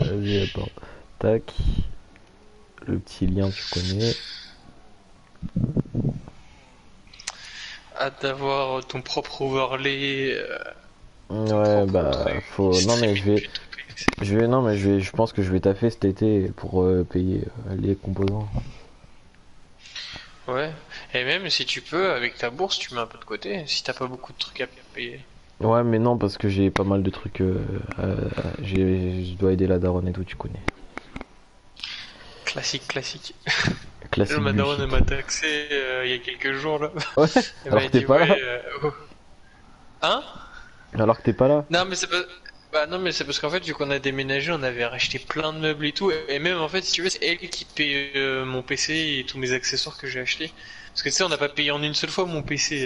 Vas-y, attends. Tac. Le petit lien, tu connais. Hâte d'avoir ton propre overlay, ton Ouais, propre bah, truc, faut. Non, mais streamer depuis ton PC. Non, mais je pense que je vais taffer cet été pour payer les composants. Ouais. Et même si tu peux, avec ta bourse, tu mets un peu de côté, si t'as pas beaucoup de trucs à payer. Ouais, mais non, parce que j'ai pas mal de trucs. Je dois aider la daronne et tout, tu connais. Classique, classique. Le Classique Madaron bullshit. m'a taxé il y a quelques jours là. Ouais, Elle alors m'a que t'es dit pas ouais. là. Oh. Hein? Alors que t'es pas là. Non mais c'est pas. Bah non mais c'est parce qu'en fait vu qu'on a déménagé, on avait racheté plein de meubles et tout, et même en fait si tu veux c'est elle qui paye mon PC et tous mes accessoires que j'ai achetés. Parce que tu sais on n'a pas payé en une seule fois mon PC,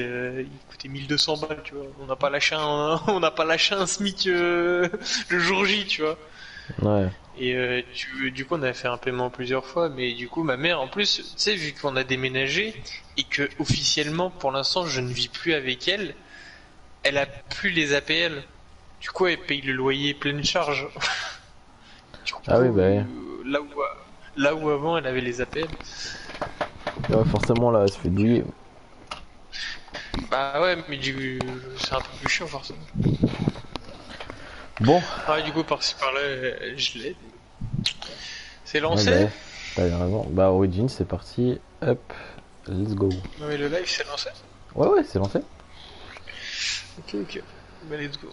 il coûtait 1200 balles tu vois. On n'a pas lâché un, on n'a pas lâché un SMIC le jour J tu vois. Ouais. Et du coup, on a fait un paiement plusieurs fois, mais du coup, ma mère, en plus, tu sais, vu qu'on a déménagé et que officiellement, pour l'instant, je ne vis plus avec elle, elle a plus les APL. Du coup, elle paye le loyer pleine charge. Du Ah oui, coup, bah ouais. là où avant, elle avait les APL. Ouais, forcément, là, elle se fait douiller. Bah ouais, mais c'est un peu plus chiant, forcément. Bon. Ah, du coup, par-ci par-là, je l'aide. C'est Ouais, bah lancé? ouais. T'as raison. Bah, Origin, c'est parti. Hop. Let's go. Non, mais le live, c'est lancé? Ouais, ouais, c'est lancé. Ok, ok. Bah, let's go.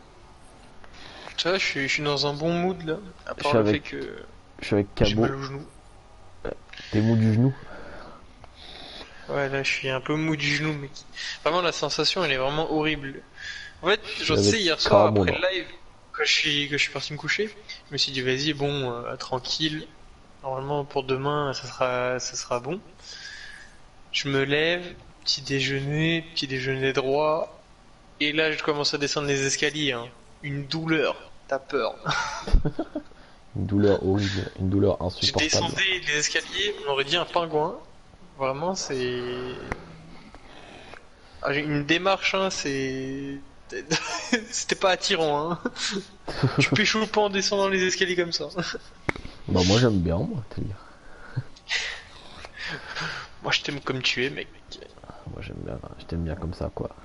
Tu vois, je suis dans un bon mood là, à Je part suis le fait avec. que Je suis avec j'ai mal Cabo. au genou. T'es mou du genou. Ouais, là, je suis un peu mou du genou, mec. Vraiment, la sensation, elle est vraiment horrible. En fait, Je suis genre, tu avec sais, hier soir, après le Caramona. live, que je suis parti me coucher, je me suis dit, vas-y, bon, tranquille. Normalement, pour demain, ça sera bon. Je me lève, petit déjeuner droit, et là, je commence à descendre les escaliers, hein. Une douleur. T'as peur. Une douleur horrible. Une douleur Je insupportable. descendais les escaliers, on aurait dit un pingouin. Vraiment, c'est une démarche, hein, c'est c'était pas attirant, hein. Tu pécho pas en descendant les escaliers comme ça. Bah, moi, j'aime bien, moi, te dire. Moi, je t'aime comme tu es, mec. Moi, j'aime bien. Je t'aime bien comme ça, quoi. Par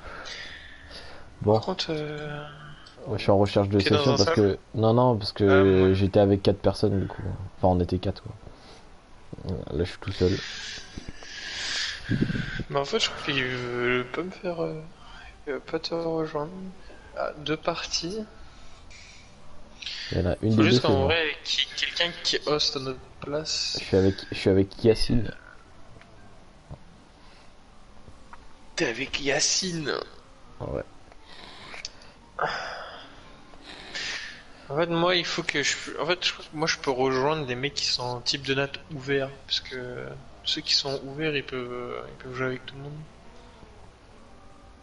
Bon. contre, Ouais, je suis en recherche de t'es dans session un parce salon? que. Non, non, parce Ah, que j'étais avec 4 personnes, du coup. Enfin, on était 4 quoi. Là, je suis tout seul. bah en fait, je crois qu'il veut pas me faire, il veut pas te rejoindre. Ah, deux parties. Il y en a une Faut des deux, juste c'est qu'en moi. vrai, quelqu'un qui hoste à notre place. Je suis avec Yacine. T'es avec Yacine. Ouais. En fait, moi, il faut que en fait, je crois que moi, je peux rejoindre des mecs qui sont en type de natte ouvert. Parce que ceux qui sont ouverts, ils peuvent jouer avec tout le monde.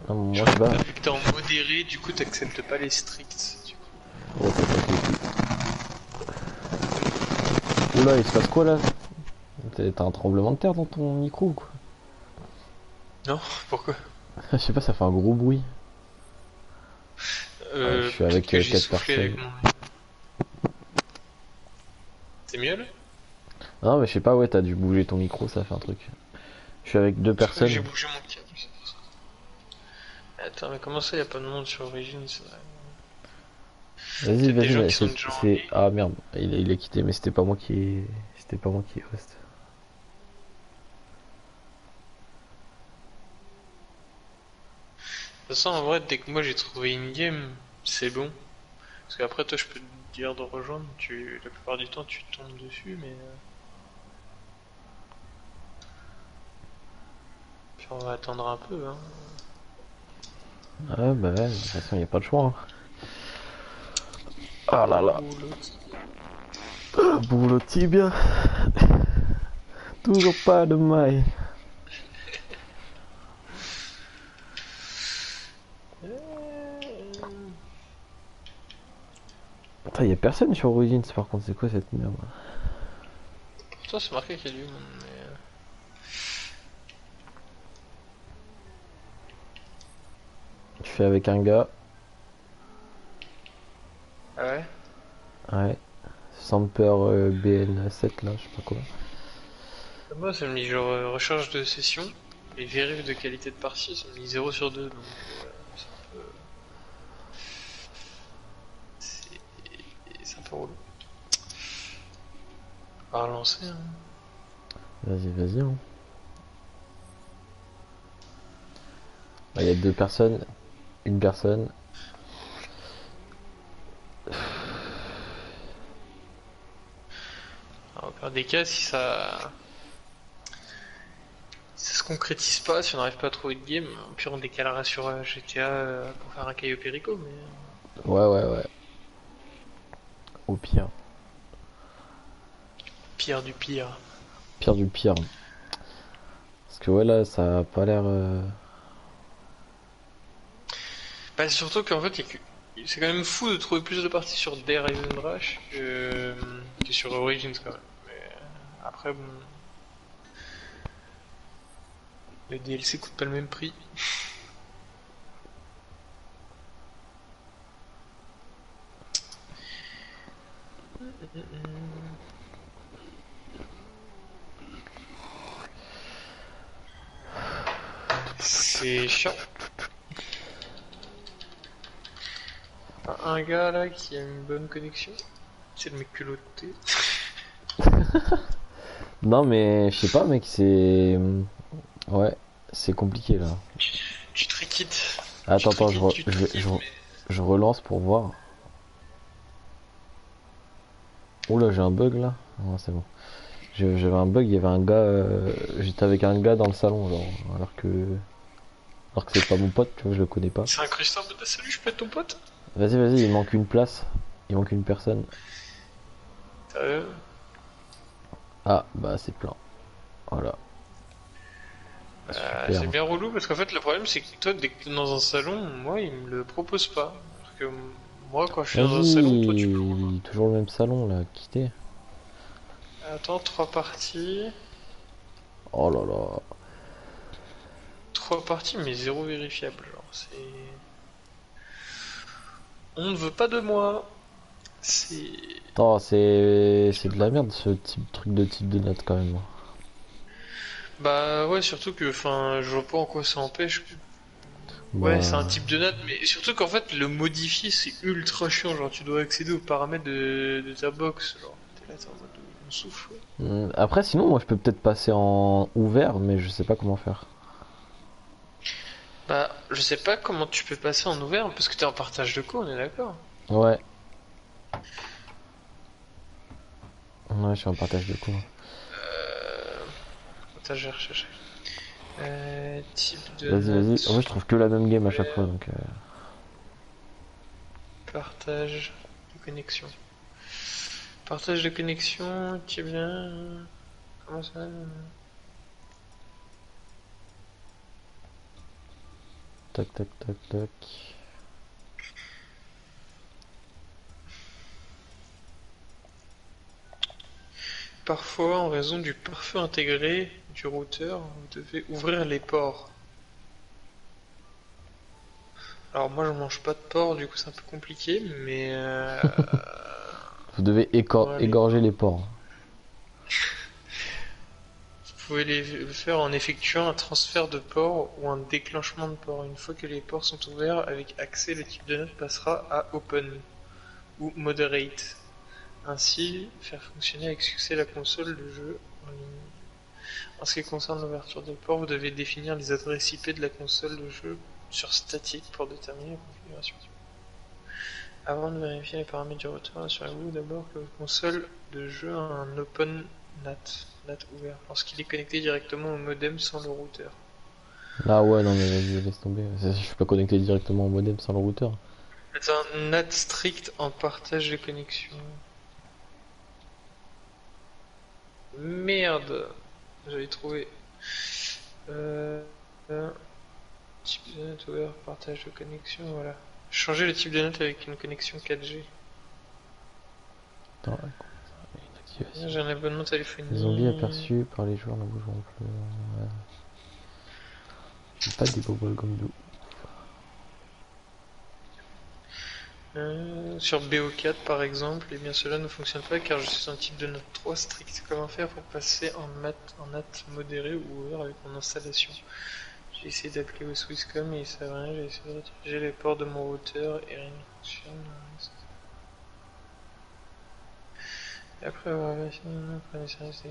Non, moi, Genre, je sais pas. vu que t'es en modéré, du coup, t'acceptes pas les stricts. Du coup. Ouais, ça passe aussi. Oula, il se passe quoi là? T'as un tremblement de terre dans ton micro ou quoi? Non, pourquoi? Je sais pas, ça fait un gros bruit. Ouais, je suis Peut-être avec que j'ai 4 soufflé avec personnes. mon... C'est mieux, là? Non, mais je sais pas, ouais, t'as dû bouger ton micro, ça fait un truc. Je suis avec 2 Je crois que j'ai personnes. bougé mon câble. Attends, mais comment ça, y a pas de monde sur Origin? Vas-y, Peut-être des vas-y, gens mais qui sont déjà en ligne. Ah merde, il est quitté, mais c'était pas moi qui. C'était pas moi qui host. De toute façon, en vrai, dès que moi j'ai trouvé une game, c'est bon. Parce qu'après, toi, je peux te dire de rejoindre. La plupart du temps, tu tombes dessus, mais. Puis on va attendre un peu, hein. Ah bah ouais, de toute façon, y a pas de choix, hein. Ah là là, Boulot. boulot tibia, toujours pas de maille. Putain, y a personne sur Origins par contre, c'est quoi cette merde? Pourtant, c'est marqué qu'il y a du monde, mais. Je fais avec un gars, Ah ouais? ouais. Samper BN7 là, je sais pas quoi. Moi, ça me dit genre recharge de session et vérif de qualité de partie, ça me dit 0 sur 2, donc c'est un peu... C'est c'est un peu relou. On va relancer, hein. Vas-y, vas-y. Hein. Il y a deux personnes, une personne. Alors, au pire des cas, si ça se concrétise pas, si on n'arrive pas à trouver de game, au pire on décalera sur GTA pour faire un Caio Perico, mais... Ouais, ouais, ouais. Au pire. Pire du pire. Pire du pire. Parce que ouais, là, ça a pas l'air. Bah, surtout qu'en fait, c'est quand même fou de trouver plus de parties sur Dare Risen Rush que sur Origins quand même. Mais après, bon, les DLC coûtent pas le même prix. C'est chiant. Un gars là qui a une bonne connexion, c'est le mec culotté. Non, mais je sais pas, mec, c'est. Ouais, c'est compliqué là. Tu te quittes. Attends, attends, Tu te quittes, mais... je relance pour voir. Oula, j'ai un bug là. Ouais, c'est bon. J'avais un bug, il y avait un gars. J'étais avec un gars dans le salon, genre. Alors que c'est pas mon pote, tu vois, je le connais pas. C'est incrusté en mode salut, je peux être ton pote? Vas-y, vas-y, il manque une place. Il manque une personne. Sérieux? Ah, bah c'est plein. Voilà. C'est Super. bien relou parce qu'en fait le problème c'est que toi dès que t'es dans un salon, moi il me le propose pas. Parce que moi quand je suis dans un salon, toi tu peux... Vas-y, toujours le même salon là, quitter. Attends, 3 parties. Oh là là. 3 parties mais zéro vérifiable. Genre c'est... On ne veut pas de moi. C'est... Attends, c'est de la merde ce truc de type de note quand même. Bah ouais, surtout que enfin je vois pas en quoi ça empêche. Ouais, c'est un Bah. type de note, mais surtout qu'en fait le modifier c'est ultra chiant. Genre tu dois accéder aux paramètres de ta box. Genre t'es là, t'es en mode on souffle. Après, sinon, moi je peux peut-être passer en ouvert, mais je sais pas comment faire. Bah, je sais pas comment tu peux passer en ouvert parce que t'es en partage de co, on est d'accord. Ouais, ouais, je suis en partage de cours. Partage à rechercher. Type de Vas-y, vas-y. En vrai, note, je trouve que la même game à chaque fois, ouvert, donc. partage de connexion. Partage de connexion, tu bien. Comment ça? Tac, tac, tac, tac. Parfois, en raison du pare-feu intégré du routeur, vous devez ouvrir les ports. Alors moi je mange pas de porc, du coup c'est un peu compliqué, mais Vous devez ouvrir les égorger les porcs. Vous pouvez le faire en effectuant un transfert de port ou un déclenchement de port. Une fois que les ports sont ouverts avec accès, le type de note passera à Open ou Moderate. Ainsi, faire fonctionner avec succès la console de jeu en ligne. En ce qui concerne l'ouverture des ports, vous devez définir les adresses IP de la console de jeu sur statique pour déterminer la configuration. Avant de vérifier les paramètres du routeur, assurez-vous d'abord que votre console de jeu a un Open NAT ouvert lorsqu'il est connecté directement au modem sans le routeur. Ah ouais, non, mais vas-y, laisse tomber. Je suis pas connecté directement au modem sans le routeur. C'est un NAT strict en partage de connexion. Merde, j'avais trouvé. Euh, type de note ouvert, partage de connexion, voilà. Changer le type de note avec une connexion 4G. Attends, une activation. J'ai un abonnement Zombie téléphonie. aperçu par les joueurs ne bougeront plus. Ouais. J'ai pas des bubblegum de ouf. Sur BO4 par exemple, et bien cela ne fonctionne pas car je suis un type de note 3 strict. Comment faire pour passer en maths modéré ou ouvert avec mon installation? J'ai essayé d'appeler au Swisscom et ça va rien, j'ai essayé de rediriger les ports de mon routeur et rien ne fonctionne. Et après avoir vérifié les services au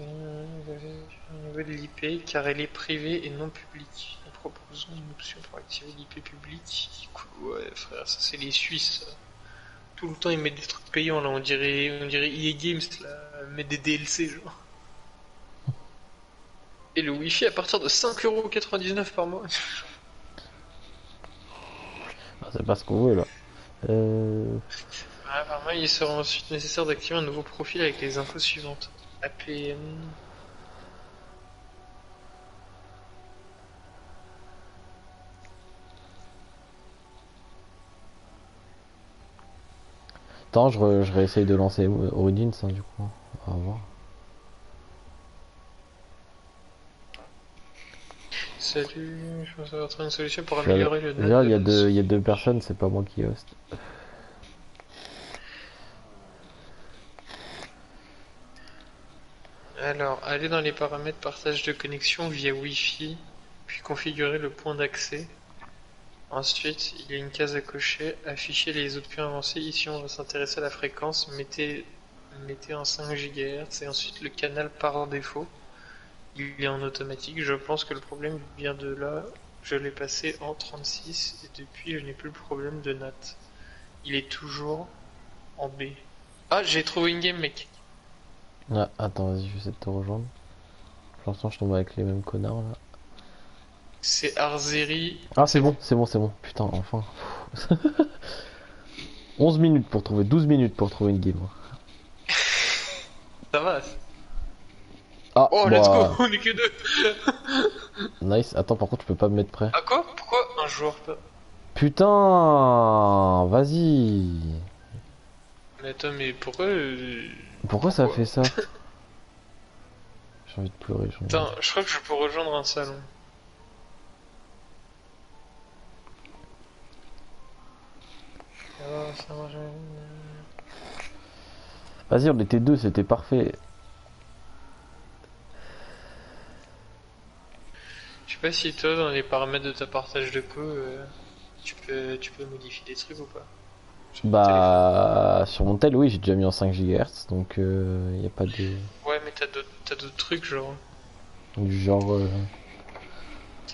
niveau de l'IP car elle est privée et non publique. Nous proposons une option pour activer l'IP publique. Ouais frère, ça c'est les Suisses. Ça. Tout le temps ils mettent des trucs payants là, on dirait EA Games là, mettre des DLC genre. Et le Wi-Fi à partir de 5,99€ par mois. Ah, c'est pas ce qu'on veut là. Apparemment, il sera ensuite nécessaire d'activer un nouveau profil avec les infos suivantes. APN. Attends, je réessaye de lancer Origins hein, du coup. On va voir. Salut, je pense avoir trouvé une solution pour améliorer le Là, NAT. il y a deux personnes, c'est pas moi qui host. Alors, allez dans les paramètres partage de connexion via Wi-Fi, puis configurer le point d'accès. Ensuite, il y a une case à cocher, afficher les options avancées. Ici, on va s'intéresser à la fréquence. Mettez en 5 GHz et ensuite le canal par défaut. Il est en automatique. Je pense que le problème vient de là. Je l'ai passé en 36 et depuis, je n'ai plus le problème de NAT. Il est toujours en B. Ah, j'ai trouvé une game, mec. Ah, attends, vas-y, je vais essayer de te rejoindre. Pour l'instant, je tombe avec les mêmes connards là. C'est Arzeri. Ah, c'est bon, c'est bon, c'est bon. Putain, enfin. 11 minutes pour trouver, 12 minutes pour trouver une game. Ça va. Ah, Oh, let's go, on est que deux. Nice. Attends, par contre, tu peux pas me mettre prêt. Ah quoi? Pourquoi un joueur pas? Putain, vas-y. Mais attends, mais pourquoi Pourquoi ça fait ça? J'ai envie de pleurer. Attends, je crois que je peux rejoindre un salon. Oh, ça marche. Vas-y, on était deux, c'était parfait. Je sais pas si toi, dans les paramètres de ta partage de co, tu peux modifier des trucs ou pas? Sur ton téléphone. Bah, sur mon tel, oui, j'ai déjà mis en 5 GHz, donc il y a pas de. Ouais, mais t'as d'autres trucs, genre. Du genre.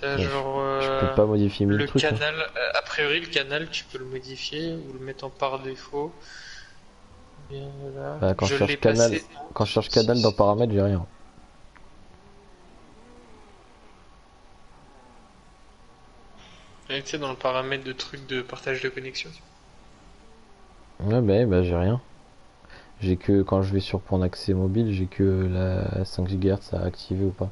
T'as Ouais, genre. je peux pas modifier mes Le trucs. Hein. canal, a priori, le canal, tu peux le modifier ou le mettre en par défaut. Bien, voilà. Bah, quand je cherche l'ai canal, passé quand je cherche canal dans paramètres, j'ai rien. Et tu sais, dans le paramètre de truc de partage de connexion. Ouais, bah j'ai rien. J'ai que quand je vais sur point d'accès mobile, j'ai que la 5 GHz à activer ou pas.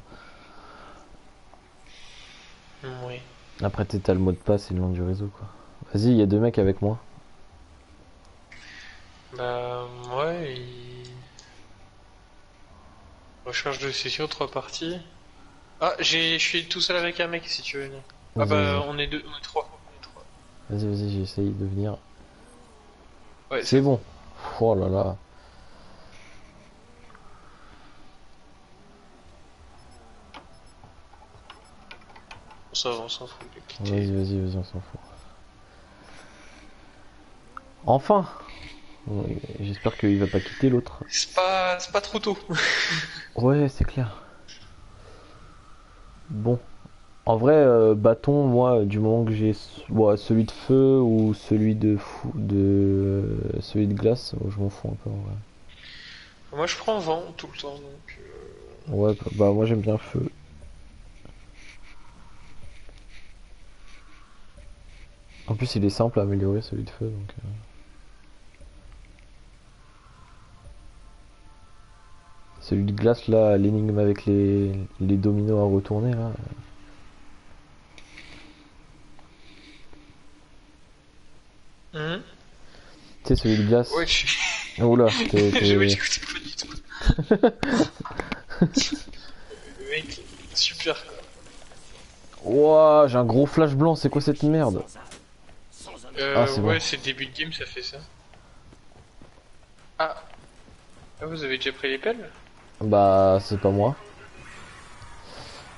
Oui. Après, t'as le mot de passe et le nom du réseau, quoi. Vas-y, il y a deux mecs avec moi. Bah, ouais, recherche de session, 3 parties. Ah, je suis tout seul avec un mec si tu veux venir. Ah bah, on est deux, on est trois. Vas-y, j'essaye de venir. Ouais, c'est bon. Oh là là. Ça va, on s'en fout. Vas-y, on s'en fout. Enfin. Ouais, j'espère qu'il va pas quitter l'autre. C'est pas trop tôt. Ouais, c'est clair. Bon. En vrai, bâton, moi, du moment que j'ai celui de feu ou celui de celui de glace, je m'en fous un peu en vrai. Moi je prends vent tout le temps donc. Ouais, bah moi j'aime bien feu. En plus, il est simple à améliorer celui de feu donc. Celui de glace là, l'énigme avec les dominos à retourner là. Tu sais, celui de glace. Ouais, je suis. Oh là, J'écoutais pas du tout. Le mec, super quoi. Ouah, j'ai un gros flash blanc, c'est quoi cette merde? Ah, c'est Ouais, bon. c'est le début de game, ça fait ça. Ah, ah, vous avez déjà pris les pelles? Bah, c'est pas moi.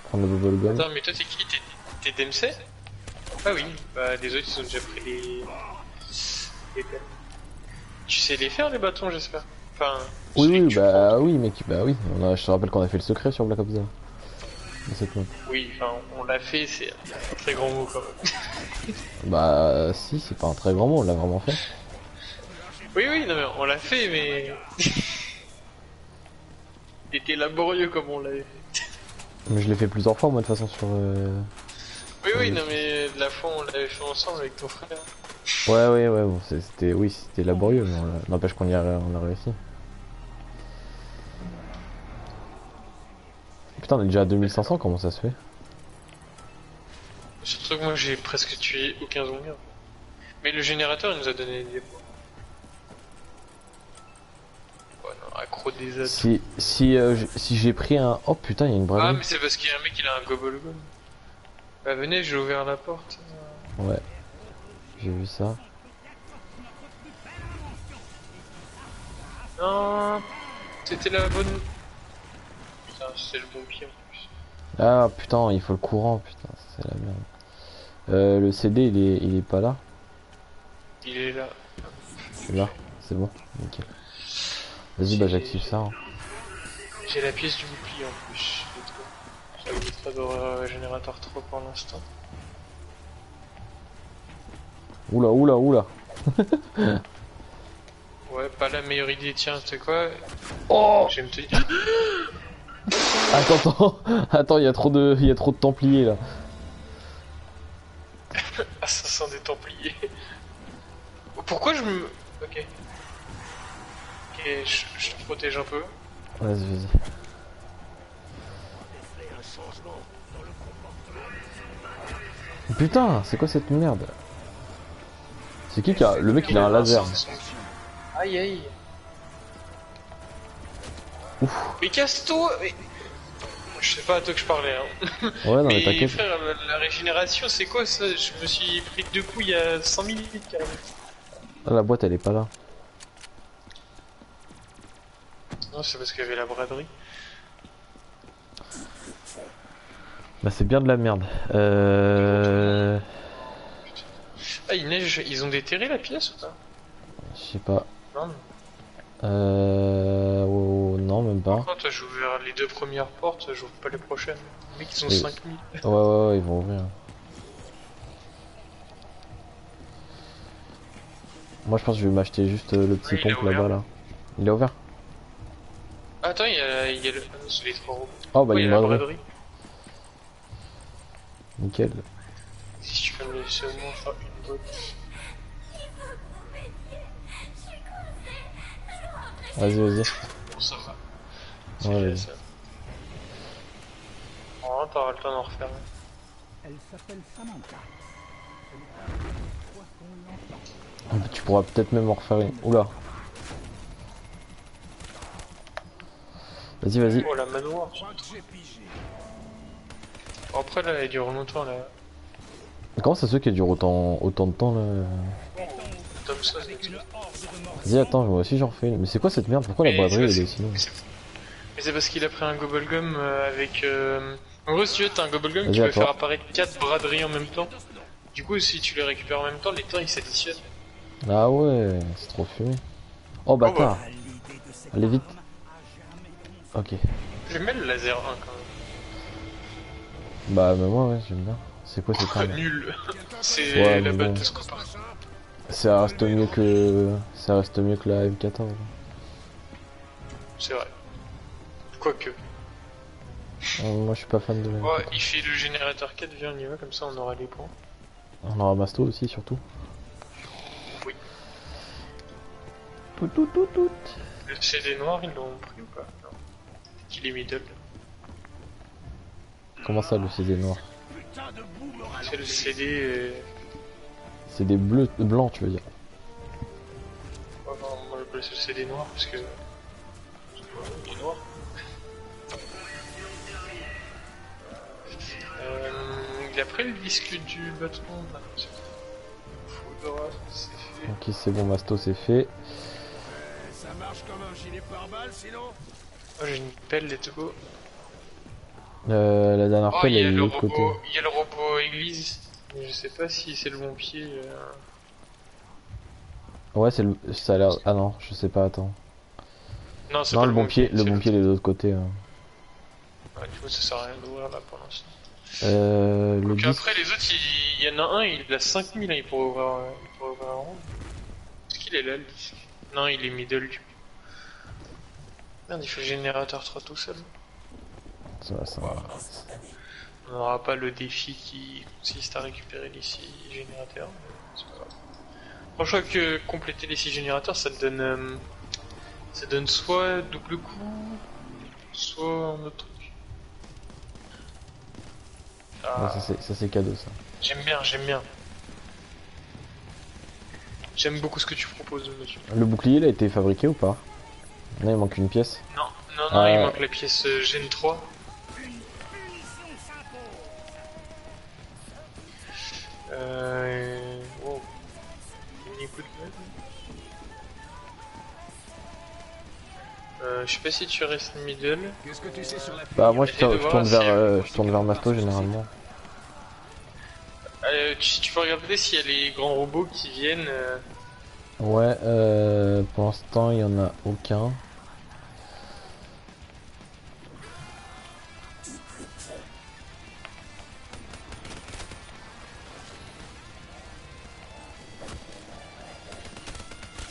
Prendre le bubblegum. Attends, mais toi, t'es qui? T'es Dempsey? Ah oui, bah les autres, ils ont déjà pris les pelles. Tu sais les faire, les bâtons, j'espère. Enfin, Oui, celui que oui, tu prends. bah oui, mec, bah oui. Je te rappelle qu'on a fait le secret sur Black Ops 2. Dans cette map. Oui, enfin, on l'a fait, c'est un très grand mot quand même. Bah, si, c'est pas un très grand mot, on l'a vraiment fait. Oui, oui, non mais on l'a fait, mais... Il était laborieux comme on l'avait fait. Mais je l'ai fait plusieurs fois, moi, de toute façon, Oui, sur oui, le... non mais la fois on l'avait fait ensemble avec ton frère. Ouais, ouais, ouais, bon, c'était, oui, c'était laborieux, mais n'empêche qu'on on a réussi. Putain, on est déjà à 2500, comment ça se fait? Surtout que moi j'ai presque tué aucun zombie. Mais le générateur il nous a donné des points. Ouais, non, accro des atouts. Si j'ai pris un... Oh putain, il y a une Ah, braderie. mais c'est parce qu'il y a un mec qui a un gobble-gum. Bah venez, j'ai ouvert la porte. Ouais, j'ai vu ça. Non, c'était la bonne... Putain, c'est le bon pied en plus. Ah putain, il faut le courant, putain, c'est la merde. Le CD, il est pas là. Il est là. Là, c'est bon, nickel. Vas-y, bah j'active ça. Hein. J'ai la pièce du bouclier en plus. Ça évitera de générateur trop pour l'instant. Oula, oula, oula. Ouais, pas la meilleure idée, tiens, tu sais quoi? Oh, J'aime te dire. attends, attends, il y a trop de Templiers là. Assassin des Templiers. Pourquoi je me... Ok. Ok, je te protège un peu. Vas-y, vas-y. Putain, c'est quoi cette merde? C'est qui a... Le mec il a un laser. Aïe aïe. Ouf. Mais casse-toi mais... Je sais pas à toi que je parlais hein. Ouais, non mais Mais t'inquiète. frère, la régénération c'est quoi ça? Je me suis pris que deux coups il y a 100 minutes carrément. Ah, la boîte elle est pas là. Non, c'est parce qu'il y avait la braderie. Bah c'est bien de la merde. Ah, il neige, ils ont déterré la pièce ou pas? Je sais pas. Non. Non, même pas. Par contre, j'ai ouvert les deux premières portes, j'ouvre pas les prochaines. Les mecs, ils ont Et- 5000. Ouais, ouais, ouais, ils vont ouvrir. Moi je pense que je vais m'acheter juste le petit Ouais, il est pompe là-bas ouvert. là. Il est ouvert? Attends, il y a le... Ah non, c'est les trois robots. Oh bah Ouais, il il y y a a une la braderie. braderie. Nickel. Si tu peux me laisser au moins faire une botte. Vas-y, vas-y. Bon, ça va. C'est Ouais, déjà vas-y. ça. Oh, t'auras le temps d'en refaire. Elle s'appelle Samantha. Ah, bah, tu pourras peut-être même en refaire une. Oula. Vas-y, vas-y. Oh, la manoir. Bon, après, là, il dure longtemps, là. Comment ça se fait qu'elle dure autant de temps là? Thompson, Vas-y, attends, moi aussi j'en refais une. Mais c'est quoi cette merde? Pourquoi la braderie elle est sinon? Mais c'est parce qu'il a pris un Gobblegum avec... En gros, si tu veux, t'as un Gobblegum qui Vas-y, à peut toi. faire apparaître 4 braderies en même temps. Du coup, si tu les récupères en même temps, les temps ils s'additionnent. Ah ouais, c'est trop fumé. Oh bâtard. Allez vite. Ok. J'aime bien le laser 1 quand même. Bah, mais moi, ouais, j'aime bien. C'est quoi cette arme? Nul. C'est Ouais, la mais balle bon. de Scopar. Ça reste mieux que. Ça reste mieux que la M14. C'est vrai. Quoique. Moi je suis pas fan de la Ouais, M14. il fait le générateur 4, viens on y va, comme ça on aura les points. On aura Masto aussi, surtout. Oui. Tout. Le CD noir, ils l'ont pris ou pas? Non. Il est middle. Comment ça, le CD noir? C'est le CD... C'est des bleus, blancs, tu veux dire? Ouais, non, moi je place le CD noir parce que... Il est noir. Il a pris le disque du bâtiment là. Dora, c'est fait. Ok, c'est bon, Masto, c'est fait. Ça marche comme un gilet pare-balles sinon? Oh, j'ai une pelle, let's go. La dernière Oh, pelle, il y elle a est de le l'autre côté. robot, il y a le robot église. Mais je sais pas si c'est le bon pied. Ouais, ça a l'air. Ah non, je sais pas, attends. Non, c'est Non, pas le le bon bon pied, pied. le bon pied, il est de l'autre côté. Hein. Ouais, du coup, ça sert à rien d'ouvrir là pour l'instant. Le Donc disque. après, les autres, il y en a un, il a 5000, hein, il pourrait ouvrir, un rond. Est-ce qu'il est là, le disque? Non, il est middle, du coup. Merde, il fait le générateur 3 tout seul. Ça va. On n'aura pas le défi qui consiste à récupérer les 6 générateurs. Mais c'est pas grave. Franchement, que compléter les 6 générateurs, ça te donne soit double coup, soit un autre truc. Ouais, ça c'est cadeau ça. J'aime bien, j'aime bien. J'aime beaucoup ce que tu proposes, monsieur. Le bouclier, il a été fabriqué ou pas? Non, il manque une pièce. Non, non, il manque la pièce Gen 3. Wow. Une écoute je sais pas si tu restes middle. Qu'est-ce que tu sais sur la Bah moi Essaye de voir je tourne vers Masto généralement. Tu peux regarder s'il y a les grands robots qui viennent. Ouais, pour l'instant il y en a aucun.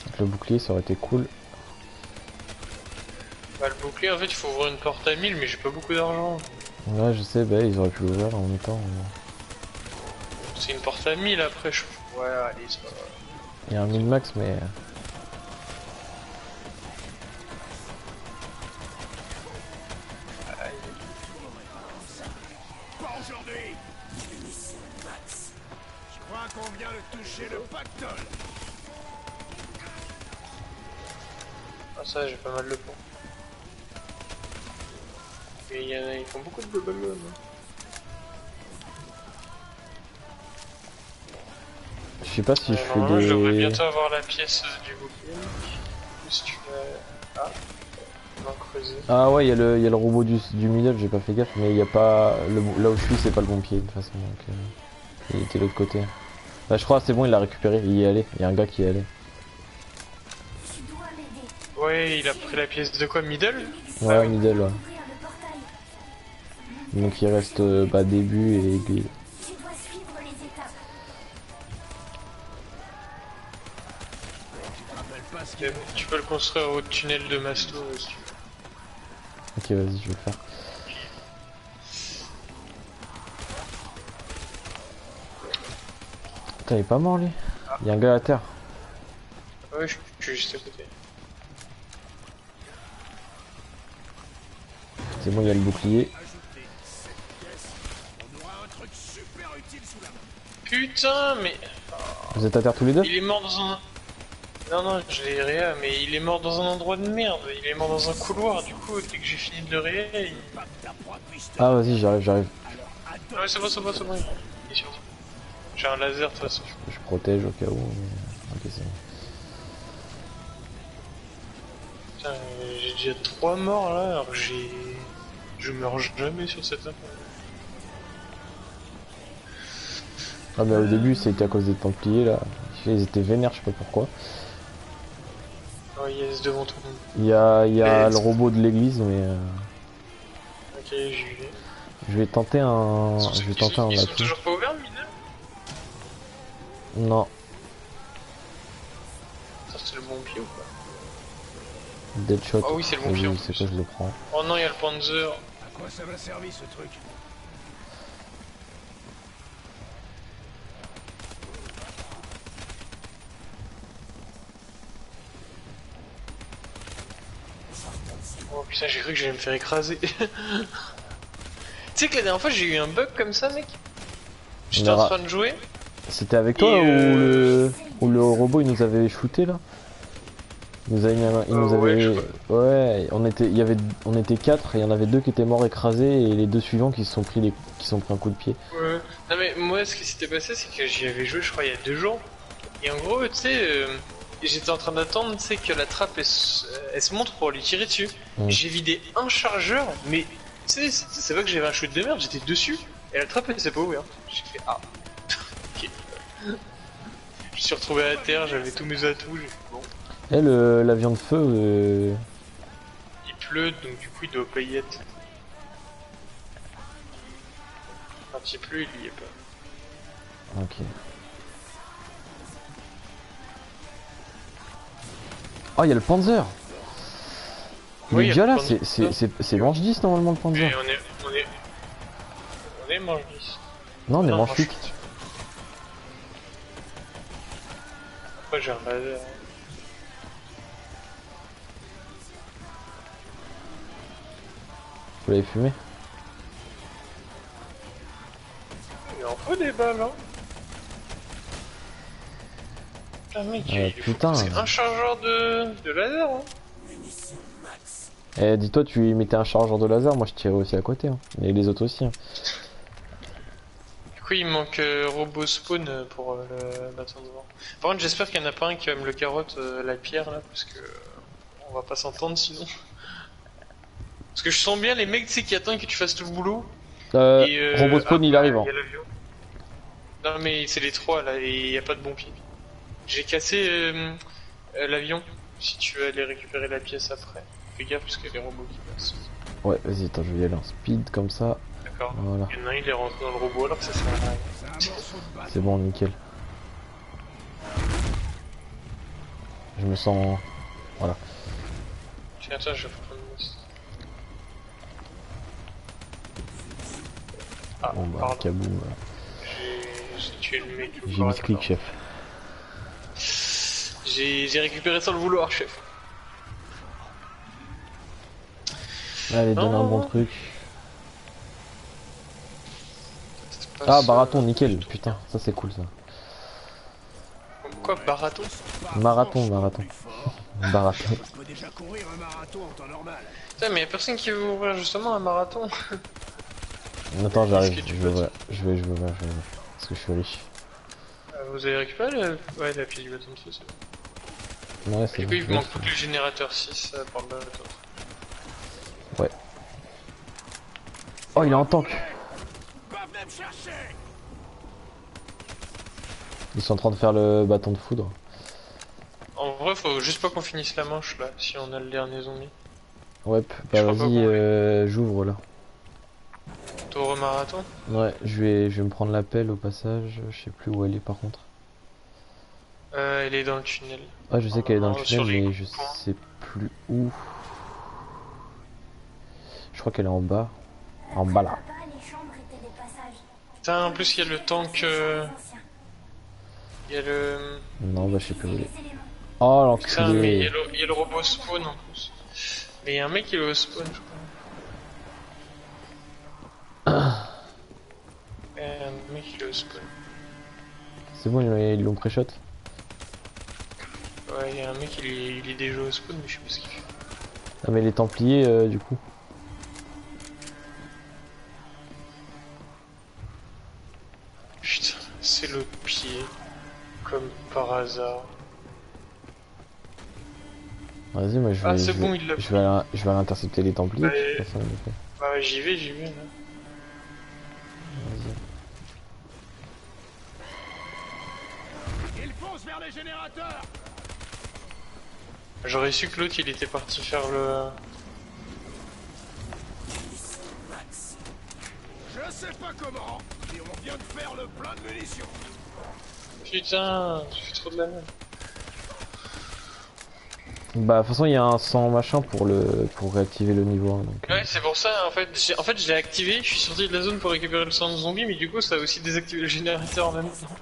Donc, le bouclier ça aurait été cool. Bah, le bouclier, en fait, il faut ouvrir une porte à 1000, mais j'ai pas beaucoup d'argent. Ouais je sais, bah ils auraient pu l'ouvrir en même temps. C'est une porte à 1000 après, je. Ouais, allez, c'est pas grave. Il y a un min-max mais... Pas aujourd'hui. Je crois qu'on vient de toucher le pactole. Ah, ça, j'ai pas mal de points. Et il y en a, ils font beaucoup de bubble hein. Je sais pas si je fais Normalement, je devrais des... bientôt avoir la pièce du bouclier. Si tu veux. Ah, on va creuser. Ah ouais, il y a le robot du middle, j'ai pas fait gaffe, mais il y a pas... Là où je suis, c'est pas le bon pied de toute façon, donc... il était de l'autre côté. Bah je crois, c'est bon, il l'a récupéré, il y est allé, il y a un gars qui y est allé. Ouais, il a pris la pièce de quoi, middle? Ouais, Ah oui. middle, ouais. Donc il reste bah, début et aiguille. Tu peux le construire au tunnel de Masto si tu veux. Ok, vas-y, je vais le faire. Putain, il est pas mort lui. Il y a un gars à terre. Ouais, je suis juste à côté. C'est bon, il y a le bouclier. On aura un truc super utile sous la main. Putain, mais. Vous êtes à terre tous les deux? Il est mort dans un. Non, non, je l'ai réa, mais il est mort dans un endroit de merde. Il est mort dans un couloir, du coup, dès que j'ai fini de le réa, il. Ah vas-y, j'arrive. Ouais, c'est bon, c'est bon, c'est bon. Il est sur toi. J'ai un laser de toute façon. Je protège au cas où. Mais... ok, c'est bon. Putain, j'ai déjà 3 morts là, alors que j'ai. Je meurs jamais sur cette map. Ah bah au début c'était à cause des Templiers là. Ils étaient vénères, je sais pas pourquoi. Oh yes, devant tout le monde. Il y a le robot de l'église mais... Ok, j'y vais. je vais tenter un... Ils sont là-dessus. toujours pas ouverts, mineur? Non, Ça, c'est le bon pied ou pas? Deadshot. Ah oui, c'est le bon pied, en C'est plus. quoi, je le prends. Oh non, il y a le Panzer. À quoi ça va servir ce truc? Oh putain, j'ai cru que j'allais me faire écraser. Tu sais que la dernière fois j'ai eu un bug comme ça, mec. J'étais en train de jouer. C'était avec toi ou le robot il nous avait shooté là? Il nous avait mis il nous ouais, avait... ouais, on était 4 et il y en avait 2 qui étaient morts écrasés et les 2 suivants qui se sont pris un coup de pied. Ouais. Non mais moi ce qui s'était passé c'est que j'y avais joué je crois il y a 2 jours. Et en gros, tu sais, j'étais en train d'attendre, tu sais, que la trappe elle se montre pour lui tirer dessus. J'ai vidé un chargeur, mais tu sais, c'est pas que j'avais un shoot de merde, j'étais dessus et la trappe elle s'est pas ouverte. J'ai fait ah. Ok. Je me suis retrouvé à terre, j'avais tous mes atouts. J'ai fait bon. Et l'avion de feu. Il pleut, donc du coup il doit pas y être. Quand il pleut, il y est pas. Ok. Oh, il y a le Panzer. Il Oui, est y a déjà le là, Panzer. c'est manche 10 normalement le Panzer. Mais on est manche 10. Non, on est Non, manche 8. Après j'ai un laser. Vous l'avez fumé? Il en faut des balles, hein. Putain, mec, il faut putain. presque un chargeur de laser, hein. Eh, dis-toi, tu y mettais un chargeur de laser, moi je tirais aussi à côté. Hein. Et les autres aussi. Hein. Du coup, il manque robot spawn pour le bâton de vent. Par contre, j'espère qu'il y en a pas un qui va me le carotte la pierre là, parce que on va pas s'entendre sinon. Parce que je sens bien les mecs, tu sais, qui attendent que tu fasses tout le boulot. Robot spawn, il arrive. Hein. Y a l'avion. Non, mais c'est les trois là, et y a pas de bon pied. J'ai cassé l'avion. Si tu veux aller récupérer la pièce après. Fais gaffe parce qu'il y a des robots qui passent. Ouais, vas-y, attends, je vais y aller en speed comme ça. D'accord. Voilà. Il y en a un, il est rentré dans le robot alors que ça sert à rien. C'est bon, nickel. Je me sens... Voilà. Tiens, attends, je vais prendre une mousse. Ah, Bon bah, pardon. kaboum. J'ai tué le mec. J'ai mis clic, chef. J'ai récupéré sans le vouloir, chef. Allez, donne un Non. bon truc. Pas Ah, ça. baraton, nickel. Putain, ça c'est cool ça. Quoi, baraton? Marathon. Baraton. On peut déjà courir un marathon en temps normal. Putain, mais y'a personne qui veut ouvrir justement un marathon. Attends, j'arrive. Qu'est-ce que tu Je peux vais, parce que je suis riche. Vous avez récupéré ouais, la pièce du bâton de feu, c'est bon. Ouais, c'est Du coup, bon. il me manque plus que le générateur 6 pour le bâton. Ouais. Oh, il est en tank. Pas venez me chercher. Ils sont en train de faire le bâton de foudre. En vrai, faut juste pas qu'on finisse la manche là, si on a le dernier zombie. Ouais, Je bah crois pas vas-y, j'ouvre là. Tour marathon. Ouais, je vais me prendre la pelle au passage. Je sais plus où elle est par contre. Elle est dans le tunnel. Ah, je sais qu'elle est dans le Sur tunnel, les mais je coupons. sais plus où. Je crois qu'elle est en bas. En bas là. Putain, en plus, il y a le tank. Il y a le. Non, bah je sais plus où elle est. Oh Putain, mais il y l'enculé. a il y a le robot spawn en plus. Mais il y a un mec qui est au spawn, je crois. Un mec qui est au spawn. C'est bon, ils l'ont pré-shot. Ouais, il y a un mec, il est déjà au spawn, mais je sais pas ce qu'il fait. Ah, mais les Templiers, du coup. Putain, c'est l'autre pied. Comme par hasard. Vas-y, moi je vais. Ah, c'est je bon, vais- il l'a je vais je vais aller intercepter les Templiers. Ouais. De toute façon, il le fait. Bah, ouais, j'y vais là. Vas-y. Il fonce vers les générateurs. J'aurais su que l'autre il était parti faire le. Je sais pas comment, mais on vient de faire le plein de munitions. Putain, je fais trop de la merde. Bah, de toute façon, il y a un 100 machin pour réactiver le niveau 1. Donc, Ouais, c'est pour ça en fait. En fait, je l'ai activé, je suis sorti de la zone pour récupérer le sang de zombie, mais du coup, ça a aussi désactivé le générateur en même temps.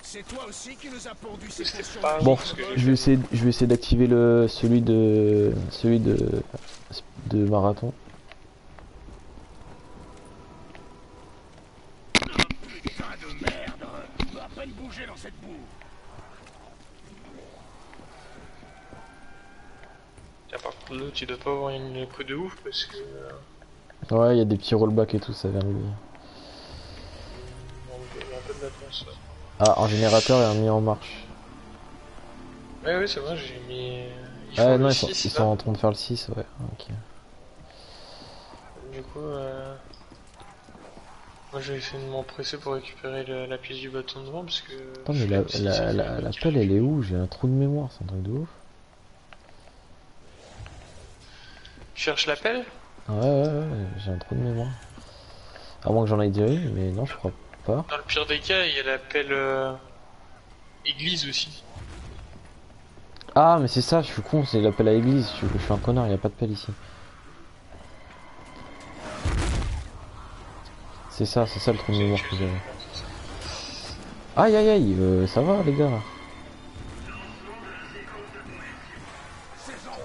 C'est toi aussi qui nous a pondu ces C'est potions. pas Bon, ce que j'ai je vais essayer d'activer celui de marathon. Putain de merde. On va à peine bouger dans cette boue. Tiens, par contre, l'autre il doit pas avoir une coup de ouf parce que. Ouais, il y a des petits rollbacks et tout, ça vient de lui. Il y a un peu de latence. Ouais. Ah, un générateur et un mis en marche. Ouais, oui, c'est vrai, j'ai mis. Ils Ah font non, le ils 6 sont là. en train de faire le 6, ouais. Ok. Du coup, moi j'avais fait de m'empresser pour récupérer la pièce du bâton devant parce que Attends, mais flemme si c'est le bot la qui pelle, elle est récupère. où? J'ai un trou de mémoire, c'est un truc de ouf. Tu cherches l'appel? Ah ouais, j'ai un trou de mémoire. À moins que j'en aille déjà une, mais non, je crois pas. Dans le pire des cas, il y a l'appel église aussi. Ah, mais c'est ça, je suis con, c'est l'appel à l'église. Je suis un connard, y a pas de pelle ici. C'est ça le trou de C'est mémoire tu que sais, j'avais. ouais, c'est ça. Aïe aïe aïe, ça va les gars?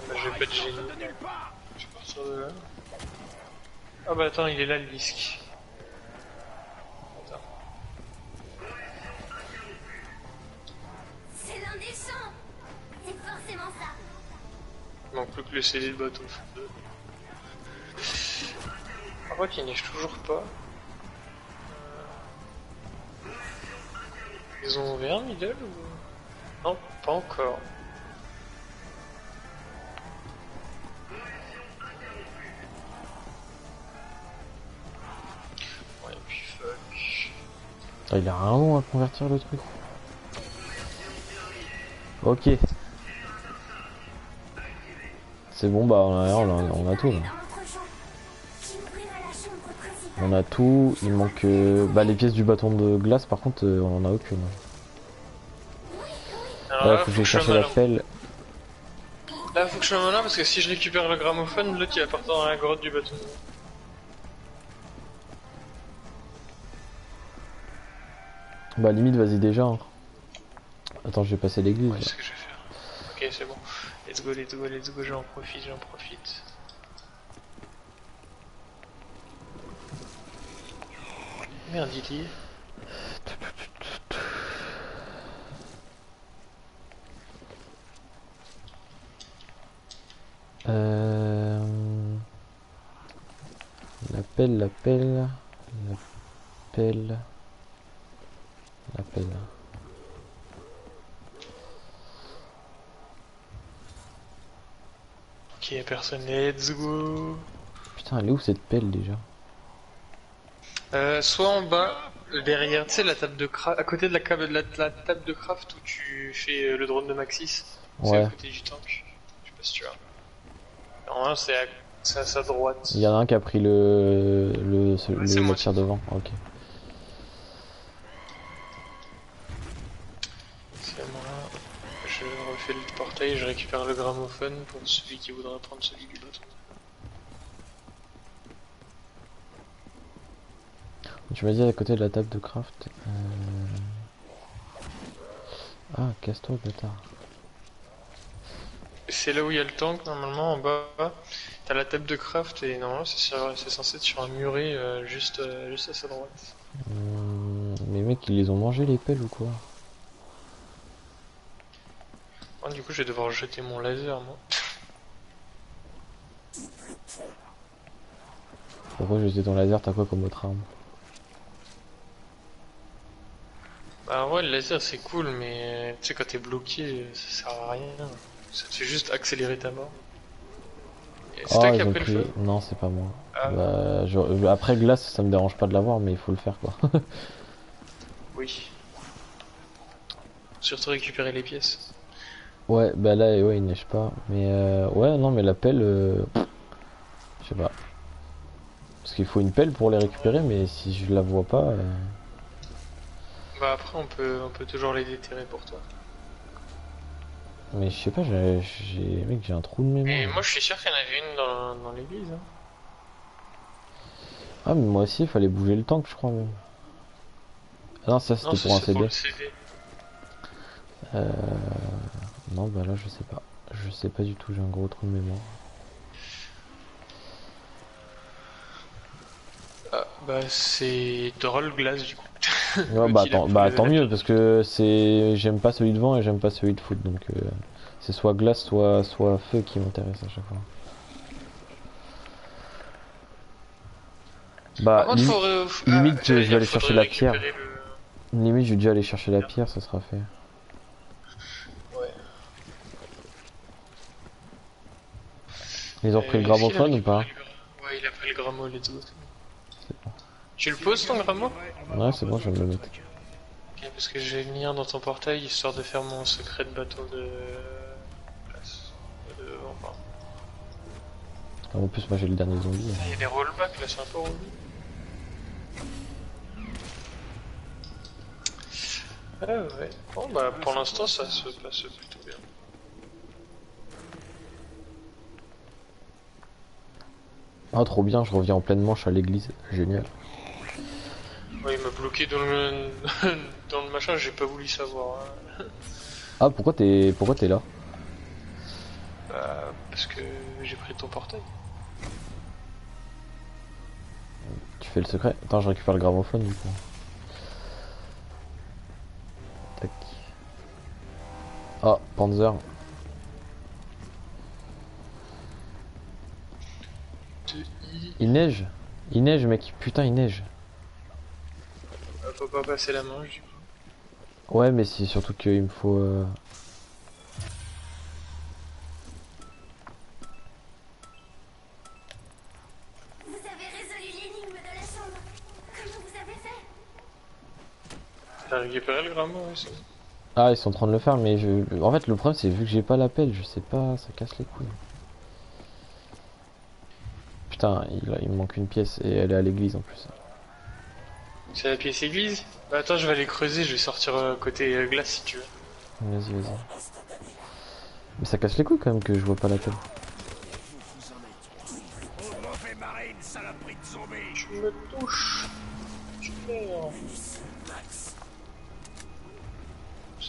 Bah, je vais pas te gêner. Je vais partir de là. Ah bah attends, il est là le disque. Attends. C'est l'un des champs. C'est forcément ça. Il manque plus que le CD de bateau. Par contre, il neige toujours pas. Ils ont ouvert middle ou... Non, pas encore. Ouais, et puis fuck. Ah, il a un long à convertir le truc. Ok. C'est bon, bah on a tout là. Dans notre champ. Qui ouvrira la chambre principale. On a tout, il manque bah, les pièces du bâton de glace par contre on en a aucune. Alors Là là, faut que faut j'aille que je sois chercher la malin. pelle. Là, faut que je sois malin parce que si je récupère le gramophone, l'autre il va partir dans la grotte du bateau. Bah limite vas-y déjà. Hein. Attends je vais passer l'église. Ouais, c'est ce que je vais faire. Ok, c'est bon. Let's go, let's go, let's go, j'en profite, j'en profite. Merde, il y est. Euh... La pelle, la pelle, la pelle, la pelle. Ok, y'a personne, let's go. Putain elle est où cette pelle déjà? Soit en bas, derrière, tu sais, la table de craft, à côté de la table de craft où tu fais le drone de Maxis. C'est à Ouais. côté du tank. Je sais pas si tu vois. Normalement, c'est à sa droite. Il y en a un qui a pris Ouais, c'est la moi. tire devant. Ok. C'est moi. Je refais le portail, je récupère le gramophone pour celui qui voudra prendre celui du bateau. Tu m'as dit à côté de la table de craft. Ah casse-toi bâtard. C'est là où il y a le tank, normalement, en bas. T'as la table de craft et normalement c'est censé être sur un muret juste à sa droite. Mais mec ils les ont mangés les pelles ou quoi? Oh, du coup, je vais devoir jeter mon laser, moi. Pourquoi jeter ton laser? T'as quoi comme autre arme? Bah ouais, le laser c'est cool, mais tu sais, quand t'es bloqué, ça sert à rien. Ça te fait juste accélérer ta mort. Et c'est Oh toi qui ils as ont pris le pris. feu? Non c'est pas moi. Ah, Bah, après glace ça me dérange pas de l'avoir mais il faut le faire quoi. oui. Surtout récupérer les pièces. Ouais bah là ouais il neige pas. Mais ouais non mais la pelle je sais pas. Parce qu'il faut une pelle pour les récupérer mais si je la vois pas Bah après, on peut toujours les déterrer pour toi. mais je sais pas mec j'ai un trou de Et mémoire. moi, je suis sûr qu'il y en avait une dans l'église. Hein. Ah mais moi aussi il fallait bouger le tank je crois même. Ah non ça Non, c'était pour un c'est pour CD. le CD. Euh... Non bah là je sais pas. Je sais pas du tout, j'ai un gros trou de mémoire. Ah, bah c'est Troll Glace du coup. Ouais L'autre, il a pris bah le tant mieux lapis. parce que c'est j'aime pas celui de vent et j'aime pas celui de foot donc c'est soit glace soit feu qui m'intéresse à chaque fois. Par Bah contre, limite j'allais je vais dire, aller chercher faudrait la pierre. récupérer le... Limite, je vais déjà aller chercher la pierre, ça sera fait. Ouais. Ils ont pris le Est-ce qu'il a gramophone ou pas? récupéré ouais, il a pris le grammo, let's go. Tu le poses ton grammo? Ouais, c'est bon, je vais me le mettre. Ok, parce que je vais venir dans ton portail histoire de faire mon secret de bâton de... enfin, En plus, moi j'ai le dernier zombie. il y a des rollbacks là, c'est un peu relou. Ouais. Bon bah pour l'instant ça se passe plutôt bien. Ah, trop bien, je reviens en pleine manche à l'église. Génial. Ouais, il m'a bloqué dans le... dans le machin, j'ai pas voulu savoir. Hein. Ah, pourquoi t'es là? Bah, parce que j'ai pris ton portail. Tu fais le secret? Attends, je récupère le gramophone du coup. Tac. Ah, Panzer. Il neige? Il neige, mec. Putain, il neige. Faut pas passer la manche du coup. Ouais, mais c'est surtout qu'il me faut... Vous avez résolu l'énigme de la chambre. Comment vous avez fait? T'as récupéré le grammo, ouais, c'est bon. Ah, ils sont en train de le faire, mais je... En fait, le problème, c'est vu que j'ai pas l'appel, je sais pas, ça casse les couilles. Putain, il me manque une pièce, et elle est à l'église en plus. C'est la pièce église? Bah attends, je vais aller creuser, je vais sortir côté glace si tu veux. Vas-y, vas-y. Mais ça casse les couilles quand même que je vois pas l'appel. Oh, mauvais marin, une saloperie de zombie. Tu me touches. Super.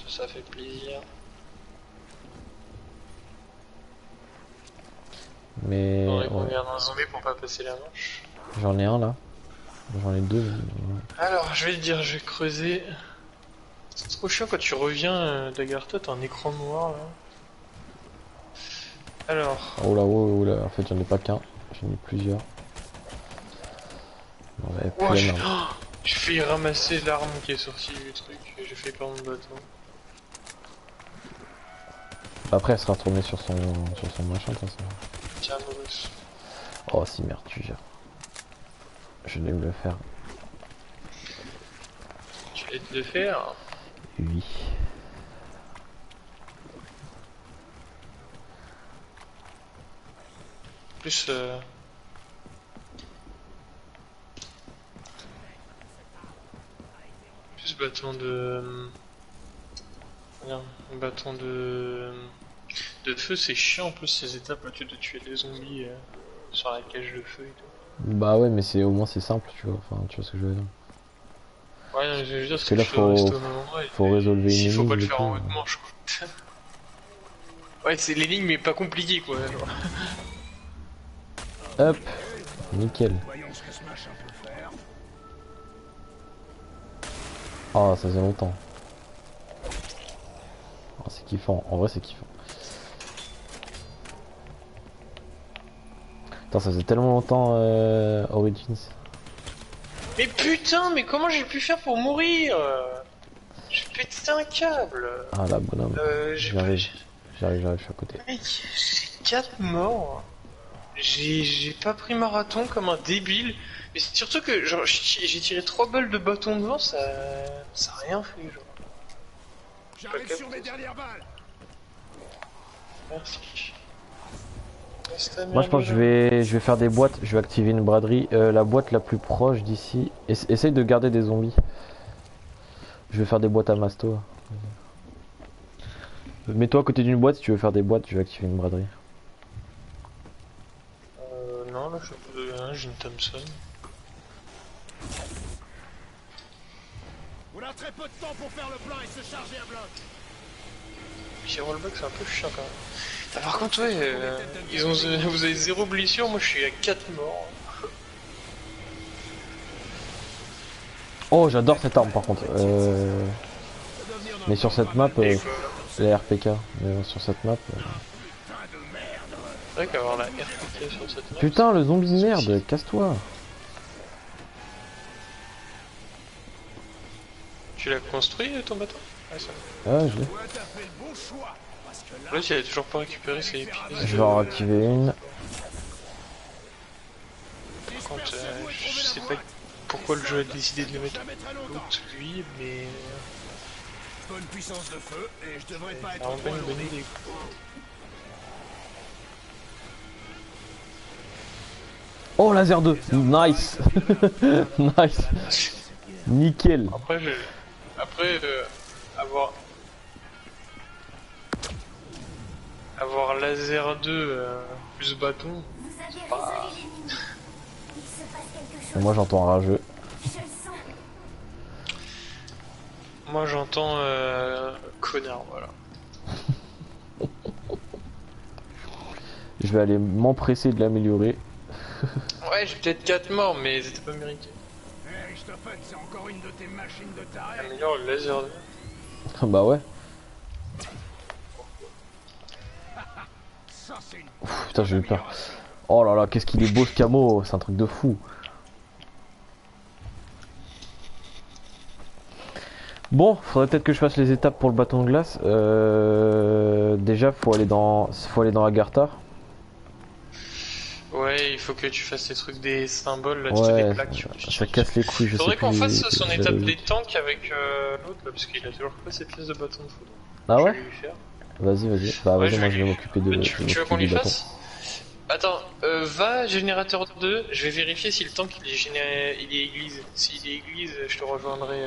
Ça fait plaisir. Mais... On ouais. regarde un zombie pour pas passer la manche. J'en ai un là. J'en ai deux. Alors, je vais te dire, je vais creuser. C'est trop chiant quand tu reviens d'Agartha, t'as un écran noir là. Alors, Oh là, oh là, en fait j'en ai pas qu'un, j'en ai plusieurs. On avait oh, plein j'ai d'armes. j'ai failli ramasser l'arme qui est sortie du truc et j'ai fait perdre mon bâton. Après elle sera retournée sur son machin de toute façon. Tiens, Maurice. Oh si merde, tu gères. Je vais me le faire. Tu vas te le faire. Oui. Plus plus bâton de... Regarde, bâton de feu, c'est chiant en plus ces étapes là, tu dois tuer des zombies sur la cage de feu et tout. Bah ouais mais c'est au moins c'est simple tu vois, enfin tu vois ce que je veux dire. Ouais, non, je veux dire, Parce que là faut résolver une s'il faut pas le énigme et faire en tout. haute manche quoi. Ouais, c'est l'énigme mais pas compliqué quoi. Genre. Hop, nickel. Voyons ce que ce machin peut faire. Ah ça faisait longtemps. Ah, c'est kiffant, en vrai c'est kiffant. Putain ça faisait tellement longtemps Origins. Mais putain, mais comment j'ai pu faire pour mourir? J'ai pété un câble. Ah la bonhomme. J'ai J'arrive, je suis à côté. Mec, j'ai 4 morts. J'ai pas pris marathon comme un débile. Mais c'est surtout que genre j'ai tiré 3 balles de bâton devant, ça a rien fait genre. J'arrive sur mes dernières balles. Merci. Moi je pense que je vais faire des boîtes, je vais activer une braderie, la boîte la plus proche d'ici. Essaye de garder des zombies. Je vais faire des boîtes à masto. Mets-toi à côté d'une boîte si tu veux faire des boîtes, je vais activer une braderie. Non, là je peux rien, j'ai une Thompson. On a très peu de temps pour faire le plein et se charger à bloc. Petit rollback c'est un peu chiant quand même. Ah, par contre ouais, vous avez 0 blessure, moi je suis à 4 morts. Oh j'adore cette arme par contre. Mais sur cette map, la RPK, mais sur cette map... C'est vrai qu'avoir la RPK sur cette map... Putain le zombie de merde, casse-toi. Tu l'as construit ton bateau? Ouais, ça. Ah, je l'ai. Ouais, t'as fait le bon choix. Parce que là, Là, il a toujours pas récupéré ses pièces. Je vais en activer une. Par contre, je sais pas pourquoi le jeu a décidé de le mettre l'autre, lui, mais... bonne puissance de feu, et je devrais pas c'est être vraiment trop pas une bonne éloigné. idée. Oh, laser 2. Nice. Nice. Nickel. Après, avoir... Avoir laser 2 plus bâton, Vous avez résolu l'énigme. Il se passe quelque chose. Moi, j'entends un rageux. Je le sens. moi j'entends connard, voilà. Je vais aller m'empresser de l'améliorer. Ouais, j'ai peut-être 4 morts, mais c'était pas mérité. Hey, Stoffen, c'est encore une de tes machines de taré. Améliore le laser 2. Bah ouais. Ça, c'est une Pff, putain, j'ai eu peur. Oh là là, qu'est-ce qu'il est beau ce camo, c'est un truc de fou. Bon, faudrait peut-être que je fasse les étapes pour le bâton de glace. Déjà, faut aller dans Agartha. Ouais, il faut que tu fasses les trucs des symboles, là, tu sais, Ouais, des plaques. ça casse les couilles, je sais Faudrait plus. qu'on fasse son j'avais étape vu. des tanks avec l'autre, là, parce qu'il a toujours pas ses pièces de bâton de foudre. Ah Je ouais? vais lui faire. Vas-y. Bah Ouais, vas-y, moi je vais m'occuper de. Tu veux qu'on lui fasse? Attends, va générateur 2, je vais vérifier si le tank il est église. S'il est église, je te rejoindrai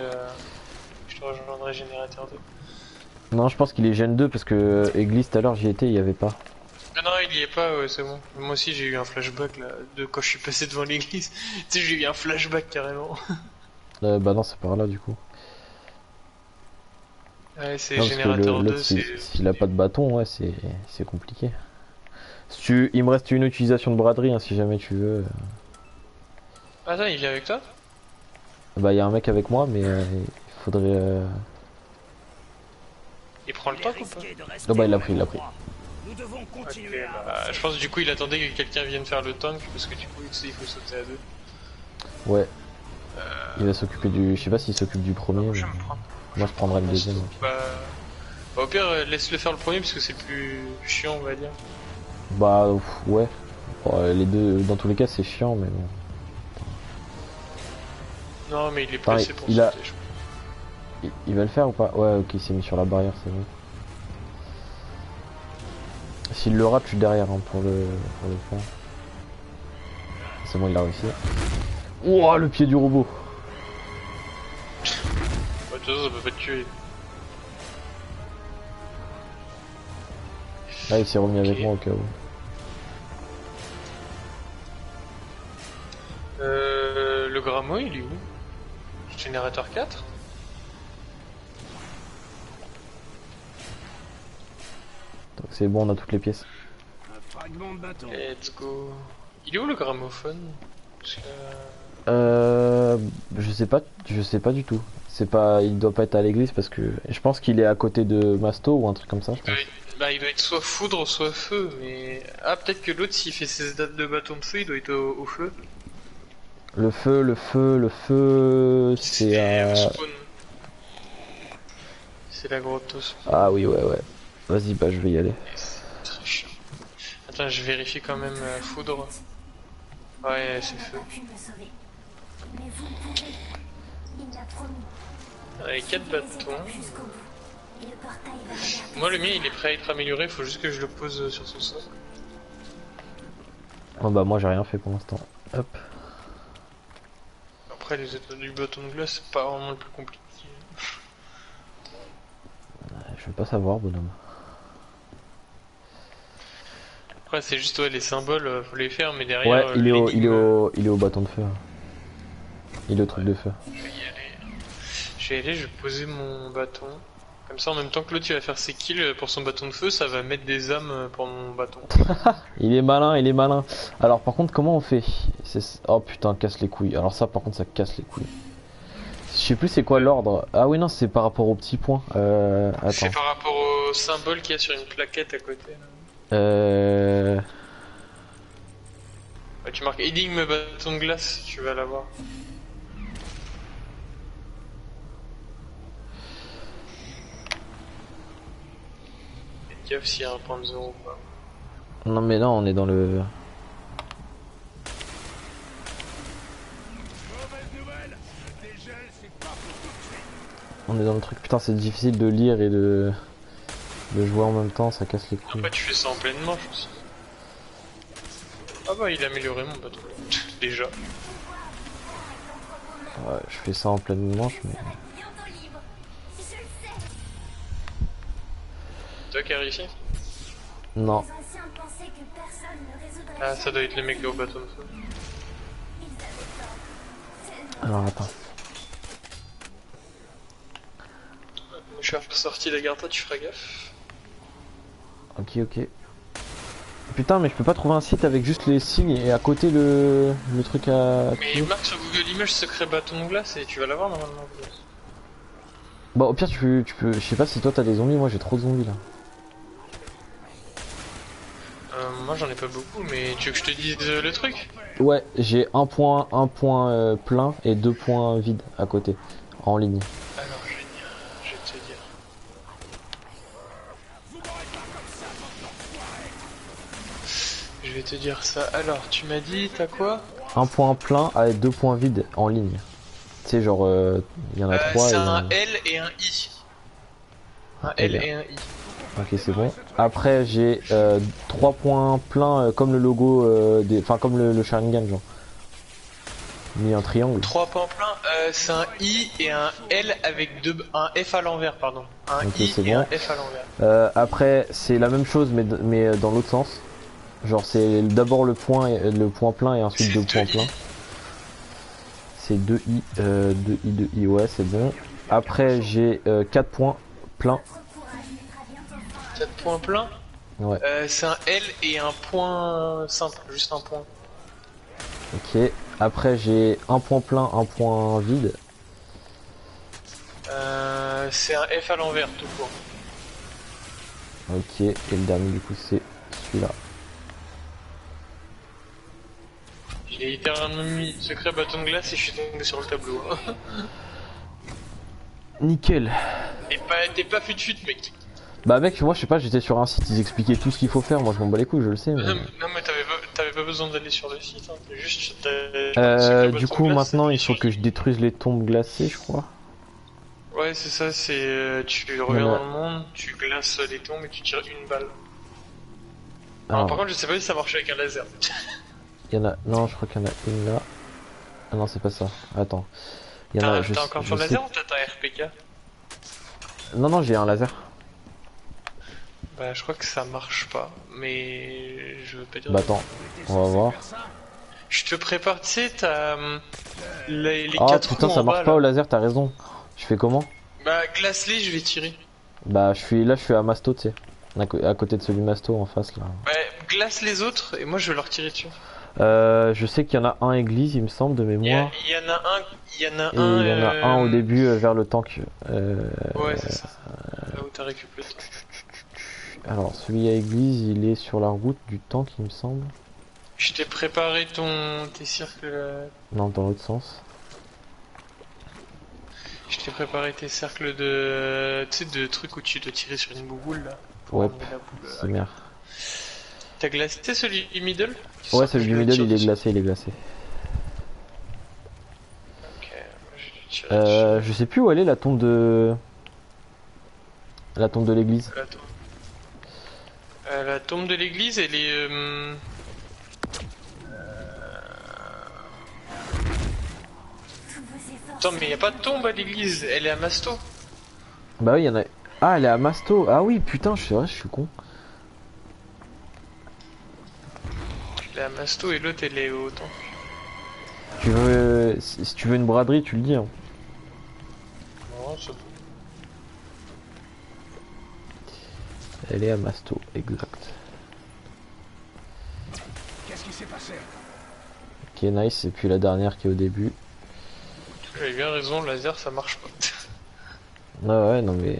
générateur 2. Non, je pense qu'il est Gen 2 parce que Église tout à l'heure j'y étais, il y avait pas. Ah non, il y est pas, ouais, c'est bon. Moi aussi j'ai eu un flashback là, de quand je suis passé devant l'église. Tu sais, j'ai eu un flashback carrément. Bah non, c'est par là du coup. Ouais, c'est Non, parce que générateur 2, l'autre, c'est... s'il a pas de bâton, ouais, c'est compliqué. Si il me reste une utilisation de braderie, hein, si jamais tu veux. Attends, il vient avec toi? Bah, il y a un mec avec moi, mais il faudrait. Il prend le tank ou pas? Oh, bah, il l'a pris. Nous devons Ok, continuer à bah, je pense du coup il attendait que quelqu'un vienne faire le tank, parce que du coup il faut sauter à deux. Ouais. Il va s'occuper du. Je sais pas s'il s'occupe du premier. Je Mais... vais me prendre. Moi, je prendrai le deuxième. Bah, au pire, laisse-le faire le premier, parce que c'est le plus chiant, on va dire. Bah, ouais. Bon, les deux, dans tous les cas, c'est chiant, mais bon. Non, mais il est Pareil, pressé pour il sauter, a- je pense. Il va le faire ou pas? Ouais, ok, il s'est mis sur la barrière, c'est bon. S'il le rate, je suis derrière hein, pour le faire. C'est bon, il a réussi. Ouah, le pied du robot. Ouais, de toute façon, ça peut pas te tuer. Là, il s'est remis avec Ok. moi au cas où. Le Gramo, il est où? Générateur 4? Donc c'est bon, on a toutes les pièces. un fragment de bâton. Let's go. Il est où le gramophone? Parce que... Je sais pas du tout. C'est pas, il doit pas être à l'église parce que je pense qu'il est à côté de Masto ou un truc comme ça. Je pense. Bah, il doit être soit foudre, soit feu, mais... Ah, peut-être que l'autre, s'il fait ses dates de bâton de feu, il doit être au feu. Le feu, c'est à. Spawn. C'est la grotte au spawn. Ah oui, ouais. Vas-y, bah je vais y aller. C'est très chiant. Attends, je vérifie quand même foudre. Ouais, c'est Il feu. n'a pas pu me sauver. Mais vous le pouvez. Il l'a promis. Avec 4 Guidez les bâtons. étapes jusqu'au bout. Et le portail va vers Moi, le mien, il est prêt à être amélioré, faut juste que je le pose sur son sol. Oh, bah moi j'ai rien fait pour l'instant. Hop. Après, les états du bâton de glace, c'est pas vraiment le plus compliqué. Je vais pas savoir, bonhomme. Après, c'est juste, ouais, les symboles, faut les faire, mais Ouais, derrière. il est l'énigme, il est au bâton de feu. Il est au truc de feu. Je vais y aller. Je vais aller, je vais poser mon bâton. Comme ça, en même temps que l'autre, il va faire ses kills pour son bâton de feu, ça va mettre des âmes pour mon bâton. Il est malin. Alors par contre, comment on fait? Oh putain, casse les couilles. Alors ça, par contre, ça casse les couilles. Je sais plus c'est quoi l'ordre. Ah oui, non, c'est par rapport au petit point. Attends. C'est par rapport au symbole qu'il y a sur une plaquette à côté. Là. Ouais, tu marques énigme bâton de glace, tu vas l'avoir. gaffe s'il y a un point de zéro ou pas. Non mais là on est dans le... Mauvaise nouvelle, le dégel, c'est pas pour tout de suite. On est dans le truc, putain c'est difficile de lire et de jouer en même temps, ça casse les couilles. Après tu fais ça en pleine manche aussi. Ah bah il a amélioré mon bateau. Déjà. Ouais, je fais ça en pleine manche mais... Bientôt libre. Je le sais. Toi qui as réussi? Non. Les anciens pensaient que personne ne résoudrait Ah ça doit être les mecs au bateau de feu. Ils avaient tort. Tellement. Alors attends. Je suis ressorti la garde, tu feras gaffe. Ok. Putain mais je peux pas trouver un site avec juste les signes et à côté le truc à... Mais marque sur Google Images secret bâton de glace et tu vas l'avoir normalement. Bah au pire tu peux... Je sais pas si toi t'as des zombies, moi j'ai trop de zombies là. Moi j'en ai pas beaucoup, mais tu veux que je te dise le truc? Ouais, j'ai un point plein et 2 points vides à côté, en ligne. Alors je vais te dire. Je vais te dire ça. Alors tu m'as dit t'as quoi? Un point plein avec 2 points vides en ligne. Tu sais genre, il y en a 3 C'est et... un L et un I. Un L et un I. Ok c'est bon. Après j'ai 3 points pleins comme le logo, enfin comme le Sharingan genre. Mis en triangle. 3 points pleins, c'est un I et un L avec un F à l'envers, pardon. Un Ok, I c'est et bon. un F à l'envers. Après c'est la même chose mais dans l'autre sens. Genre c'est d'abord le point plein et ensuite 2 points pleins. C'est 2 I, ouais c'est bon. Après j'ai 4 points pleins. 4 points pleins. Ouais. C'est un L et un point simple, juste un point. Ok. Après j'ai un point plein, un point vide. C'est un F à l'envers tout court. Ok. Et le dernier du coup c'est celui-là. J'ai littéralement mis secret bâton de glace et je suis tombé sur le tableau. Nickel. Et t'es pas fut mec. Bah mec moi je sais pas, j'étais sur un site, ils expliquaient tout ce qu'il faut faire, moi je m'en bats les couilles, je le sais mais... Non mais t'avais pas besoin d'aller sur le site, hein. Juste du coup maintenant il faut que je détruise les tombes glacées je crois. Ouais c'est ça, c'est tu reviens dans le monde, tu glaces les tombes et tu tires une balle. Alors par contre je sais pas si ça marche avec un laser. Il y en a... Non je crois qu'il y en a une là. Ah non c'est pas ça, attends. T'as encore ton laser ou t'as ta RPK? Non j'ai un laser. Bah je crois que ça marche pas, mais je veux pas dire... Bah attends, on va voir. Je te prépare, tu sais, t'as les Oh 4 putain roues ça en marche bas, pas là. au laser, t'as raison. Je fais comment? Bah glace-les, je vais tirer. Bah je suis à Masto tu sais. À côté de celui Masto en face là. Ouais, glace les autres et moi je vais leur tirer dessus. Je sais qu'il y en a un église il me semble de mémoire. Il y en a un, Et il y en a un au début vers le tank. Ouais c'est ça, là où t'as récupéré le truc. Alors celui à église il est sur la route du tank il me semble. Je t'ai préparé tes cercles... Non dans l'autre sens. Je t'ai préparé tes cercles de... Tu sais, de trucs où tu dois tirer sur une bouboule là. Ouais, c'est merde. T'as glacé celui du middle? Ouais celui du middle il est glacé, il est glacé. Ok, je vais tirer dessus. Je sais plus où elle est la tombe de... La tombe de l'église. La tombe de l'église, elle est... Attends, mais y a pas de tombe à l'église, elle est à Masto. Bah oui, il y en a... Ah, elle est à Masto. Ah oui, putain, c'est vrai, je suis con. Elle est à Masto et l'autre, elle est au tank. Tu veux... Si tu veux une braderie, tu le dis. Hein. Non, c'est bon. Elle est à Masto, exact. Qu'est-ce qui s'est passé? Ok, nice. Et puis la dernière qui est au début. J'avais bien raison, le laser ça marche pas. Ah ouais, non mais...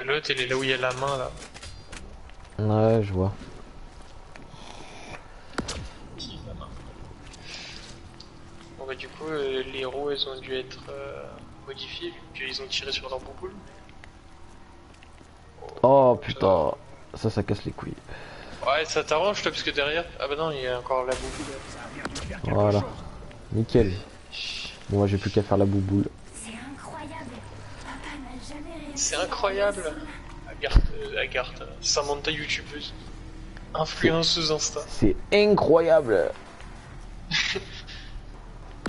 Et l'autre, elle est là où il y a la main là. Ouais, je vois. Bon bah du coup, les héros, elles ont dû être modifiées, vu qu'ils ont tiré sur leur bouboule. Oh putain, ça casse les couilles. Ouais, ça t'arrange toi, parce que derrière... Ah bah non, il y a encore la bouboule. Voilà, nickel. Bon, moi j'ai plus qu'à faire la bouboule. C'est incroyable. Papa n'a jamais réussi. C'est incroyable. Agarthe, Samantha youtubeuse. Influenceuse Insta. C'est incroyable.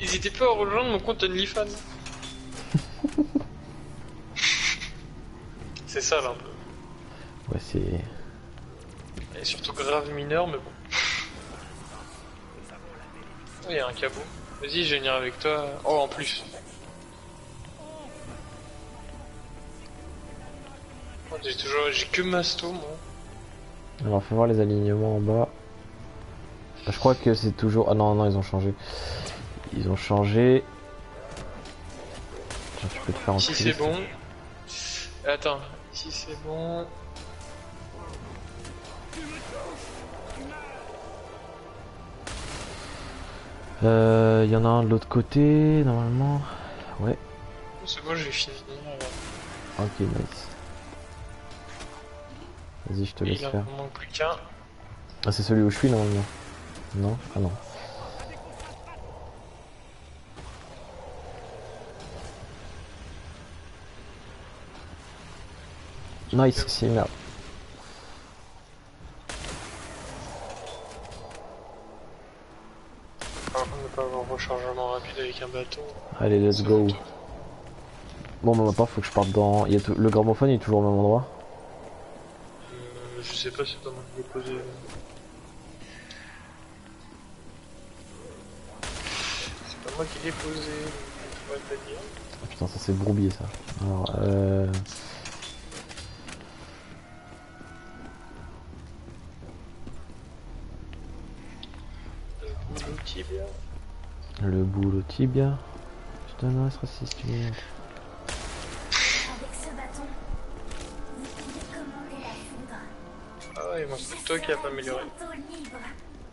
N'hésitez pas à rejoindre mon compte OnlyFans. C'est ça là un peu. Ouais, c'est... Et surtout grave mineur, mais bon. Oh, il y a un cabot. Vas-y, je vais venir avec toi. Oh, en plus. Oh, j'ai que Masto, moi. Alors, fais voir les alignements en bas. Je crois que c'est toujours... Ah non, non, ils ont changé. Ils ont changé. Tiens, tu peux te faire en Si c'est bon... Attends, si c'est bon... Il y en a un de l'autre côté, normalement. Ouais. C'est bon, j'ai fini. Ok, nice. Vas-y, je te laisse Il en faire. manque plus qu'un. Ah, c'est celui où je suis, normalement. Non? Ah non. Nice, c'est merde. Par contre, ne pas avoir rechargement rapide avec un bateau. Allez, let's go. Bon, bah maintenant, faut que je parte dans... Le gramophone, il est toujours au même endroit. Je sais pas, c'est pas moi qui l'ai posé. C'est pas moi qui l'ai posé. Je pourrais te dire. Ah, putain, ça c'est bourbier, ça. Alors, Le tibia. le boulot tibia. Putain, non, il sera 6 tu veux. Avec ce bâton, vous pouvez commander la foudre. Ah ouais, il manque plus que toi qui a pas amélioré. Bientôt libre.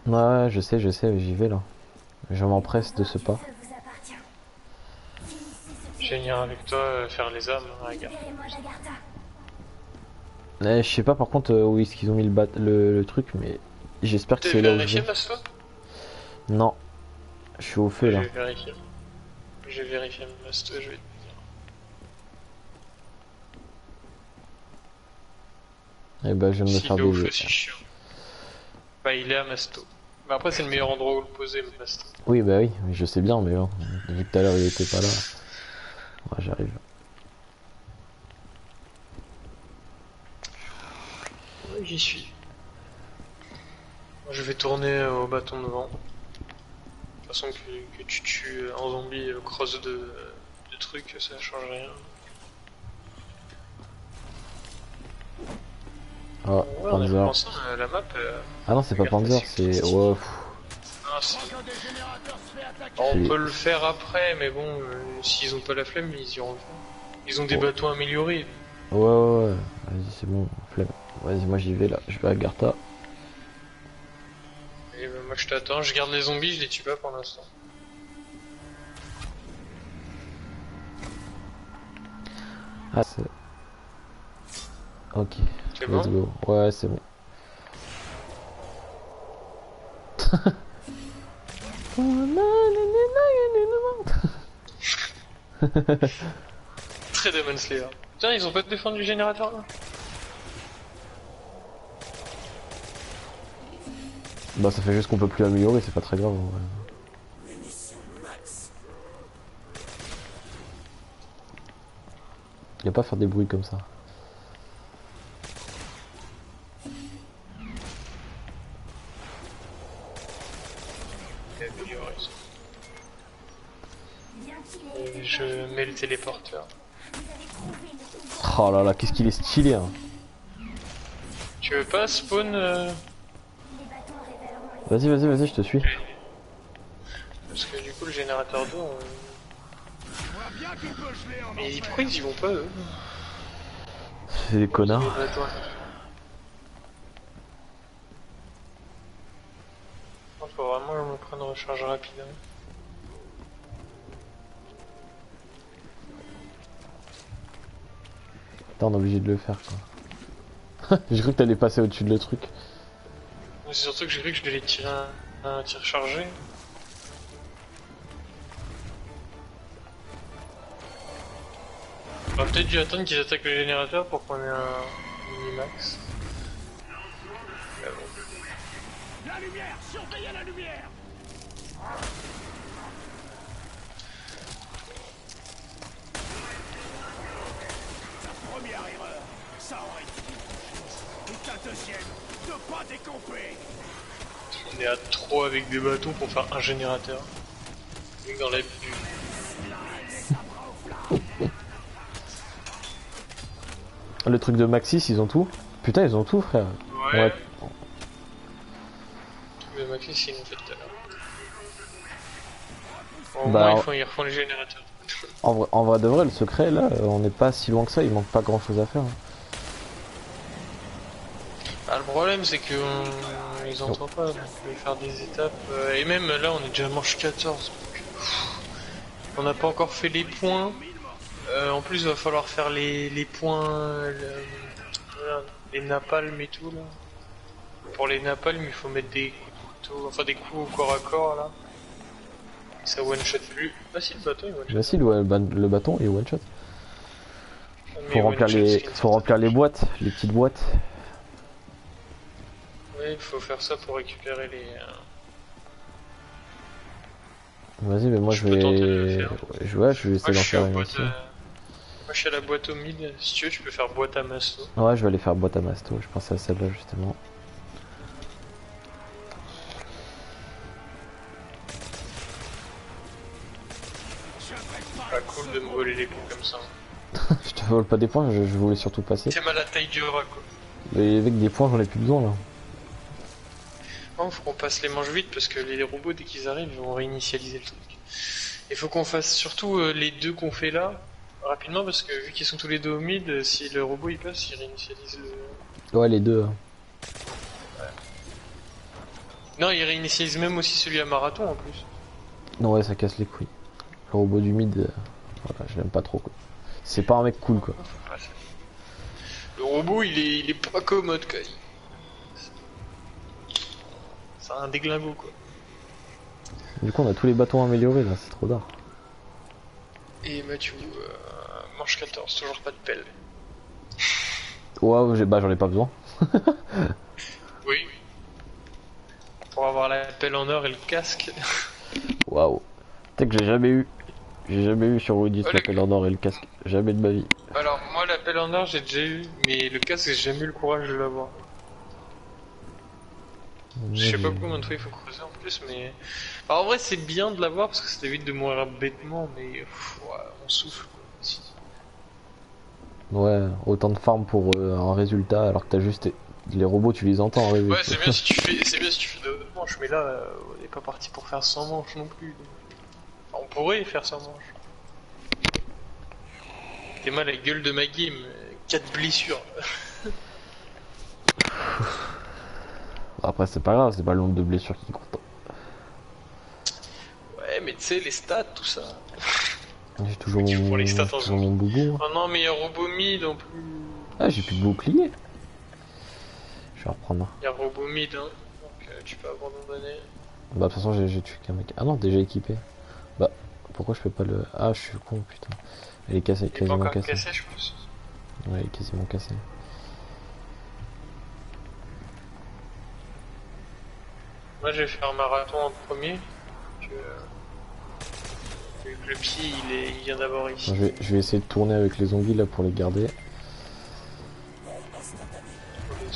Ouais, je sais, j'y vais là. Je m'empresse de ce pas. Ça vous appartient. Finissez ce Je vais venir avec toi faire les âmes, hein, regarde. Libérez-moi Jagartha. Je sais pas par contre où est-ce qu'ils ont mis le truc, mais j'espère que T'as c'est là où je vérifié, vais. Masto? Non, je suis au feu Je là. vais vérifier. Je vais vérifier Masto, je vais te dire. Et bah je vais me S'il faire est au baiser. feu, c'est chiant. Bah, il est à Masto. Mais après, c'est le meilleur endroit où le poser, Masto. Oui bah oui, je sais bien, mais bon, vu que tout à l'heure il était pas là. Ouais, j'arrive. Ouais, j'y suis. Moi, je vais tourner au bâton devant. De toute façon, que tu tues un zombie cross de trucs, ça change rien. Ah, Ouais, on a Panzer. commencé la map. Ah non, c'est pas regarde, Panzer, c'est c'est... classique. Ouais, Quand des générateurs se fait attaquer, On C'est- peut le faire après, mais bon, s'ils ont pas la flemme, ils iront le faire. Ils ont des Oh. bateaux améliorés. ouais. Vas-y, c'est bon, flemme. Vas-y, moi j'y vais là, je vais à Gartha. Et moi je t'attends, je garde les zombies, je les tue pas pour l'instant. Ah, c'est... Ok, C'est let's bon? go. Ouais, c'est bon. Très Demon Slayer. Tiens, ils ont pas défendu le générateur là? Bah ça fait juste qu'on peut plus l'améliorer, c'est pas très grave. Ouais. Y a pas à faire des bruits comme ça. Amélioré, ça. Bien qu'il ait Et je mets le téléporteur. vous avez trouvé le pouvoir. Oh là là, qu'est-ce qu'il est stylé hein. Tu veux pas spawn Les bâtons révéleront les Vas-y, je te suis. Parce que du coup le générateur d'eau... je vois bien qu'il peut geler en Mais enfer. pourquoi ils y vont pas eux? C'est des connards. Les bateaux. Faut vraiment que je me prenne recharge rapide. Hein. Putain, on est obligé de le faire quoi. J'ai cru que t'allais passer au-dessus de le truc. C'est surtout que j'ai cru que je devais tirer un tir chargé. On aurait peut-être dû attendre qu'ils attaquent le générateur pour qu'on ait un minimax. La lumière! Surveillez la lumière! Ta première erreur, ça aurait été. Et ta deuxième, de pas décomper! On est à 3 avec des bâtons pour faire un générateur. Et dans la bulle. Le truc de Maxis, ils ont tout. Putain, ils ont tout, frère. Ouais. Le Maxis, ils l'ont fait tout à l'heure. Au Bah, moins, ils refont les générateurs. En vrai de vrai, le secret, là, on n'est pas si loin que ça. Il manque pas grand-chose à faire. Ah, le problème, c'est que ils entendent pas. Donc, faire des étapes. Et même là, on est déjà à manche 14. Donc, on n'a pas encore fait les points. En plus, il va falloir faire les points, voilà, les napalms et tout là. Pour les napalms, il faut mettre des couteaux, enfin des coups au corps à corps là. Ça one shot plus. Ah si, le bâton il one shot. Bah si, le bâton est one shot. Mais Faut remplir les boîtes, les petites boîtes. Ouais, il faut faire ça pour récupérer les. Vas-y, mais moi je peux tenter de le vais. faire. Je vais essayer d'en faire une aussi. Moi je suis à la boîte au mid, si tu veux tu peux faire boîte à masto. Ouais, je vais aller faire boîte à masto. Je pensais à celle-là justement. Pas cool de me voler les points comme ça. Je te vole pas des points, je voulais surtout passer. C'est mal à la taille du rat quoi. Mais avec des points, j'en ai plus besoin là. Oh, faut qu'on passe les manches vite parce que les robots dès qu'ils arrivent ils vont réinitialiser le truc. Il faut qu'on fasse surtout les deux qu'on fait là rapidement parce que vu qu'ils sont tous les deux au mid, si le robot il passe, il réinitialise le. Ouais, les deux. Hein. Non, il réinitialise même aussi celui à marathon en plus. Non, ouais, ça casse les couilles. Le robot du mid, voilà, je l'aime pas trop quoi. C'est pas un mec cool quoi. Le robot il est pas commode quoi. C'est un déglingo quoi. Du coup, on a tous les bâtons améliorés là, c'est trop d'art. Et Mathieu, manche 14, toujours pas de pelle. Ouais, bah j'en ai pas besoin. Oui. Pour avoir la pelle en or et le casque. Waouh. Tu sais que j'ai jamais eu sur Woodis la pelle en or et le casque. Jamais de ma vie. Alors, moi la pelle en or j'ai déjà eu, mais le casque j'ai jamais eu le courage de l'avoir. Je sais pas combien de fois il faut creuser en plus, mais. Alors, en vrai, c'est bien de l'avoir parce que ça t'évite de mourir bêtement, mais. Ouais, on souffle quoi. Ouais, autant de farm pour un résultat alors que t'as juste. Les robots, tu les entends arriver. Ouais, c'est bien si tu fais de manches, mais là, on est pas parti pour faire 100 manches non plus. Donc. Enfin, on pourrait faire 100 manches. T'es mal la gueule de ma game, 4 blessures. Après, c'est pas grave, c'est pas le nombre de blessures qui compte. Ouais, mais tu sais, les stats, tout ça. J'ai toujours Tu prends les stats en toujours mon boubou. Oh non, mais il y a robot mid en plus. Ah, j'ai plus de bouclier. Je vais reprendre. Il y a robot mid, hein. Donc tu peux abandonner. Bah, de toute façon, j'ai tué qu'un mec. Ah non, déjà équipé. Bah, pourquoi je peux pas le. Ah, je suis con, putain. Elle est cassée, Il est pas quasiment encore cassée. cassé, je pense. Ouais, elle est quasiment cassée. Moi, je vais faire un marathon en premier. Vu que le pied, il vient d'abord ici. Je vais essayer de tourner avec les zombies là pour les garder.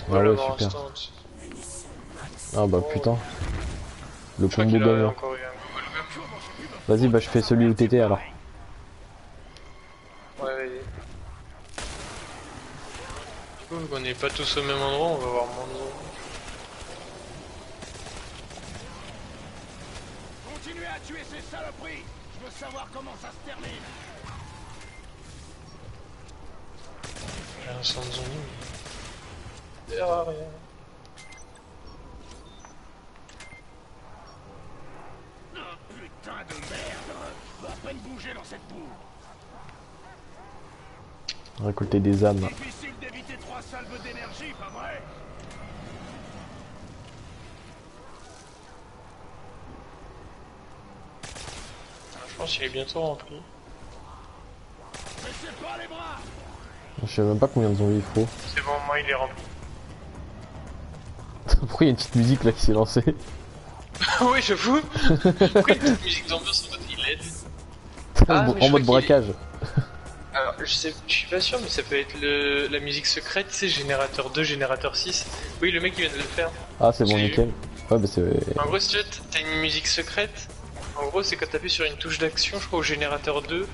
Ouais, ouais, super. Ah bah putain. Le combo gagnant. Vas-y, bah je fais celui où t'étais alors. Ouais, vas-y. Du coup, vu qu'on est pas tous au même endroit, on va voir moins de zombies. Continuez à tuer ces saloperies! Je veux savoir comment ça se termine! J'ai un sang de zombie, mais... sert à rien. Oh, putain de merde! Va à peine bouger dans cette boue! Récolter des âmes. Difficile d'éviter 3 salves d'énergie, pas vrai? Je pense qu'il est bientôt rempli. Baissez pas les bras! Je sais même pas combien de zombies il faut. C'est bon, moi il est rempli. Pourquoi il y a une petite musique là qui s'est lancée? Oui, j'avoue. Pourquoi il y a une petite musique d'ambiance en mode il aide? Ah, mais je En crois mode qu'il braquage. Alors, je suis pas sûr, mais ça peut être la musique secrète, c'est générateur 2, générateur 6. Oui, le mec il vient de le faire. Ah c'est bon J'ai nickel. Ouais bah c'est... En gros, si tu veux, t'as une musique secrète. En gros, c'est quand t'appuies sur une touche d'action, je crois, au générateur 2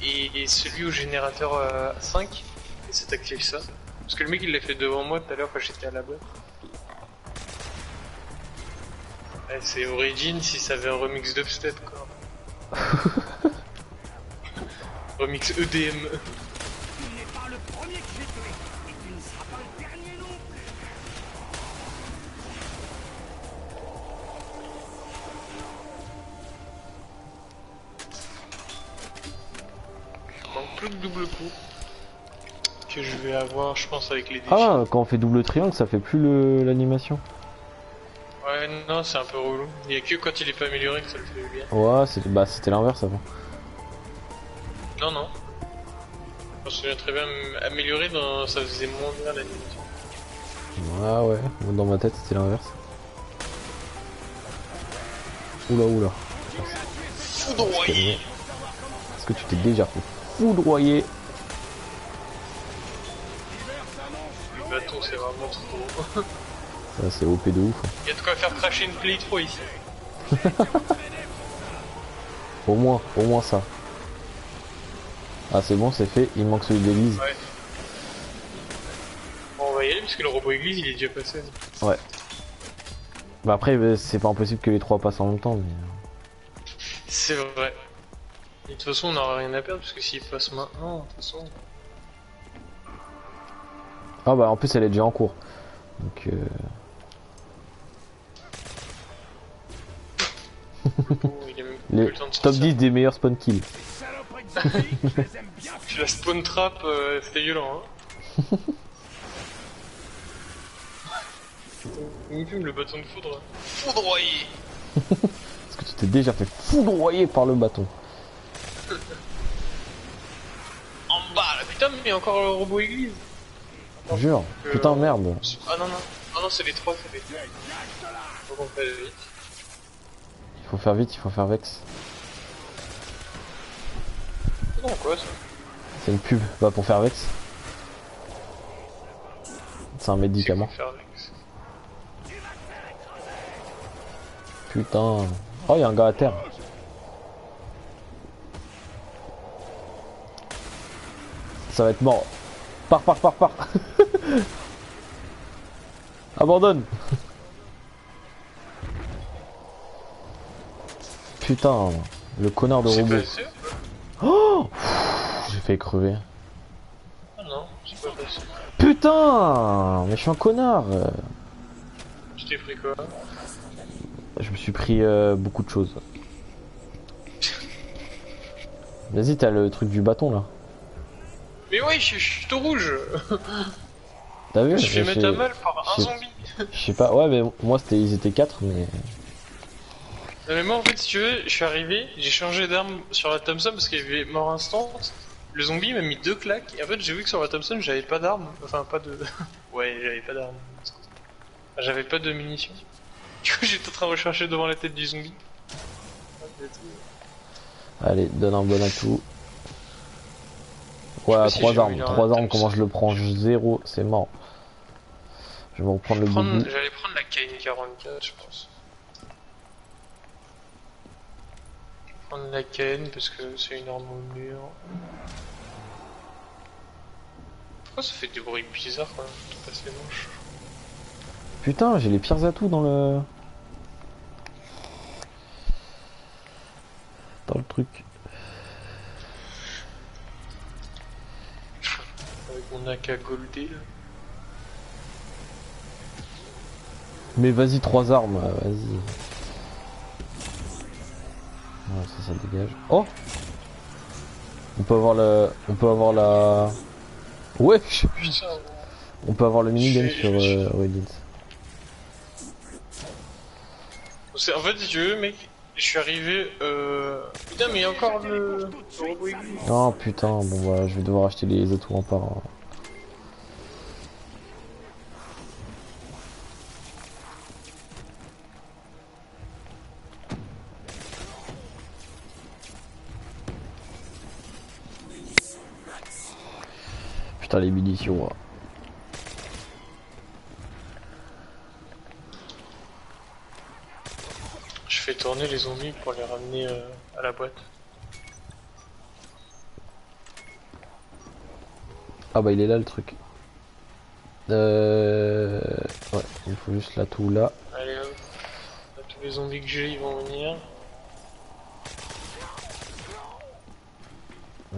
et celui au générateur 5. Et ça t'active ça. Parce que le mec il l'a fait devant moi tout à l'heure quand j'étais à la boîte. Ouais, c'est Origin si ça avait un remix dubstep quoi. Remix EDM. Tu n'es pas le premier que j'ai tué, et tu ne seras pas le dernier non plus. Il manque plus de double coup. Que je vais avoir, je pense, avec les défis. Ah quand on fait double triangle ça fait plus l'animation. Ouais, non, c'est un peu relou. Il y a que quand il est pas amélioré que ça le fait bien. Ouais c'était l'inverse avant. Non, non. Je me souviens très bien, amélioré, ça faisait moins bien l'animation. Ah ouais, dans ma tête c'était l'inverse. Oula. Foudroyé. Est-ce que tu t'es déjà fait foudroyer? Le bâton, c'est vraiment trop. Ça c'est OP de ouf. Il y a de quoi faire cracher une Play 3 ici. Au moins ça. Ah c'est bon c'est fait, il manque celui d'église. Ouais. Bon, on va y aller parce que le robot église il est déjà passé. Ouais. Bah après c'est pas impossible que les trois passent en même temps mais... C'est vrai. Et de toute façon, on n'aura rien à perdre parce que s'il passe maintenant, de toute façon. Ah bah en plus elle est déjà en cours. Donc Il est même pas les eu le temps de top sortir. 10 des meilleurs spawn kills. Saloperies de zombies, je les aime bien. Puis la spawn trap, c'était violent, hein. Il fume le bâton de foudre. Foudroyé. Est-ce que tu t'es déjà fait foudroyer par le bâton? En bas là, putain, mais il y a encore le robot église. Jure. Putain merde. Ah non, non. Ah non, c'est les trois, c'est les trois. Faut qu'on fasse vite. Il faut faire vite, il faut faire vex. Non, quoi ça? C'est une pub, bah pour faire vex. C'est un médicament. C'est quoi, faire Vex. Putain. Oh il y a un gars à terre. Ça va être mort. Pars. Abandonne. Putain, le connard de C'est robot. passé? Oh, j'ai fait crever. Ah non, c'est pas passé. Putain, mais je suis un connard. Tu t'es pris quoi? Je me suis pris beaucoup de choses. Vas-y, t'as le truc du bâton là. Mais oui, je suis tout rouge. T'as vu? Je suis fait mettre à mal par un je- zombie. Je sais pas, ouais, mais moi ils étaient 4, mais. Non mais moi en fait si tu veux, je suis arrivé, j'ai changé d'arme sur la Thompson parce qu'il y avait mort instant. Le zombie m'a mis 2 claques et en fait j'ai vu que sur la Thompson j'avais pas d'arme, enfin pas de... ouais j'avais pas d'arme. Enfin, j'avais pas de munitions. Du coup j'étais en train de rechercher devant la tête du zombie. Allez, donne un bon atout. Je sais Ouais, pas si 3 j'ai armes, eu un 3 armes, Thompson. comment je le prends? 0, c'est mort. Je vais reprendre le boubou. J'allais prendre la KN44 je pense. Prendre la KN parce que c'est une arme au mur. Pourquoi ça fait des bruits bizarres quand on passe les manches? Putain, j'ai les pires atouts dans le... Dans le truc. Avec mon AK goldé là. Mais vas-y, 3 armes, vas-y. Ouais, ça dégage. Oh! On peut avoir la... Ouais, Putain. on peut avoir le minigame Je- sur je- Origins. En fait, si tu veux, mec, je suis arrivé. Putain, mais il y a encore le robot aiguille. Oh putain, bon bah je vais devoir acheter les atours en part. Hein. Putain les munitions. Hein. Je fais tourner les zombies pour les ramener à la boîte. Ah bah il est là le truc. Ouais, il faut juste l'atout là. Allez hop. Là, tous les zombies que j'ai, ils vont venir.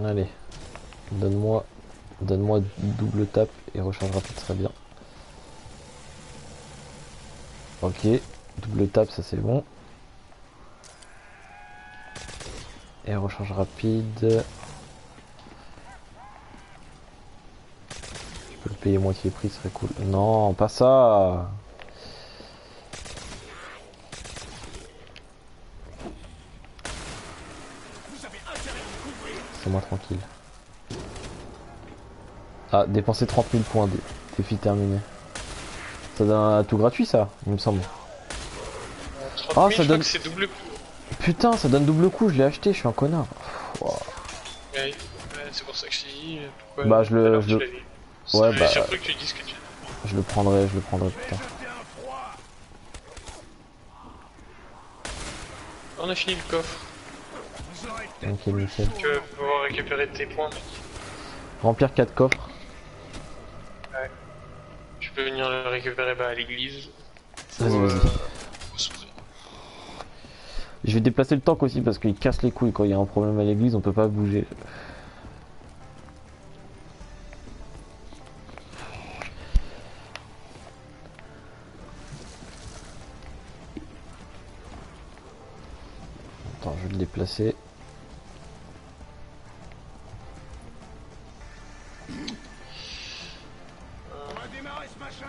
Allez. Donne-moi double tape et recharge rapide, serait bien. Ok, double tape, ça c'est bon. Et recharge rapide. Je peux le payer moitié prix, ce serait cool. Non, pas ça. C'est moi tranquille. Ah, dépenser 30 000 points, défi terminé. Ça donne un atout gratuit ça, il me semble. 30 000, Ah, ça je crois donne- que c'est double coup. Putain, ça donne double coup, je l'ai acheté, je suis un connard. Wow. Ouais, c'est pour ça que je t'ai dit. Pourquoi Bah, je le- tout à l'heure, je tu le- l'as dit. Ouais, Ça bah- m'avait surpris que tu dises que tu. Je le prendrai, putain. On a fini le coffre. Ok, nickel. Tu vas pouvoir récupérer tes points, mec. Remplir 4 coffres. Tu peux venir le récupérer à l'église. Vas-y, Ou, vas-y. au spray. Je vais déplacer le tank aussi parce qu'il casse les couilles quand il y a un problème à l'église, on peut pas bouger. Attends, je vais le déplacer. On va démarrer ce machin.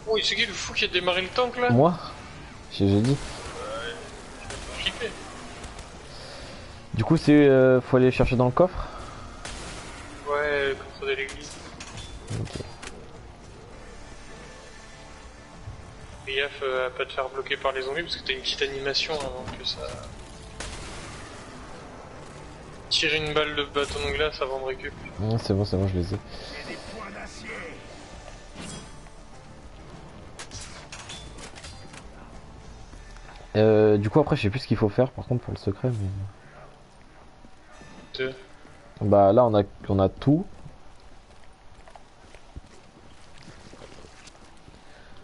Oh, c'est qui le fou qui a démarré le tank là? Moi j'ai dit. Flippé. Du coup, c'est faut aller chercher dans le coffre. Ouais, le coffre de l'église. Ok. Fais gaffe à pas te faire bloquer par les zombies parce que t'as une petite animation avant que ça. Tire une balle de bâton de glace avant de récup. Non, c'est bon, je les ai. Et des points d'acier. Du coup, après, je sais plus ce qu'il faut faire par contre pour le secret. Mais... Deux. Bah là, on a tout.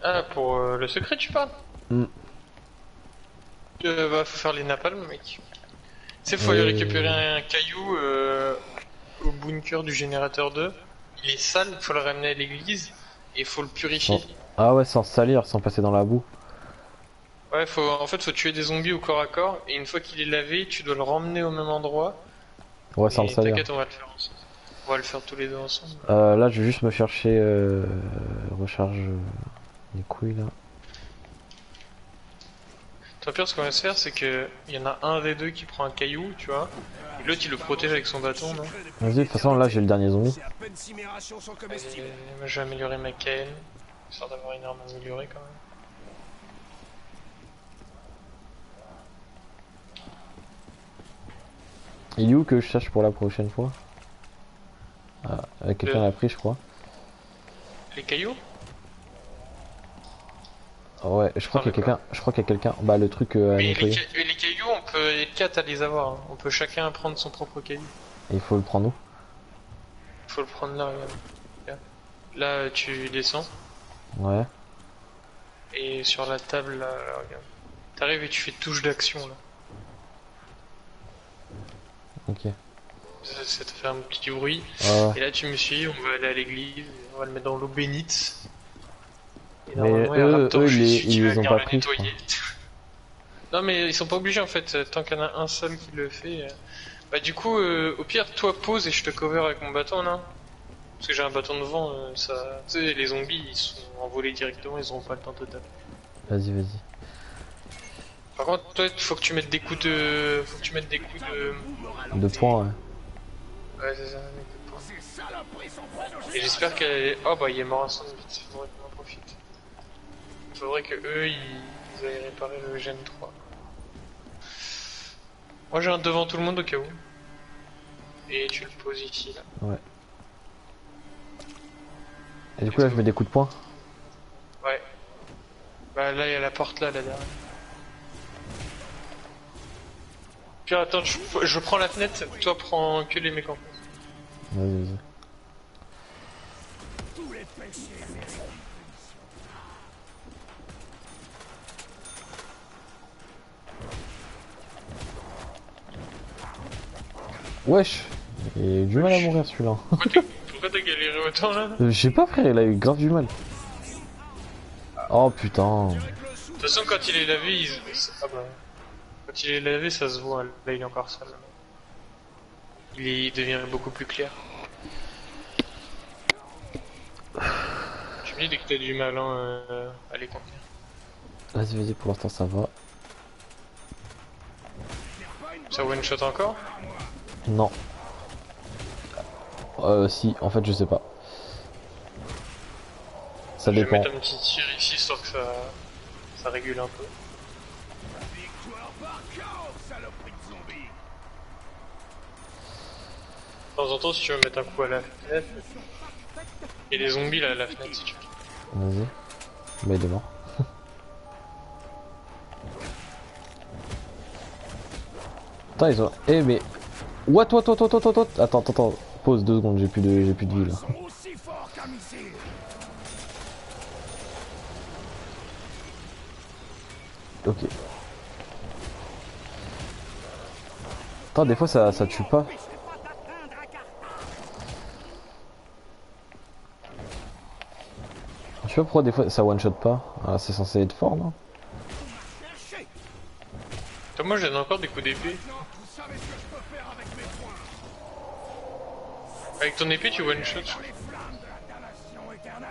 Ah, pour le secret, tu parles? Mm. Bah, faut faire les napalms, mec. Tu sais, faut aller récupérer un caillou au bunker du générateur 2. Il est sale, faut le ramener à l'église et faut le purifier. Bon. Ah ouais, sans salir, sans passer dans la boue. Ouais, en fait, faut tuer des zombies au corps à corps et une fois qu'il est lavé, tu dois le ramener au même endroit. Ouais, sans le Et salir. t'inquiète, on va le faire ensemble. On va le faire tous les deux ensemble. Là, je vais juste me chercher recharge les couilles là. Toi, pire, ce qu'on va se faire, c'est que il y en a un des deux qui prend un caillou, tu vois, et l'autre il le protège avec son bâton, non? Vas-y, de toute façon, là, j'ai le dernier zombie. C'est à peine si mes rations sont Et comestibles. moi, je vais améliorer ma KN, histoire d'avoir une arme améliorée quand même. Il est où que je cherche pour la prochaine fois? Ah, quelqu'un l'a pris, je crois. Les cailloux? Ah ouais, je crois qu'il y a quelqu'un. Je crois qu'il y a quelqu'un. Bah, le truc à Mais nettoyer. les cailloux, on peut être 4 à les avoir. Hein. On peut chacun prendre son propre caillou. Il faut le prendre où? Faut le prendre là, regarde. Là, tu descends. Ouais. Et sur la table, là, regarde. T'arrives et tu fais touche d'action, là. Ok. Ça te fait un petit bruit. Ouais. Et là, tu me suis, on va aller à l'église, on va le mettre dans l'eau bénite. Et Mais normalement, il y a un eux, raptor eux, juste ils qui va les ont venir pas le pris, je nettoyer. Non, mais ils sont pas obligés en fait, tant qu'il y en a un seul qui le fait. Bah, du coup, au pire, toi pose et je te cover avec mon bâton là. Parce que j'ai un bâton de vent, ça... Tu sais, les zombies, ils sont envolés directement, ils auront pas le temps de taper. Vas-y, vas-y. Par contre, toi, faut que tu mettes des coups de... Faut que tu mettes des coups de... 2 points, ouais. Ouais, c'est ça, des coups de poing. Ces saloperies sont près de Et j'espère qu'elle... Oh bah, il est mort à son vite, faudrait qu'on en profite. Faudrait que eux, ils aillent réparer le Gen 3. Moi, j'ai un devant tout le monde au cas où. Et tu le poses ici, là. Ouais. Et du coup, là, je mets des coups de poing. Ouais. Bah là, il y a la porte là derrière. Puis attends, je prends la fenêtre, toi prends que les mecs en face. Vas-y, vas-y. tous les péchés méritent. Wesh. Il a eu du mal à mourir celui-là. Pourquoi t'as galéré autant là? Je sais pas, frère, il a eu grave du mal. Oh putain. De toute façon, quand il est lavé, ah bah... Quand il est lavé, ça se voit. Là, il est encore sale. Il devient beaucoup plus clair. Tu me dis dès que t'as du mal hein, à les contenir. Vas-y, vas-y, pour l'instant ça va. Ça one shot encore? Non. Si, en fait, je sais pas. Ça Je vais dépend. mettre un petit tir ici, histoire que ça régule un peu. Victoire par chaos, saloperie de zombies. De temps en temps, si tu veux mettre un coup à la fenêtre. Il y a des zombies là à la fenêtre si tu veux. Vas-y. Bah, il est mort. Putain, ils ont. Eh, mais. What? Attends. Pause 2 secondes, j'ai plus de vie là. Ils sont aussi forts qu'un missile. Ok. Attends, des fois ça tue pas. Je sais pas pourquoi des fois ça one shot pas. Ah, c'est censé être fort, non? Toi, moi, j'ai encore des coups d'épée. Vous savez ce que je peux faire avec mes poings. Avec ton épée, tu one shot. Les flammes de la damnation éternelle.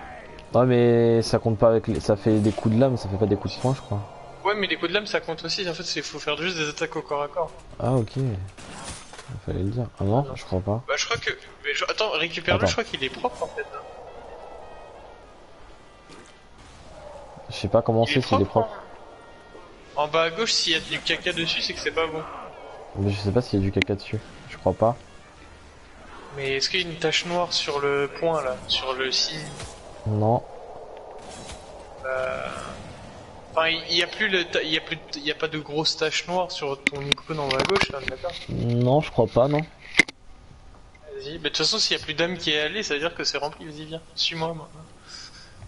Ouais, mais ça compte pas avec. Ça fait des coups de lame, ça fait pas des coups de poing, je crois. Ouais, mais les coups de lame, ça compte aussi. En fait, il faut faire juste des attaques au corps à corps. Ah, ok. Il fallait le dire. Ah non, je crois pas. Bah, je crois que. Mais attends, récupère-le, Attends. je crois qu'il est propre en fait. Hein. Je sais pas comment c'est s'il est propre. Hein. En bas à gauche, s'il y a du caca dessus, c'est que c'est pas bon. Mais je sais pas s'il y a du caca dessus. Je crois pas. Mais est-ce qu'il y a une tache noire sur le point là, sur le signe? Non. Enfin, il y a plus il y a pas de grosses taches noires sur ton icône en bas à gauche, là, d'accord? Non, je crois pas, non. Vas-y, mais de toute façon, s'il y a plus d'âme qui est allée, ça veut dire que c'est rempli. Vas-y, viens, suis-moi maintenant.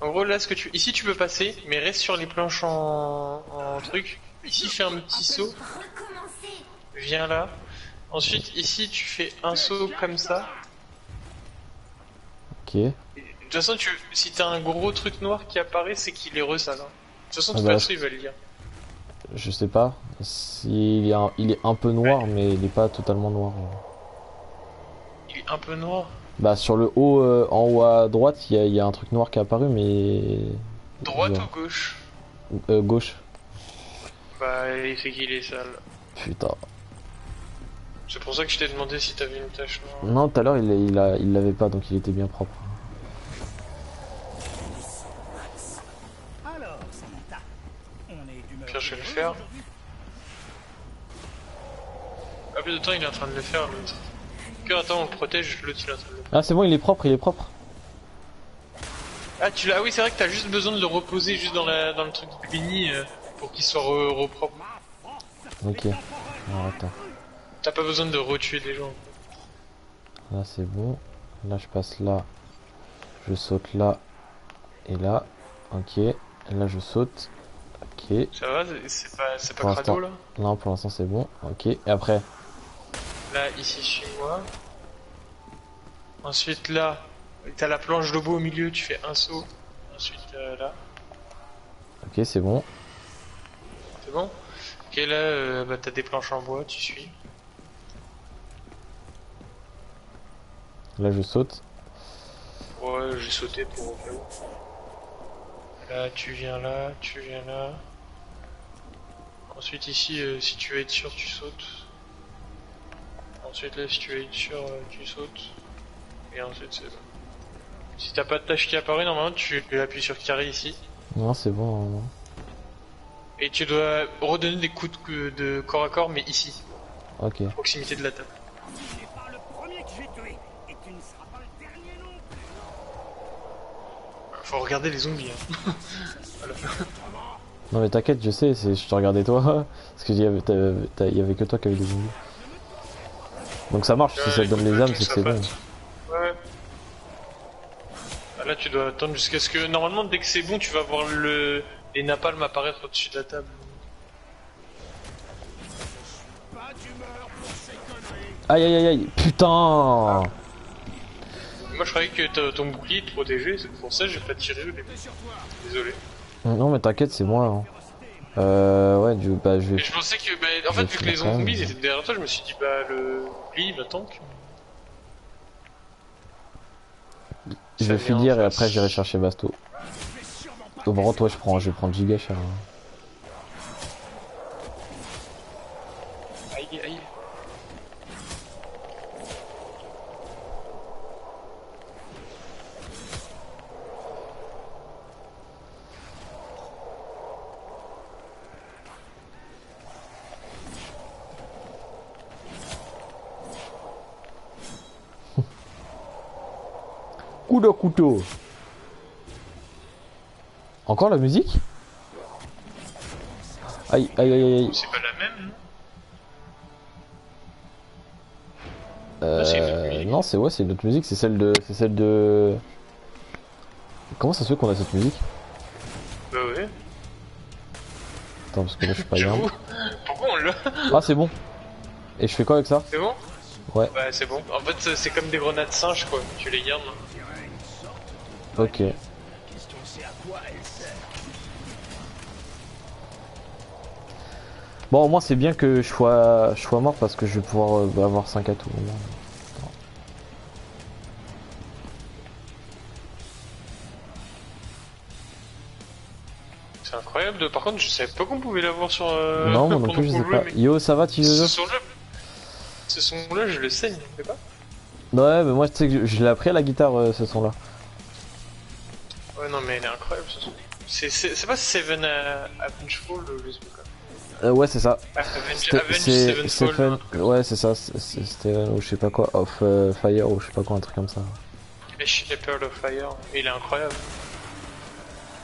En gros, là, ici tu peux passer, mais reste sur les planches en truc. Ici, fais un petit saut. Recommencer. Viens là. Ensuite, ici, tu fais un saut comme ça. Ok. Et, de toute façon, si t'as un gros truc noir qui apparaît, c'est qu'il est resale. Hein. De toute façon, Ah tout bah, perso, il va le dire. Je sais pas. Il est un peu noir, mais il est pas totalement noir. Il est un peu noir. Bah, sur le haut, en haut à droite, il y a un truc noir qui est apparu, mais. Droite Genre, ou gauche? Gauche. Bah, c'est qu'il est sale. Putain. C'est pour ça que je t'ai demandé si t'avais une tache noire. Non, tout à l'heure, il l'avait pas, donc il était bien propre. Alors, Samantha, on est d'humeur. Pierre, je vais le faire. Ah, plus de temps, il est en train de le faire, l'autre. Pierre, attends, on le protège, l'autre, il est en train de le faire. Ah, c'est bon, il est propre, il est propre. Ah, ah oui, c'est vrai que t'as juste besoin de le reposer juste dans le truc de béni pour qu'il soit repropre. Ok. Alors, attends. T'as pas besoin de retuer des gens. Là, c'est bon. Là, je passe là. Je saute là. Et là. Ok. Là, je saute. Ok. Ça va, c'est Pour pas crado l'instant- là? Non, pour l'instant, c'est bon. Ok. Et après. Là, ici, chez moi. Ensuite, là, t'as la planche de bois au milieu, tu fais un saut. Ensuite, là, Ok, c'est bon. c'est bon? Ok, là, bah, t'as des planches en bois, tu suis. Là, je saute. Ouais, j'ai sauté pour au cas où. Là, tu viens là, tu viens là. Ensuite ici, si tu veux être sûr, tu sautes. Ensuite là, si tu veux être sûr, tu sautes. Et ensuite c'est bon. Si t'as pas de tâche qui apparaît, normalement tu appuies sur carré ici. Non, c'est bon. Non. Et tu dois redonner des coups de corps à corps, mais ici, Ok. à proximité de la table. Tu n'es pas le premier que j'ai tué, et tu ne seras pas le dernier non plus. Faut regarder les zombies. Hein. Non mais t'inquiète, je sais, je te regardais toi. Parce qu'il y avait, y avait que toi qui avait des zombies. Donc ça marche, si ça te donne les âmes, c'est que c'est bon. Ouais. Ah, là tu dois attendre jusqu'à ce que... Normalement dès que c'est bon, tu vas voir les napalms apparaître au-dessus de la table. Pas d'humeur pour ces conneries. Aïe aïe aïe aïe, putain. Moi je croyais que ton bouclier te protégeait, c'est pour ça que j'ai pas tiré au début. Désolé. Non mais t'inquiète, c'est moi. Hein. Ouais, bah je Et vais... je pensais que, en fait, vu que les zombies étaient derrière toi, je me suis dit, le bouclier il va tank. Je vais finir et après j'irai chercher Basto. Au moment toi je vais prendre giga cher. Aïe aïe. Coup de couteau. Encore la musique? Aïe aïe aïe aïe. C'est pas la même, non? Non c'est ouais, c'est une autre musique, c'est celle de... Comment ça se fait qu'on a cette musique? Bah ouais. Attends parce que là je suis pas bien. J'avoue. Pourquoi on l'a? Ah c'est bon. Et je fais quoi avec ça? C'est bon? Ouais. Ouais, c'est bon. En fait, c'est comme des grenades singes, quoi. Tu les gardes. Ok. Question c'est à quoi elle sert. Bon au moins c'est bien que je sois mort parce que je vais pouvoir avoir 5 atouts au moins. C'est incroyable. Par contre, je savais pas qu'on pouvait l'avoir sur. Non moi non plus je sais pas. Yo ça va Ce Tizozo? son-là, je le saigne, tu sais pas? Ouais mais moi tu sais que je l'ai appris à la guitare ce son là. Ouais, non, mais il est incroyable ce son. C'est pas Seven Avengeful le truc là. Ouais c'est ça. Avenge C'est Sevenfold. ouais c'est ça, c'était ou je sais pas quoi, Off Fire ou je sais pas quoi, un truc comme ça. Et Shepherd of Fire, il est incroyable.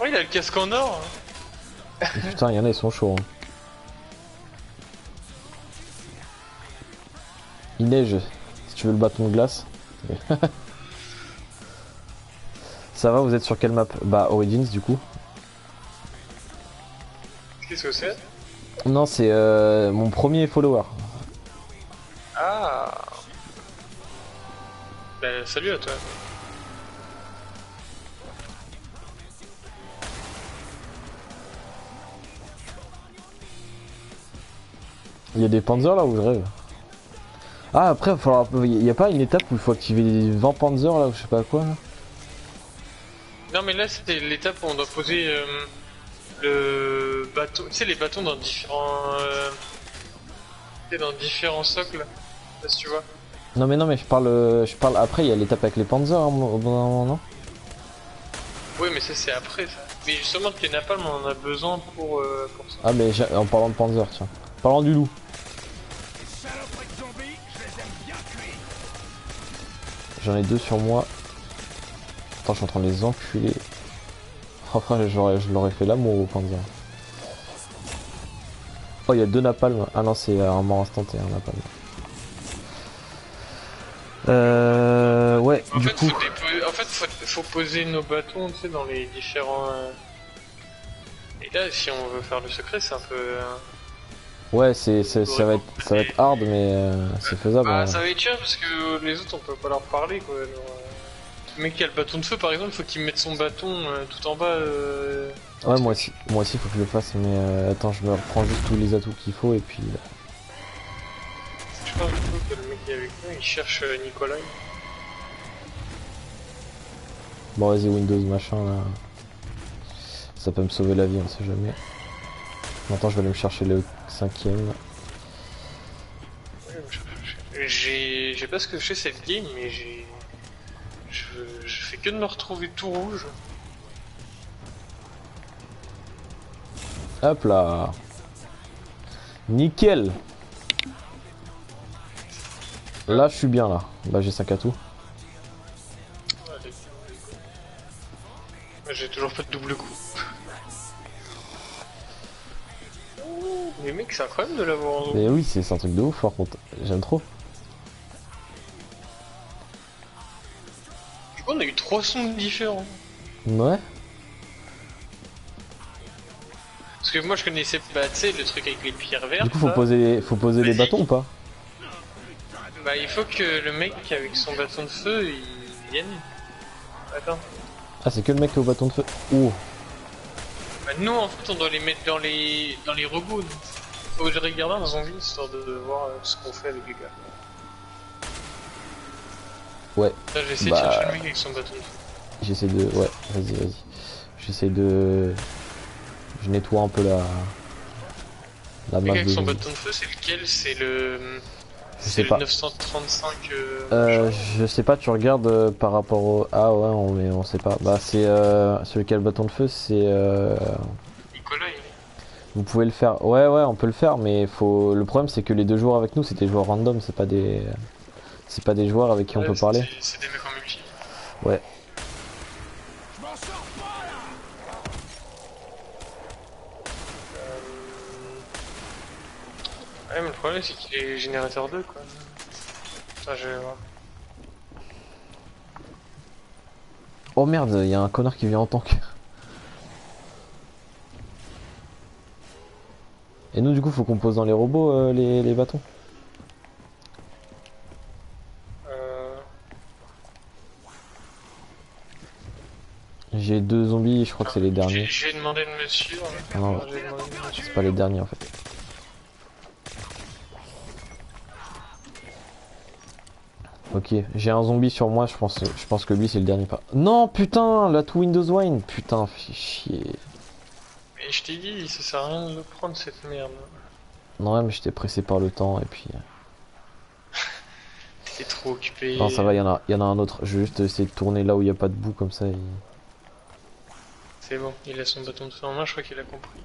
Oh, il a le casque en or. Hein. Putain y'en a ils sont chauds. Hein. Il neige, si tu veux le bâton de glace. Ça va, vous êtes sur quelle map? Bah Origins du coup. Qu'est-ce que c'est? Non c'est mon premier follower. Ah. Bah, salut à toi. Il y a des panzers là où je rêve. Ah après il y a pas une étape où il faut activer les 20 panzers là ou je sais pas quoi là. Non, mais là, c'était l'étape où on doit poser le bâton. Tu sais, les bâtons dans différents socles. Je sais pas si tu vois. Non mais je parle après il y a l'étape avec les panzers hein, au bout d'un moment non? Oui, mais ça, c'est après ça. Mais justement, que les napalm, on en a besoin pour ça. Ah mais en parlant de panzer tiens. Parlant du loup. Saloperies de zombies, je les aime bien cuits. J'en ai 2 sur moi. Attends, je suis en train de les enculer. Enfin, je l'aurais fait l'amour au panzer. Oh, il y a 2 napalm. Ah non, c'est un mort instantané, un napalm. Ouais, En du fait, coup. faut poser nos bâtons, tu sais, dans les différents. Et là, si on veut faire le secret, c'est un peu. Ouais, ça va être hard, mais c'est faisable. Bah, Hein. ça va être chiant parce que les autres, on peut pas leur parler, quoi. Le mec qui a le bâton de feu, par exemple, faut qu'il mette son bâton tout en bas. Ouais, moi aussi, faut que je le fasse, mais attends, je me reprends juste tous les atouts qu'il faut et puis. Je pense que le mec qui est avec nous, il cherche Nicolas. Bon vas-y Windows machin là. Ça peut me sauver la vie, on sait jamais. Maintenant je vais aller me chercher le 5ème. J'ai pas ce que je fais cette game, mais je fais que de me retrouver tout rouge. Hop là. Nickel. Là je suis bien là. Bah j'ai 5 atouts. J'ai toujours pas de double coup. Mais mec, c'est incroyable de l'avoir en zone. Mais oui c'est un truc de ouf par contre. J'aime trop. Du coup, on a eu 3 sons différents. Ouais. Parce que moi, je connaissais pas, tu sais, le truc avec les pierres vertes. Du coup faut là. poser les Vas-y. bâtons ou pas? Bah, il faut que le mec avec son bâton de feu, il vienne. Attends. Ah c'est que le mec qui est au bâton de feu. Ouh. Bah, nous, en fait, on doit les mettre dans les robots. Nous. Faut que je regarde un zombie histoire de voir ce qu'on fait avec les gars. Ouais. Là, j'essaie Bah. de chercher le mec avec son bâton de feu. J'essaie de... Ouais, vas-y. J'essaie de... Je nettoie un peu la Le mec masse avec de son zombies. bâton de feu, c'est lequel? C'est le... Je sais C'est le pas. 935... machin. Je sais pas, tu regardes par rapport au... Ah ouais, on sait pas. Bah c'est... celui qui a le bâton de feu, c'est... Nicolas, Vous pouvez le faire. Ouais, on peut le faire, mais faut... Le problème c'est que les 2 joueurs avec nous, c'est des joueurs random, c'est pas des... C'est pas des joueurs avec qui on ouais, peut parler. C'est des mecs en multi. Ouais. Je m'en sors pas là. Ouais, mais le problème c'est qu'il est générateur 2 quoi. Attends, je vais voir. Oh merde, il y a un connard qui vient en tank. Et nous du coup faut qu'on pose dans les robots les bâtons. J'ai 2 zombies, je crois que c'est les derniers. J'ai demandé de monsieur. Ah non, J'ai demandé de monsieur. c'est pas les derniers en fait. Ok, j'ai un zombie sur moi, je pense que lui c'est le dernier pas. Non putain, la to Windows Wine, putain, fais chier. Mais je t'ai dit, ça sert à rien de le prendre cette merde. Non mais j'étais pressé par le temps et puis... T'es trop occupé. Non ça va, y en a un autre, je vais juste essayer de tourner là où il n'y a pas de boue comme ça et... C'est bon, il a son bâton de feu en main, je crois qu'il a compris.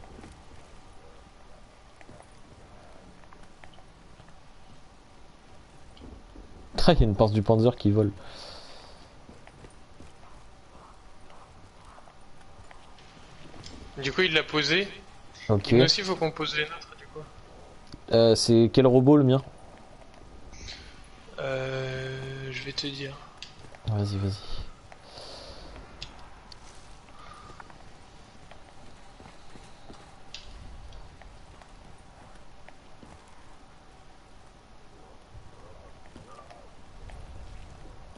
Ah, il y a une pince du Panzer qui vole. Du coup, il l'a posé. Ok. Nous aussi, il faut qu'on pose les nôtres, du coup. C'est quel robot le mien? Je vais te dire. Vas-y.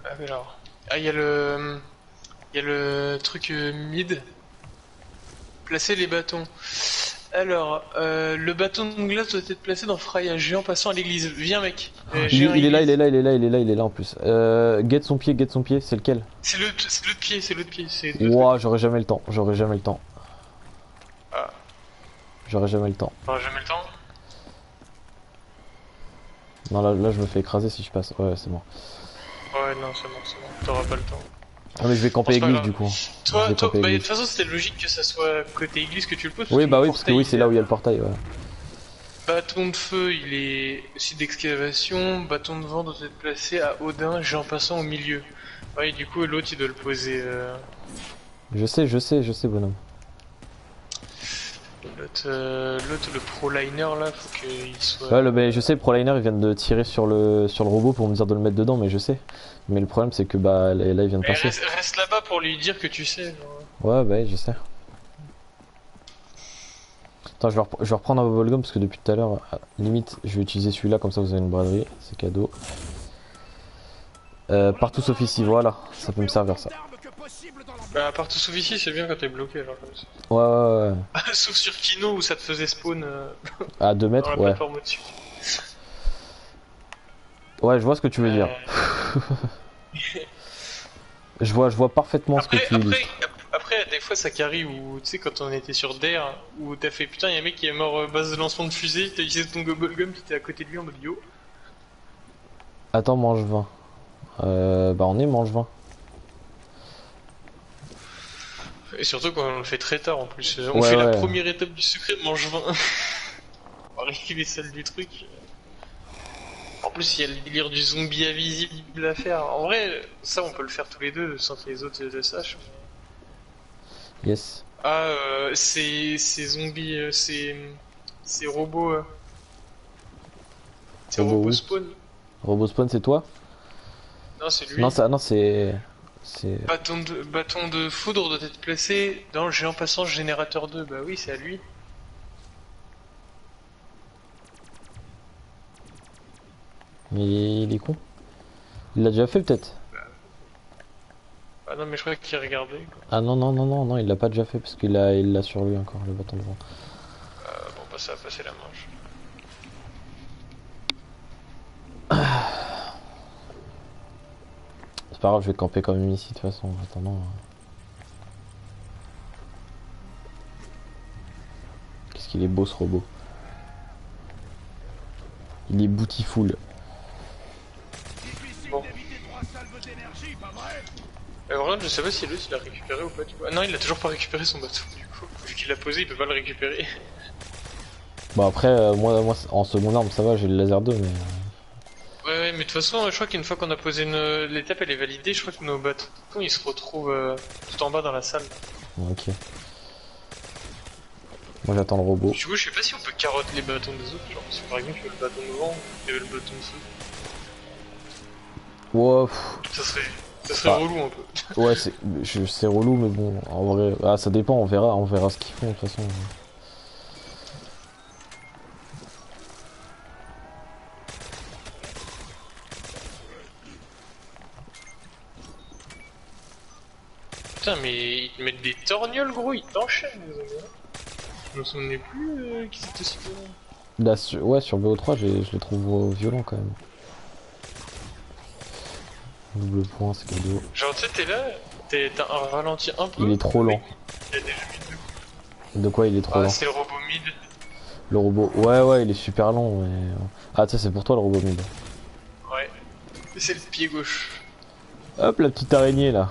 Ah, mais alors. Ah, il y a le truc mid. Placer les bâtons. Alors, le bâton de glace doit être placé dans Fry, un géant passant à l'église. Viens, mec. Il est là en plus. Get son pied, c'est lequel? C'est l'autre pied, c'est l'autre pied. Ouah, j'aurais jamais le temps. Ah. J'aurais jamais le temps. T'auras jamais le temps. Non, là, je me fais écraser si je passe. Ouais, c'est bon. Ouais, non, c'est bon. T'auras pas le temps. Ah, mais je vais camper C'est pas église grave. du coup. Toi, Je vais camper bah, de église. toute façon, c'était logique que ça soit côté église que tu le poses. Oui, bah oui, le parce que oui, c'est là où il y a le portail, ouais. Bâton de feu, il est site d'excavation. Bâton de vent doit être placé à Odin, géant passant au milieu. Ouais, du coup, l'autre, il doit le poser. Je sais, bonhomme. L'autre, le pro-liner, là, faut qu'il soit... Ouais, je sais, ProLiner, ils viennent de tirer sur le robot pour me dire de le mettre dedans, mais je sais. Mais le problème, c'est que bah là, il vient de Mais passer. reste là-bas pour lui dire que tu sais. Genre. Ouais, bah, je sais. Attends, je vais reprendre un bubblegum parce que depuis tout à l'heure, limite, je vais utiliser celui-là, comme ça vous avez une braderie, c'est cadeau. Partout sauf ici, voilà, ça peut me servir ça. Bah, partout sauf ici, c'est bien quand t'es bloqué, genre comme ça. Ouais. Sauf sur Kino où ça te faisait spawn À 2 dans mètres, la ouais. plateforme au-dessus. Ouais, je vois ce que tu veux dire. Je vois parfaitement ce que tu dis. Après, des fois ça carry où, tu sais, quand on était sur DARE, où t'as fait putain, y'a un mec qui est mort base de lancement de fusée, t'as utilisé ton Gobblegum, t'étais à côté de lui en mode yo. Attends, mange 20. Bah on est mange 20. Et surtout quand on le fait très tard en plus. On Ouais, fait la ouais. première étape du secret de mange 20. On va récupérer celle du truc. En plus, il y a le délire du zombie invisible à faire. En vrai, ça on peut le faire tous les deux sans que les autres le sachent. Yes. Ah, c'est zombies, c'est robots. C'est Robot robot où spawn. Robot spawn, c'est toi? Non, c'est lui. Non, ça, non, c'est. Bâton de foudre doit être placé dans le géant passant générateur 2. Bah oui, c'est à lui. Mais il est con. Il l'a déjà fait peut-être. Ah non, mais je crois qu'il regardait. Quoi. Ah non, non, non, non, non, il l'a pas déjà fait parce il l'a sur lui encore, le bâton de vent. Bon, bah ça va passer la manche. C'est pas grave, je vais camper quand même ici de toute façon en attendant. Qu'est-ce qu'il est beau ce robot. Il est bootyful. Difficile Bon. d'éviter 3 salves d'énergie, pas vrai? Vraiment, je sais pas si lui il l'a récupéré ou pas du coup. Ah non, il a toujours pas récupéré son bateau du coup. Vu qu'il l'a posé, il peut pas le récupérer. Bon après, moi en seconde arme ça va, j'ai le laser 2 mais... Ouais, mais de toute façon, je crois qu'une fois qu'on a posé l'étape, elle est validée. Je crois que nos bâtons ils se retrouvent tout en bas dans la salle. Ok. Moi j'attends le robot. Du coup, je sais pas si on peut carotter les bâtons des autres. Genre, si par exemple, il y avait le bâton de vent, il y avait le bâton de feu. Wow. Ça serait Ah. relou un peu. Ouais, c'est relou, mais bon, en vrai, ah, ça dépend, on verra ce qu'ils font de toute façon. Putain, mais ils te mettent des torgnoles, gros, ils t'enchaînent, les amis. Je me souvenais plus qu'ils étaient si violents. Là, ouais, sur BO3, je les trouve violents quand même. Double point, c'est cadeau. Genre, tu sais, t'es là, t'as un ralenti un peu. Il est trop lent. Il y a déjà mis De quoi il est trop Ah, lent? c'est le robot mid. Le robot, ouais, il est super lent, mais... Ah, ça c'est pour toi le robot mid. Ouais. Et c'est le pied gauche. Hop, la petite araignée là.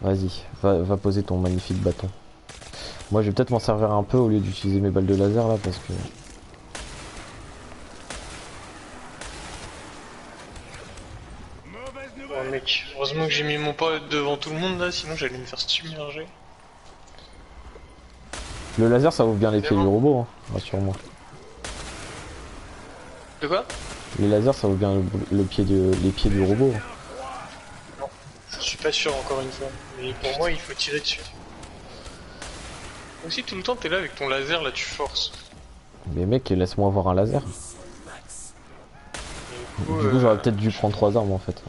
Vas-y, va poser ton magnifique bâton. Moi je vais peut-être m'en servir un peu au lieu d'utiliser mes balles de laser là parce que... Mauvaise Oh nouvelle. mec, heureusement que j'ai mis mon pote devant tout le monde là, sinon j'allais me faire submerger. Le laser ça ouvre bien les C'est pieds bon. du robot, hein, rassure-moi. De quoi? Les lasers ça ouvre bien les pieds du robot. Je suis pas sûr encore une fois, mais pour moi il faut tirer dessus. Aussi tout le temps t'es là avec ton laser là, tu forces. Mais mec, laisse-moi avoir un laser. Et Du coup j'aurais peut-être dû prendre 3 armes en fait.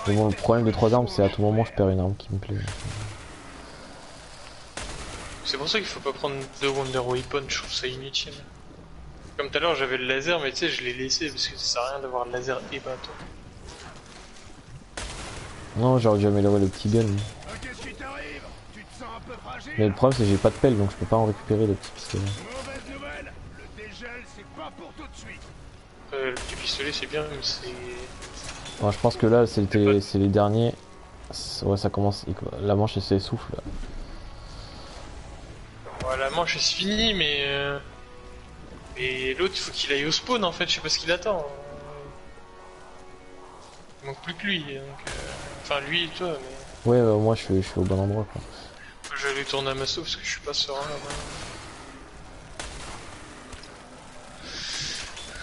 Mais bon, le problème de 3 armes c'est à tout moment je perds une arme qui me plaît. c'est pour ça qu'il faut pas prendre de Wonder Weapon, je trouve ça inutile. Comme tout à l'heure j'avais le laser, mais tu sais je l'ai laissé parce que ça sert à rien d'avoir le laser et bâton. Non, j'aurais dû améliorer le petit gun. Qu'est-ce qui t'arrive? Tu te sens un peu fragile? Mais le problème c'est que j'ai pas de pelle donc je peux pas en récupérer le petit pistolet. Mauvaise nouvelle. Le dégel, c'est pas pour tout de suite. Le petit pistolet c'est bien, mais c'est... Ouais, je pense que là c'est les derniers. Ouais, ça commence. La manche elle s'essouffle. Ouais, la manche est finie, mais... Et l'autre il faut qu'il aille au spawn en fait, je sais pas ce qu'il attend. Il manque plus que lui, donc... Enfin lui et toi, mais... Ouais, moi je suis au bon endroit quoi. Je vais aller tourner à ma sauce parce que je suis pas serein là-bas.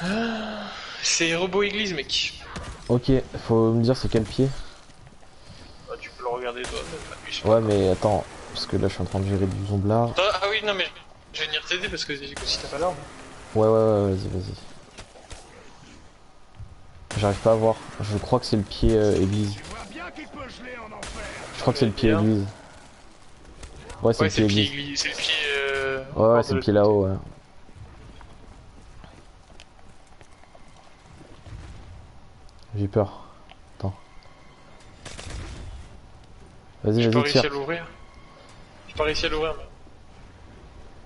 Ah, c'est robot église mec. Ok, faut me dire c'est quel pied. Ah, tu peux le regarder toi, même appuie sur Ouais, le mais attends, parce que là je suis en train de gérer du zomblard. Ah oui, non mais je vais venir t'aider parce que du coup si t'as pas l'arme. Ouais, vas-y. J'arrive pas à voir. Je crois que c'est le pied église. Tu vois bien qu'il peut geler en enfer. Je crois que c'est le pied Bien. église. Ouais, c'est Ouais, le c'est pied le pied église. église, c'est le pied... Ouais, c'est le pied là-haut, ouais. J'ai peur. Attends. Vas-y, J'ai pas vas-y, réussi tire. à l'ouvrir. J'ai pas réussi à l'ouvrir. Mais...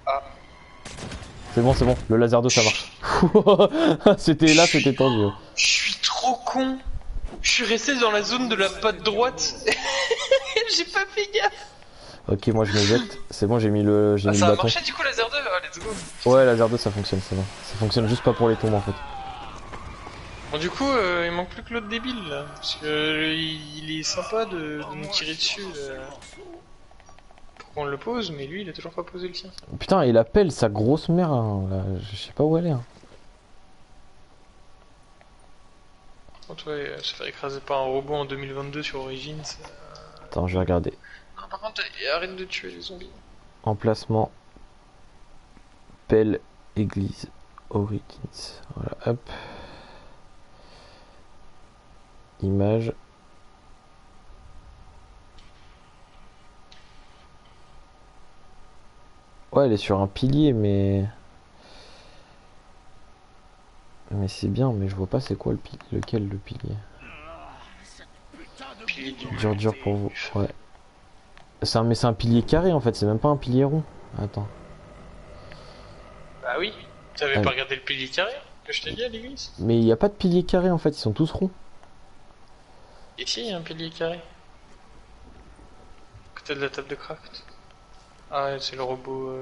Ah. C'est bon, le laser 2 ça marche. C'était là, c'était tendu. Ouais. Je suis trop con. Je suis resté dans la zone de la patte droite. J'ai pas fait gaffe. Ok, moi je me jette. C'est bon, j'ai mis Ah, le ça a bâton. marché du coup laser 2. Ah, let's go. Ouais, laser 2 ça fonctionne, c'est bon. Ça fonctionne juste pas pour les tombes en fait. Bon, du coup, il manque plus que l'autre débile là. Parce que il est sympa de nous tirer dessus pour qu'on le pose, mais lui il a toujours pas posé le sien. Putain, il appelle sa grosse mère, hein, là. Je sais pas où elle est. Hein. Quand ouais, se faire écraser par un robot en 2022 sur Origins. Attends, je vais regarder. Non, par contre, arrête de tuer les zombies. Emplacement. Pelle, église, Origins. Voilà, hop. Image. Ouais, elle est sur un pilier, mais... Mais c'est bien, mais je vois pas c'est quoi le pilier. Lequel le pilier. Pilier du... Dur pour vous. Ouais. Mais c'est un pilier carré en fait, c'est même pas un pilier rond. Attends. Bah oui, t'avais Ah, pas regardé le pilier carré que je t'ai dit à l'église? mais il y a pas de pilier carré en fait, ils sont tous ronds. Ici, il y a un pilier carré. Côté de la table de craft. Ah ouais, c'est le robot...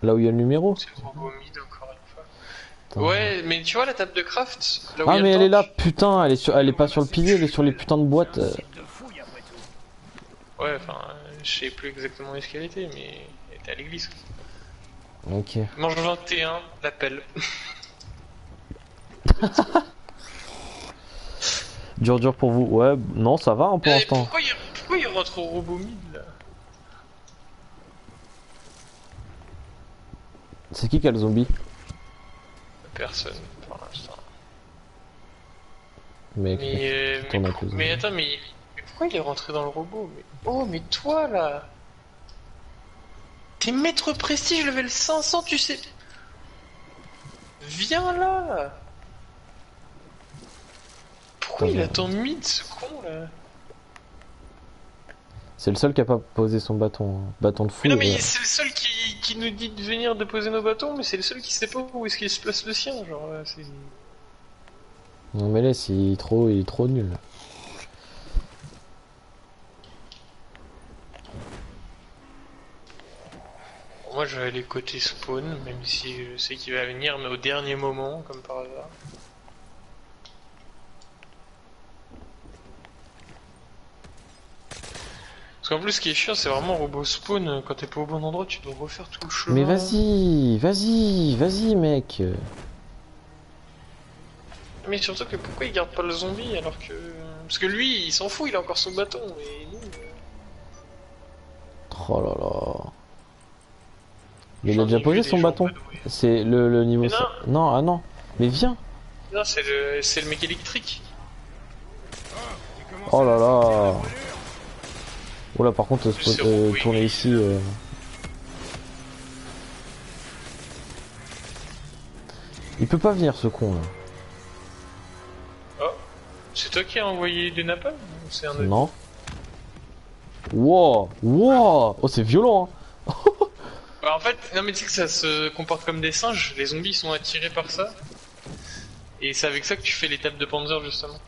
Là où il y a le numéro. C'est le robot mid encore une fois. Attends. Ouais, mais tu vois la table de craft là où il y Ah a mais le elle est là, tank. putain, elle est pas sur le pilier, elle est sur les putains de boîtes. De fouille après tout. Ouais, enfin, je sais plus exactement où est-ce qu'elle était, mais elle était à l'église. Ok. Mange 21, l'appel. Dur pour vous. Ouais, non, ça va hein, pour l'instant. Pourquoi il rentre au robot mid là? C'est qui a le zombie? Personne pour l'instant. Mais, t'en as plus, mais attends, mais pourquoi il est rentré dans le robot? Oh, mais toi là! T'es maître prestige level 500, tu sais. Viens là! Pourquoi il attend mid ce con là? c'est le seul qui a pas posé son bâton. Hein. Bâton de fou. Mais non, mais c'est le seul qui nous dit de venir déposer nos bâtons, mais c'est le seul qui sait pas où est-ce qu'il se place le sien, genre c'est... Non mais laisse, il est trop nul. Moi je vais aller côté spawn, même si je sais qu'il va venir, mais au dernier moment, comme par hasard. Parce qu'en plus ce qui est chiant c'est vraiment robot spawn, quand t'es pas au bon endroit tu dois refaire tout le chemin. Mais vas-y mec. Mais surtout que pourquoi il garde pas le zombie alors que... Parce que lui il s'en fout, il a encore son bâton, et nous... Oh là là. Mais il a déjà posé son bâton. C'est le niveau... Mais non. Non, ah non. Mais viens. Non, c'est le mec électrique. Oh là là. Oh là par contre, C'est robot, tourner oui. ici... Il peut pas venir ce con là. Oh, c'est toi qui as envoyé des napalm ou c'est un autre? Non. Wow. Oh c'est violent hein. Bah, en fait, non mais tu sais que ça se comporte comme des singes, les zombies sont attirés par ça. Et c'est avec ça que tu fais les tables de Panzer justement.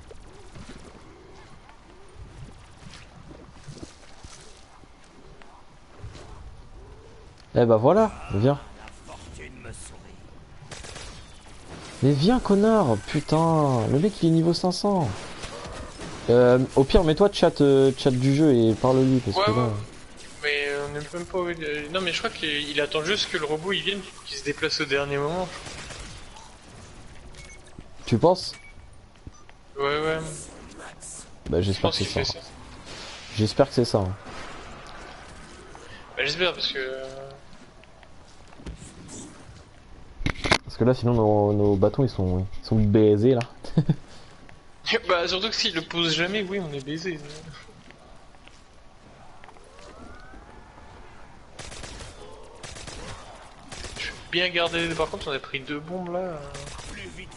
Eh bah voilà, viens. Fortune me sourit. Mais viens connard, putain, le mec il est niveau 500. Au pire mets-toi chat du jeu et parle-lui parce Ouais, que là... ouais. Mais on est même pas... Non mais je crois qu'il attend juste que le robot il vienne pour qu'il se déplace au dernier moment. Tu penses? Ouais. Bah Je j'espère pense que qu'il c'est fait ça. ça. J'espère que c'est ça. Hein. Bah j'espère parce que... Parce que là sinon nos bâtons ils sont baisés là. Bah surtout que s'il le pose jamais, oui on est baisé. Je vais bien garder... Par contre on a pris 2 bombes là. Plus vite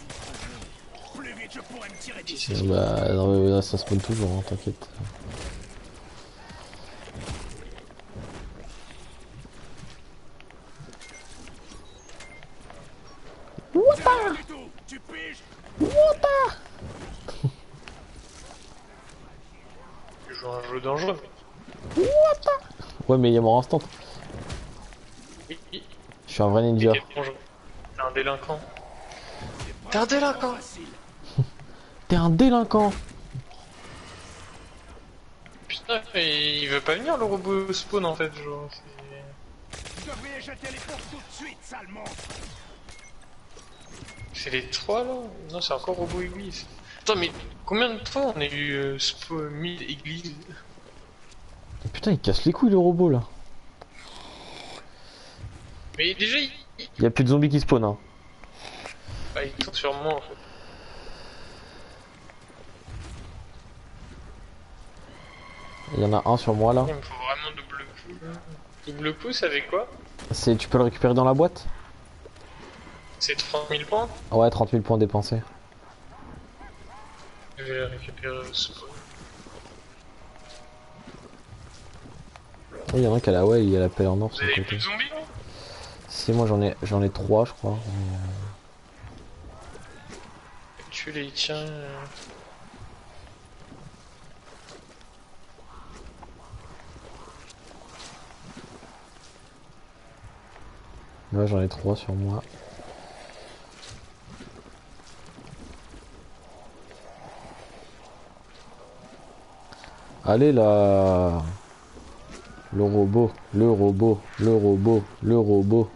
vous trouvez, plus vite je pourrais me tirer d'ici. Bah non, mais là, ça spawn toujours, hein, t'inquiète. rien du tout. Tu piges? Je joue à un jeu dangereux. Ouais, mais il y a mort instant. Oui, oui. Je suis un vrai ninja. Quel dangereux. T'es un délinquant. T'es un délinquant. Facile. T'es un délinquant. Putain, mais il veut pas venir le robot spawn en fait, genre. Vous devriez jeter les portes tout de suite, sale monstre. C'est les 3 là? Non, c'est encore robot église. Attends, mais combien de fois on a eu spawn 1000 églises? Putain, il casse les couilles le robot là. Mais déjà, Il y a plus de zombies qui spawnent. Hein. ah, il tourne sur moi en fait. Il y en a un sur moi là. Il me faut vraiment double coup. Double coup, ça fait quoi? Tu peux le récupérer dans la boîte? C'est 30 000 points? Ouais, 30 000 points dépensés. Je vais récupérer le spawn. Il y en a un qui a la ouais, il y a la pelle en or Vous sur le avez côté. plus de zombies là? Si moi j'en ai 3 je crois. Tu les tiens. Ouais, j'en ai 3 sur moi. Allez là. Le robot, le robot, le robot, le robot.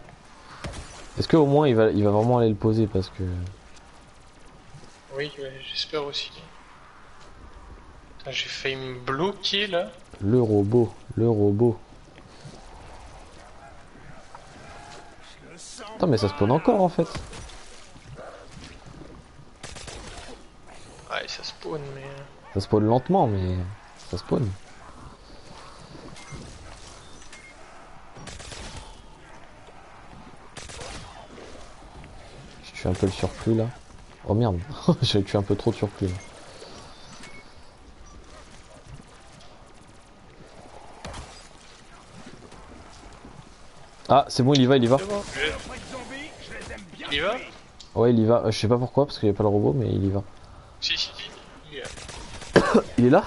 Est-ce qu'au moins il va vraiment aller le poser parce que... Oui, ouais, j'espère aussi. Putain, j'ai failli me bloquer là. Le robot, le robot. Je le sens. Attends mais ça spawn encore en fait. Ouais, ça spawn, mais. Ça spawn lentement mais ça spawn. Je tue un peu le surplus là. Oh merde, j'ai tué un peu trop de surplus là. Ah c'est bon il y va, il y va. C'est bon, Les vrais zombies, je les aime bien. il y va? Ouais il y va, je sais pas pourquoi parce qu'il n'y a pas le robot mais il y va. Si, si, il y a. Il est là?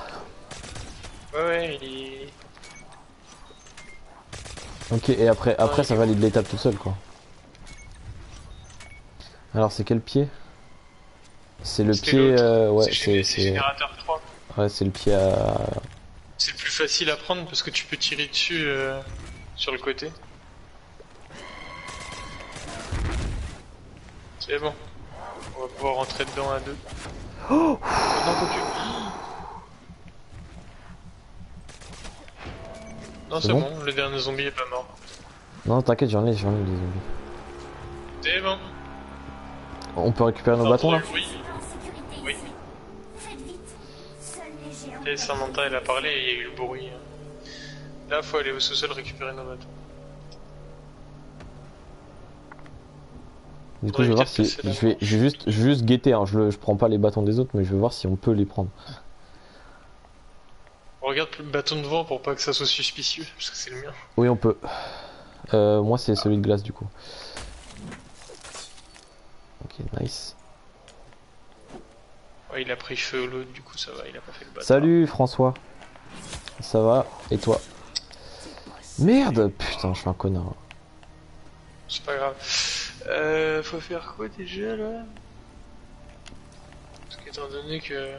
Ouais, ouais, il. Ok et après ça valide l'étape tout seul quoi. Alors c'est quel pied? C'est le C'était pied l'autre. ouais C'est c'est générateur 3. ouais c'est le pied à... C'est le plus facile à prendre parce que tu peux tirer dessus sur le côté. C'est bon. On va pouvoir rentrer dedans à deux. Oh Non, quoique. Non, C'est c'est bon bon, le dernier zombie est pas mort. Non t'inquiète j'en ai des zombies. C'est bon. On peut récupérer nos bâtons là? Oui. En sécurité Oui. ici. Faites vite. Seuls les géants. Et Samantha elle a parlé et il y a eu le bruit. Là faut aller au sous-sol récupérer nos bâtons. Du coup je vais voir si... Faudrait Je vais juste guetter hein. Je prends pas les bâtons des autres mais je vais voir si on peut les prendre. On regarde le bâton devant pour pas que ça soit suspicieux, parce que c'est le mien. Oui on peut. Moi c'est celui de glace du coup. Ok nice. Ouais, il a pris feu l'autre, du coup ça va, il a pas fait le bâton. Salut François. Ça va? Et toi? Merde! Putain je suis un connard. C'est pas grave. Faut faire quoi déjà là? Parce qu'étant donné que...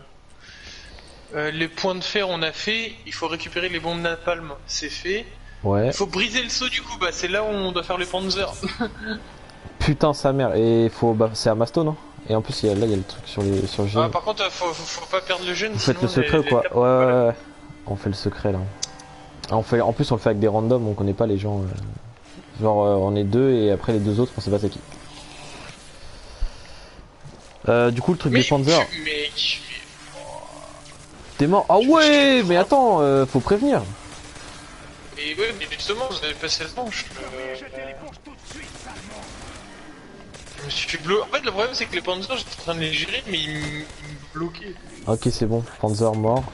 les points de fer on a fait, il faut récupérer les bombes napalm, c'est fait. Ouais. Il faut briser le saut du coup, bah c'est là où on doit faire les panzers. Putain sa mère. Et faut... Bah c'est à Masto non? Et en plus là il y a le truc sur le Ah, gel. par contre faut pas perdre le jeune. Vous faites le sinon secret ou les quoi? tapes, Ouais, voilà. ouais, ouais. On fait le secret là. Ah, en plus on le fait avec des randoms, on connaît pas les gens. Genre on est deux et après les deux autres on sait pas c'est qui. Du coup le truc Oui, des Panzers, mais... t'es mort. Ah ouais mais attends, faut prévenir. Et ouais, mais justement, vous avez passé le manche. Jetez les portes tout de suite, sale monstre. Je me suis bloqué. En fait, le problème, c'est que les Panzers, j'étais en train de les gérer, mais ils me bloquaient. Ok c'est bon, Panzer mort.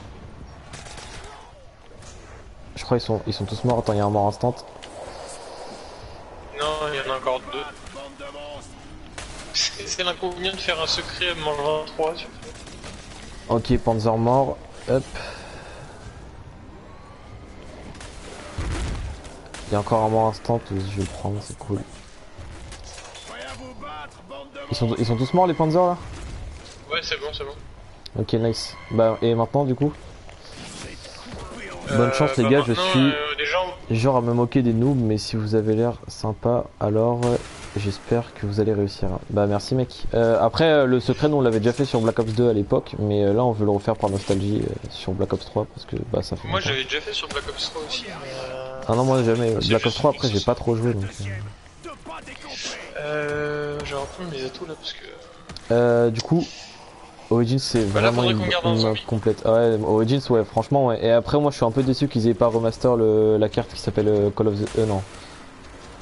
Je crois ils sont tous morts, attends il y a un mort instant. Non, il y en a encore deux. Bande de monstres. c'est l'inconvénient de faire un secret à mangeant 3. Ok, Panzer mort. Hop. Il y a encore un mort instant, je vais le prendre, c'est cool. Prêt à vous battre, bande de Ils sont tous morts les Panzers là? Ouais, c'est bon, c'est bon. Ok, nice. Bah, et maintenant du coup? Bonne chance les gars, je suis Déjà, genre à me moquer des noobs, mais si vous avez l'air sympa, alors j'espère que vous allez réussir. Bah merci mec. Après le secret nous on l'avait déjà fait sur Black Ops 2 à l'époque, mais là on veut le refaire par nostalgie sur Black Ops 3 parce que bah ça fait moi longtemps. j'avais déjà fait sur Black Ops 3 aussi. Ah non moi jamais. C'est Black Ops juste 3 une après j'ai pas trop joué donc. de pas décamper. Je vais reprendre mes atouts là parce que... Du coup Origins c'est Bah là, vraiment faudrait qu'on garde un une map zombie. complète. Ah ouais Origins ouais franchement ouais. Et après moi je suis un peu déçu qu'ils aient pas remaster la carte qui s'appelle Call of the... non.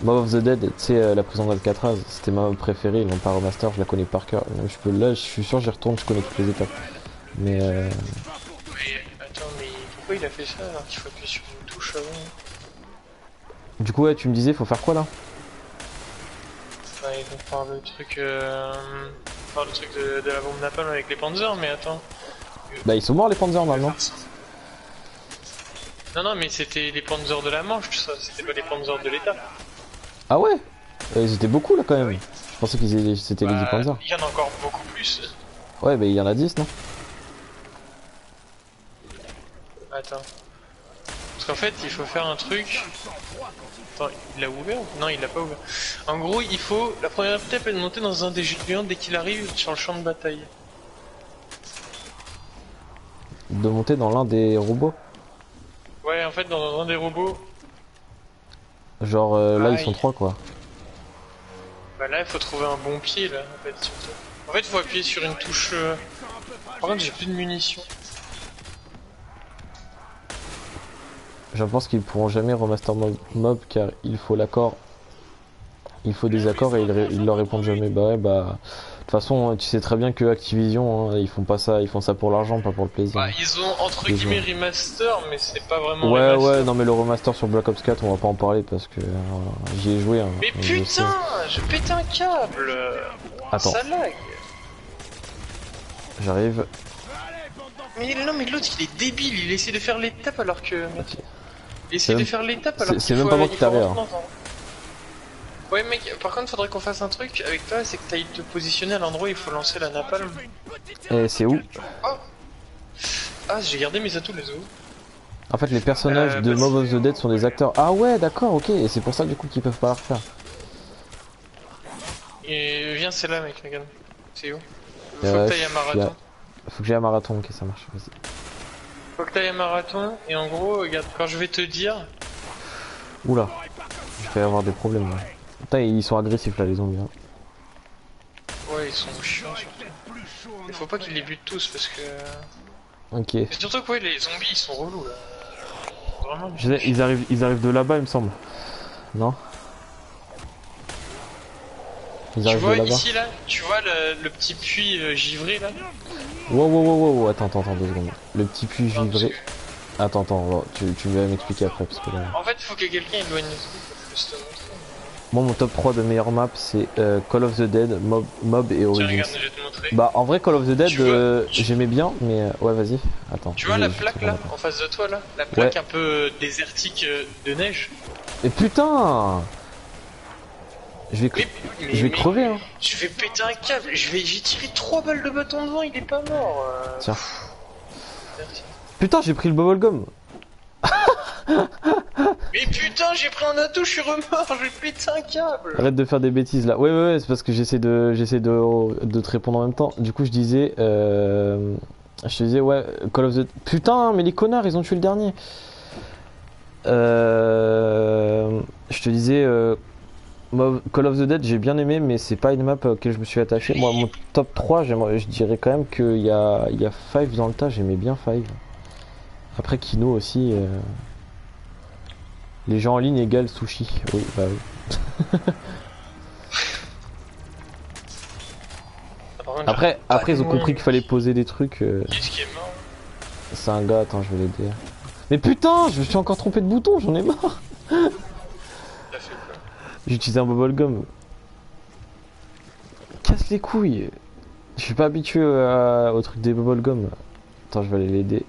Mob of the Dead, tu sais, la prison d'Alcatraz, c'était ma map préférée, ils l'ont pas remaster, je la connais par cœur. Là, je suis sûr, j'y retourne, je connais toutes les étapes. Mais Mais attends, mais pourquoi il a fait ça alors qu'il faut appuyer sur une touche avant? du coup, ouais, tu me disais, faut faire quoi là? Ouais, donc par le truc... par le truc de la bombe napalm avec les Panzers, mais attends. Bah, ils sont morts les Panzers maintenant. Non, non, mais c'était les Panzers de la Manche, ça, c'était pas les Panzers de l'État. Ah ouais? Ils étaient beaucoup là quand même. Je pensais qu'ils c'était les 10 Panzers. Il y en a encore beaucoup plus. Ouais, mais il y en a 10, non? Attends. Parce qu'en fait, il faut faire un truc. Attends, il l'a ouvert? Non, il l'a pas ouvert. En gros, il faut. La première étape est de monter dans un des géants dès qu'il arrive sur le champ de bataille. De monter dans l'un des robots. Ouais, en fait, dans un des robots. Genre là, ils Aïe. sont 3 quoi. Bah là, il faut trouver un bon pied là, en fait. Surtout. En fait, il faut appuyer sur une touche. Par contre, j'ai plus de munitions. Je pense qu'ils pourront jamais remaster mob car il faut l'accord. Il faut des accords et ils leur répondent jamais. Bah ouais, bah. De toute façon, tu sais très bien que Activision, hein, ils font pas ça, ils font ça pour l'argent, pas pour le plaisir. Bah, ils ont entre guillemets remaster, mais c'est pas vraiment Ouais, remaster. ouais, non, mais le remaster sur Black Ops 4, on va pas en parler parce que j'y ai joué. Hein, Mais donc je sais. putain, je pète un câble. Attends, Ça lag. j'arrive. Mais non, mais l'autre il est débile, il essaie de faire l'étape alors que. Ok. Il essaie de même- faire l'étape alors c'est même pas moi qui t'arrive, hein. Ouais, mec, par contre, faudrait qu'on fasse un truc avec toi, c'est que t'ailles te positionner à l'endroit où il faut lancer la napalm. Et c'est où? Ah, j'ai gardé mes atouts, les os. En fait, les personnages de bah, Mob of the Dead sont des acteurs. Ah ouais, d'accord, ok. Et c'est pour ça du coup qu'ils peuvent pas la refaire. Et viens, c'est là, mec, regarde. C'est où? Faut Euh, que t'ailles à marathon. Faut que j'aille à marathon, ok, ça marche. Vas-y. Faut que t'ailles à marathon, et en gros, regarde, quand je vais te dire. Oula, je vais avoir des problèmes là. Putain, ils sont agressifs là, les zombies. Hein. Ouais, ils sont chiants surtout. Il faut pas qu'ils les butent tous parce que. Ok. Et surtout que ouais, les zombies ils sont relous là. Vraiment. Ils arrivent de là-bas, il me semble. Non? Ils Tu arrivent vois de là-bas. ici là, tu vois le petit puits givré là. Wow, wow, wow, wow, attends, 2 secondes. Le petit puits Non, parce givré. que- Attends, tu vas m'expliquer après parce que là... En fait, faut que quelqu'un éloigne les zombies pour que je puisse te montrer. Moi, mon top 3 de meilleures maps, c'est Call of the Dead, Mob et Tiens, Origins. regarde, je vais te montrer. Bah, en vrai, Call of the Dead, Tu vois- j'aimais bien, mais ouais, vas-y. Attends. Tu vois je- la je plaque te là, prends. en face de toi là, la plaque Ouais. un peu désertique de neige. Mais putain! Je vais, je vais crever, hein. Je vais péter un câble, j'ai tiré 3 balles de bâton devant, il est pas mort. Tiens. Putain, j'ai pris le bubblegum. Mais putain, j'ai pris un atout, je suis remort, je vais péter un câble. Arrête de faire des bêtises là. Ouais, c'est parce que j'essaie de te répondre en même temps. Du coup, je disais, je te disais, ouais, Call of the... Putain, mais les connards, ils ont tué le dernier. Je te disais, Call of the Dead, j'ai bien aimé, mais c'est pas une map auquel je me suis attaché. Moi, mon top 3, je dirais quand même qu'il y a Five dans le tas, j'aimais bien Five. Après, Kino aussi. Les gens en ligne égale sushi. Oui, bah oui. Après, ils ont compris qu'il fallait poser des trucs. Qu'est-ce qui est mort? C'est un gars, attends, je vais l'aider. Mais putain, je me suis encore trompé de bouton, j'en ai marre. T'as fait quoi? J'ai utilisé un bubblegum. casse les couilles. Je suis pas habitué au truc des bubblegum. Attends, je vais aller l'aider.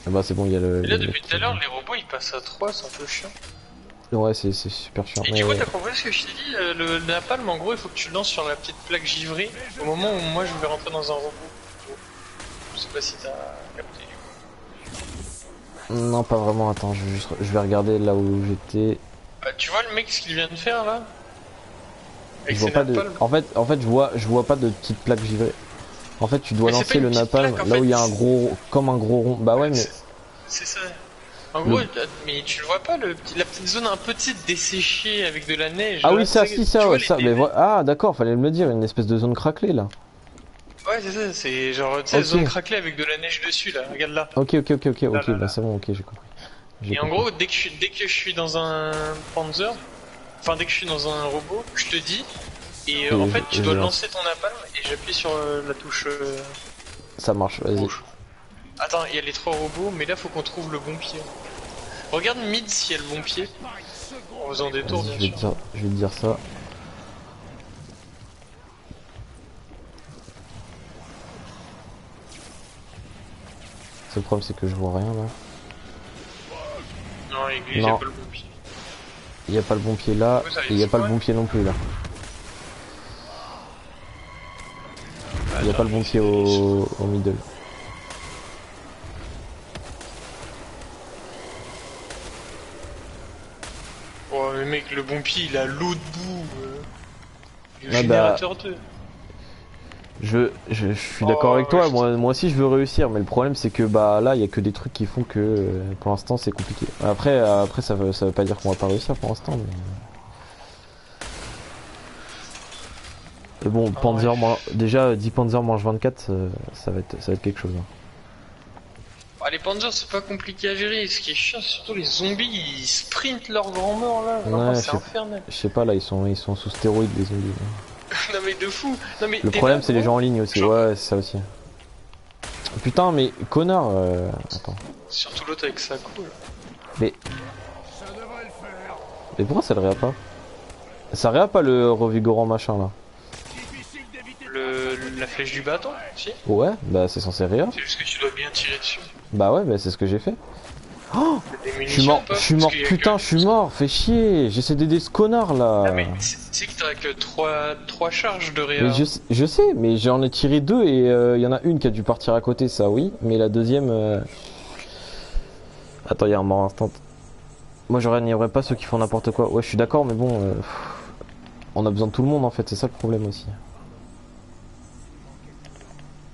Ah bah c'est bon, il y a le... Et là, depuis tout à l'heure, les robots ils passent à 3, c'est un peu chiant. Ouais, c'est super chiant. Et mais... tu vois, t'as compris ce que je t'ai dit, le napalm en gros, il faut que tu le lances sur la petite plaque givrée au moment où moi je vais rentrer dans un robot. Je sais pas si t'as capté du coup. Non, pas vraiment, attends, je vais regarder là où j'étais. Tu vois le mec ce qu'il vient de faire là Je avec vois ses pas de... napalms. En fait, je vois pas de petite plaque givrée. En fait, tu dois Mais c'est lancer pas une le petite napalm plaque, en là où il y a fait. un gros... Comme un gros rond. Bah ouais, mais... C'est ça. En gros, mais tu le vois pas, la petite zone un peu desséchée avec de la neige. Ah là, oui, ça, tu sais, si, tu ça, vois ouais, les ça. Mais débris. ah, d'accord, fallait me le dire, une espèce de zone craquelée là. Ouais, c'est ça, c'est genre, tu sais, Ok. zone craquelée avec de la neige dessus là, regarde là. Ok, Là, ok, là, bah là. c'est bon, ok, j'ai compris. J'ai Et en compris. gros, dès que je suis dans un Panzer, enfin dès que je suis dans un robot, je te dis, et en fait tu dois lancer ton napalm et j'appuie sur la touche Ça marche, vas-y. rouge. Attends, il y a les 3 robots, mais là faut qu'on trouve le bon pied. Regarde mid s'il y a le bon pied, en faisant des tours Vas-y, bien sûr. je vais te dire ça. Le problème, c'est que je vois rien là. Non, il y a Non. pas le bon pied. Il y a pas le bon pied là, Ouais, ça, et il y a c'est pas le vrai. bon pied non plus là. Il y a pas le bon pied au middle. Oh mais mec, le bon pied il a l'autre bout. Le Ah bah, générateur 2. Je suis d'accord avec toi, moi aussi je veux réussir, mais le problème c'est que bah là il y a que des trucs qui font que pour l'instant c'est compliqué. Après ça veut pas dire qu'on va pas réussir pour l'instant, mais bon, Panzer déjà 10 Panzer mange 24, ça va être quelque chose. Hein. Ah, les Panzers c'est pas compliqué à gérer, ce qui est chiant c'est surtout les zombies, ils sprintent leur grand mort là, vraiment Ouais, c'est infernal. je sais pas là, ils sont sous stéroïdes les zombies. Non mais de fou. Non, mais Le t'es problème là, c'est les gros. gens en ligne aussi, Genre- ouais c'est ça aussi. Putain mais connard, attends. Surtout l'autre avec sa cool. Mais Ça devrait le faire. mais pourquoi ça le réa pas? Ça réa pas le revigorant machin là? Difficile d'éviter. La flèche du bâton, si. Ouais, bah c'est censé réa. C'est juste que tu dois bien tirer dessus. Bah ouais, bah c'est ce que j'ai fait. Oh, T'as des je munitions suis mort, ou pas je suis Parce mort, qu'il y a putain, que- je suis mort, fais chier, j'essaie d'aider ce connard là. Ah mais c'est que t'as que 3 charges de réa. Mais je sais, mais j'en ai tiré 2 et il y en a une qui a dû partir à côté, ça oui, mais la deuxième... Attends, il y a un mort instant. Moi j'aurais n'y aurait pas ceux qui font n'importe quoi. Ouais, je suis d'accord, mais bon... on a besoin de tout le monde en fait, c'est ça le problème aussi.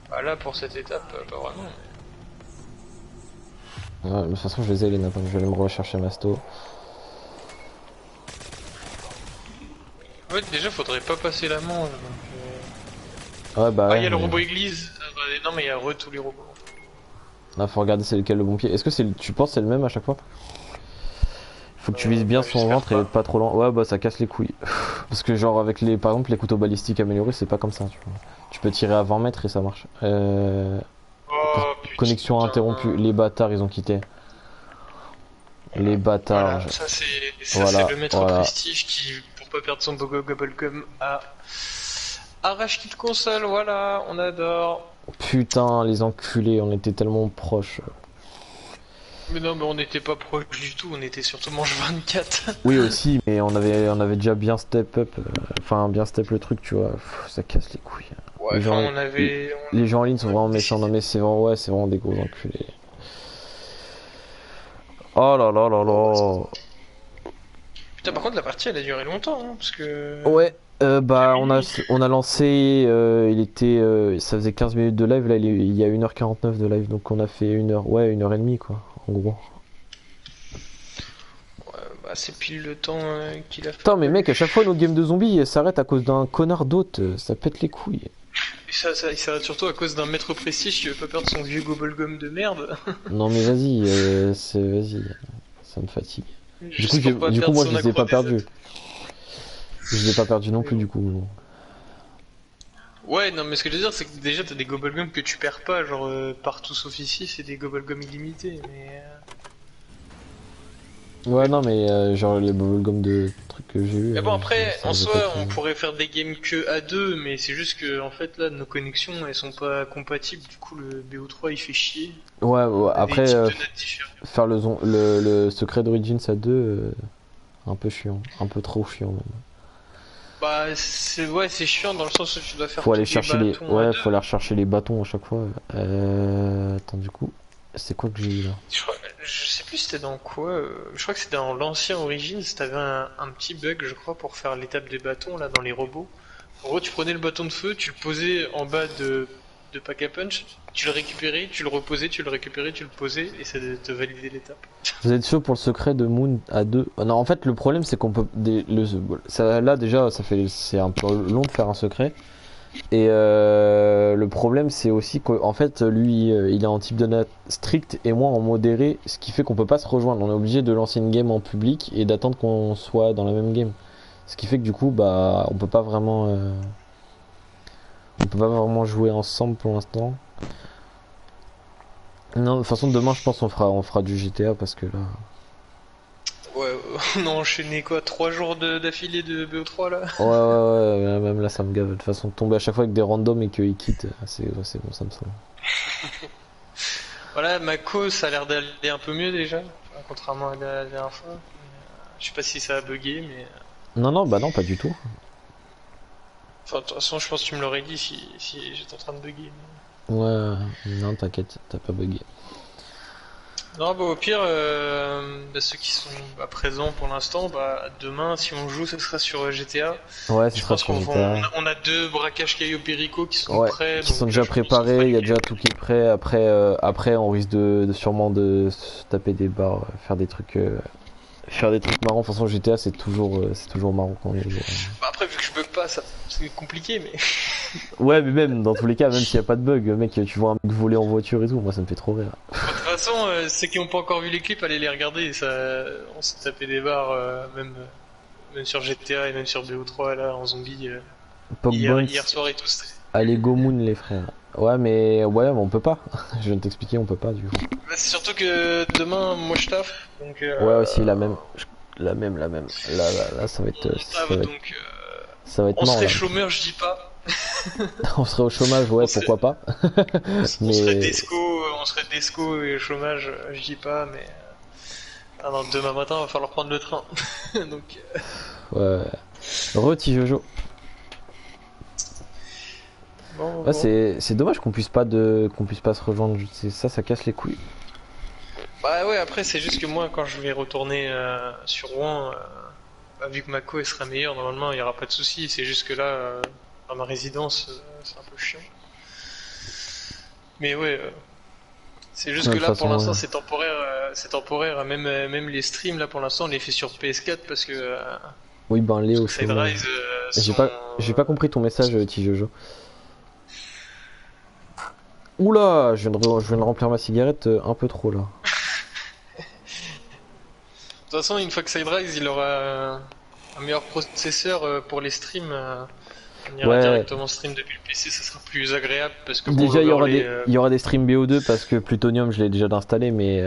Bah là pour cette étape, pas vraiment. Ouais, de toute façon je les ai les napalm, je vais aller me rechercher Masto. En fait déjà faudrait pas passer la manche. Donc, Ouais bah Ah ouais, il y a le mais- robot église. Non mais il y a tous les robots. Là faut regarder c'est lequel le bon pied. Est-ce que tu penses que c'est le même à chaque fois? Faut que tu vises bien bah, son j'espère ventre et pas. pas trop lent. Ouais bah ça casse les couilles. Parce que genre avec par exemple les couteaux balistiques améliorés c'est pas comme ça tu vois. Tu peux tirer à 20 mètres et ça marche. Oh putain. Connexion interrompue. Les bâtards ils ont quitté. Les bâtards. Voilà, ça c'est Voilà, le maître voilà. prestige qui, pour pas perdre son bubblegum, arrache kit console, voilà, on adore. Putain les enculés, on était tellement proches. Mais non, mais on n'était pas proche du tout, on était surtout manche 24. Oui aussi, mais on avait déjà bien step up. Enfin bien step le truc tu vois. Ça casse les couilles. Ouais, Les gens- enfin, on avait. Les gens en ligne sont vraiment méchants. Non mais c'est vraiment, ouais, c'est vraiment des gros enculés. Oh là là là là. Putain, par contre, la partie elle a duré longtemps, hein, parce que. Ouais, bah on a lancé, ça faisait 15 minutes de live, là il y a 1h49 de live, donc on a fait 1h, ouais 1h30 quoi, en gros. Bah, c'est pile le temps qu'il a fait. Putain mais mec, à chaque fois nos games de zombies s'arrêtent à cause d'un connard d'hôte, ça pète les couilles. Et ça s'arrête surtout à cause d'un maître prestige qui veut pas perdre son vieux bubblegum de merde. Non mais vas-y, vas-y, ça me fatigue. Du Juste coup, pour pas du coup perdre moi son je les ai pas accro des perdus. Je les ai pas perdus non plus du coup. Ouais, non, mais ce que je veux dire, c'est que déjà t'as des gobblegums que tu perds pas, genre partout sauf ici, c'est des gobblegums illimités, mais. Ouais, non, mais genre les bubblegum de trucs que j'ai eu. Mais bon, après, ça en les a soi, pas on fait. pourrait faire des games que à deux, mais c'est juste que, en fait, là, nos connexions, elles sont pas compatibles. Du coup, le BO3, il fait chier. Ouais, On a des après, types de notes différents. faire le secret d'Origins à deux, un peu chiant. Un peu trop chiant même. Bah, c'est chiant dans le sens où tu dois faire Faut aller tous les chercher les. bâtons à Ouais, deux. faut aller rechercher les bâtons à chaque fois. Attends, du coup, c'est quoi que j'ai eu là? Je sais plus c'était dans quoi. Je crois que c'était dans l'ancien Origins. T'avais un petit bug, je crois, pour faire l'étape des bâtons là dans les robots. En gros, tu prenais le bâton de feu, tu le posais en bas de Pack a Punch, tu le récupérais, tu le reposais, tu le récupérais, tu le posais, et ça te validait l'étape. Vous êtes sûr pour le secret de Moon à deux? Non, en fait, le problème c'est qu'on peut. Ça, là, déjà, c'est un peu long de faire un secret. Et le problème c'est aussi qu'en fait, lui, il est en type de note strict et moi en modéré, ce qui fait qu'on peut pas se rejoindre. On est obligé de lancer une game en public et d'attendre qu'on soit dans la même game. Ce qui fait que du coup, bah, on peut pas vraiment jouer ensemble pour l'instant. Non, de toute façon, demain, je pense on fera du GTA parce que là. Ouais, on a enchaîné quoi, 3 jours d'affilée de BO3 là. Ouais, même là, ça me gave. De toute façon, de tomber à chaque fois avec des randoms et qu'ils quittent, c'est bon, ça me semble. Voilà, Mako, ça a l'air d'aller un peu mieux déjà, contrairement à la dernière fois. Je sais pas si ça a bugué, mais. Non, bah non, pas du tout. Enfin, de toute façon, je pense que tu me l'aurais dit si j'étais en train de bugger. Ouais, non, t'inquiète, t'as pas bugué. Non, bah au pire, bah, ceux qui sont à présent pour l'instant, bah demain, si on joue, ce sera sur GTA. Ouais, ce Je sera pense sur qu'on GTA. on a deux braquages Caio Perico qui sont Ouais, prêts. qui sont donc, déjà je pense qu'on préparés, fera il y a les- déjà tout qui est prêt. Après on risque sûrement de se taper des barres, faire des trucs marrants. De toute façon, GTA c'est toujours marrant quand on y joue. Bah, après, vu que je bug pas, ça c'est compliqué, mais. Ouais, mais même dans tous les cas, même s'il y a pas de bug, mec, tu vois un mec voler en voiture et tout, moi ça me fait trop rire. De toute façon, ceux qui n'ont pas encore vu les clips, allez les regarder. On s'est tapé des barres, même sur GTA et même sur BO3 là en zombie Pogbones, hier soir et tout. allez go moon les frères. Ouais, mais on peut pas. Je viens de t'expliquer, on peut pas du coup. Bah, c'est surtout que demain, moi je taffe, donc. Ouais, aussi la même. La même. Là, ça va être, On taffe, donc. ça va être On mort serait là. chômeur, je dis pas. On serait au chômage, ouais, On serait- pourquoi pas. On Mais serait desco et chômage, je dis pas, mais. Ah non, demain matin, va falloir prendre le train. donc. ouais. Reti Jojo. Bon, Ouais, bon. c'est dommage qu'on puisse pas se rejoindre. Ça casse les couilles. Bah ouais, après, c'est juste que moi, quand je vais retourner sur Rouen, bah, vu que ma co elle sera meilleure, normalement, il y aura pas de souci. C'est juste que là, dans ma résidence, c'est un peu chiant. Mais ouais, c'est juste Ouais, que de là, toute pour façon, l'instant, ouais. c'est temporaire. C'est temporaire. Même les streams, là, pour l'instant, on les fait sur PS4 parce que Oui, ben Léo, Side chômage. Rise J'ai j'ai pas compris ton message, Ti Jojo. Oula, je viens de remplir ma cigarette un peu trop là. De toute façon, une fois que Side Rise, il aura un meilleur processeur pour les streams. On ira Ouais. directement stream depuis le PC, ça sera plus agréable parce que pour Déjà, l'overlay, il y aura des streams BO2 parce que Plutonium, je l'ai déjà installé, mais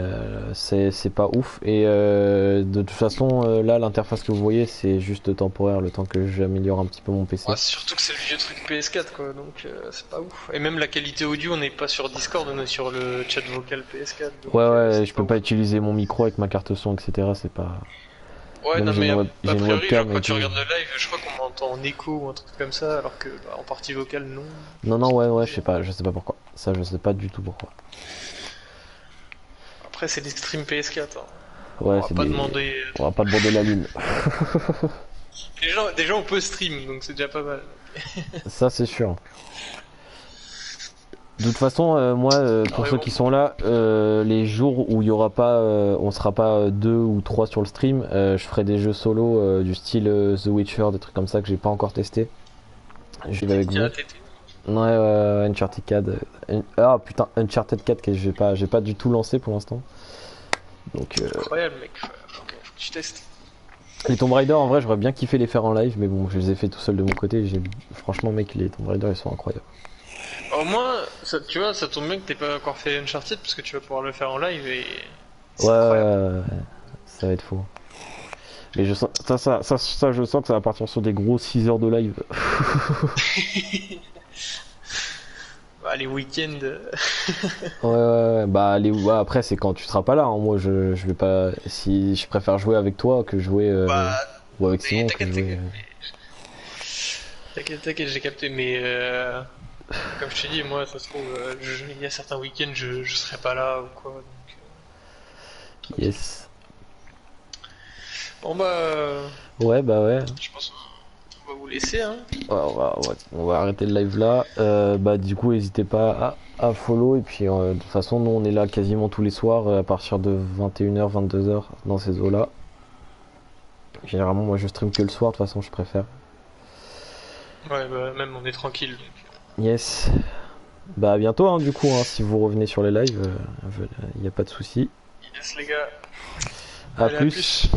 c'est pas ouf. Et de toute façon, là, l'interface que vous voyez, c'est juste temporaire, le temps que j'améliore un petit peu mon PC. ouais, surtout que c'est le vieux truc PS4 quoi, donc c'est pas ouf. Et même la qualité audio, on n'est pas sur Discord, on est sur le chat vocal PS4. Donc, Ouais, c'est je peux pas utiliser mon micro avec ma carte son, etc. C'est pas. Ouais, Même non, j'ai mais une a j'ai une priori, webcam genre, et quand tu tout. regardes le live, je crois qu'on m'entend en écho ou un truc comme ça, alors que bah, en partie vocale, non. Non, ouais, je sais pas pourquoi. Ça, je sais pas du tout pourquoi. Après, c'est des streams PS4. Hein. Ouais, On va c'est pas des. demander. On va pas demander la lune. Déjà, on peut stream, donc c'est déjà pas mal. Ça, c'est sûr. De toute façon, moi, pour mais ceux bon. qui sont là, les jours où il y aura pas, on sera pas deux ou trois sur le stream, je ferai des jeux solo du style The Witcher, des trucs comme ça que j'ai pas encore testé. Je vais avec vous. Ouais, Uncharted 4. Ah putain, Uncharted 4 que j'ai pas du tout lancé pour l'instant. Donc, Incroyable, mec. Faut que tu testes. les Tomb Raider, en vrai, j'aurais bien kiffé les faire en live, mais bon, je les ai fait tout seul de mon côté. Franchement, mec, les Tomb Raider, ils sont incroyables. Au moins, tu vois, ça tombe bien que t'aies pas encore fait Uncharted parce que tu vas pouvoir le faire en live et. C'est Ouais, incroyable. ça va être faux. Mais je sens, ça, je sens que ça va partir sur des gros 6 heures de live. Bah, les week-ends. Ouais, bah, ouais, après, c'est quand tu seras pas là. Hein. Moi, je vais pas. Si je préfère jouer avec toi que jouer. Bah, Ou avec mais Simon que t'inquiète, jouer. t'inquiète, j'ai capté, mais comme je t'ai dit, moi, ça se trouve, il y a certains week-ends, je serai pas là ou quoi. Donc, Yes. bon, bah, Ouais, bah ouais. je pense qu'on va vous laisser, hein. Ouais, on va arrêter le live là. Bah, du coup, n'hésitez pas à follow. Et puis, de toute façon, nous, on est là quasiment tous les soirs à partir de 21h, 22h dans ces eaux-là. Généralement, moi, je stream que le soir. De toute façon, je préfère. Ouais, bah, même on est tranquille. Donc. Yes. Bah, à bientôt, hein, du coup, hein, si vous revenez sur les lives, il n'y a pas de souci. Yes, les gars. À Allez, plus.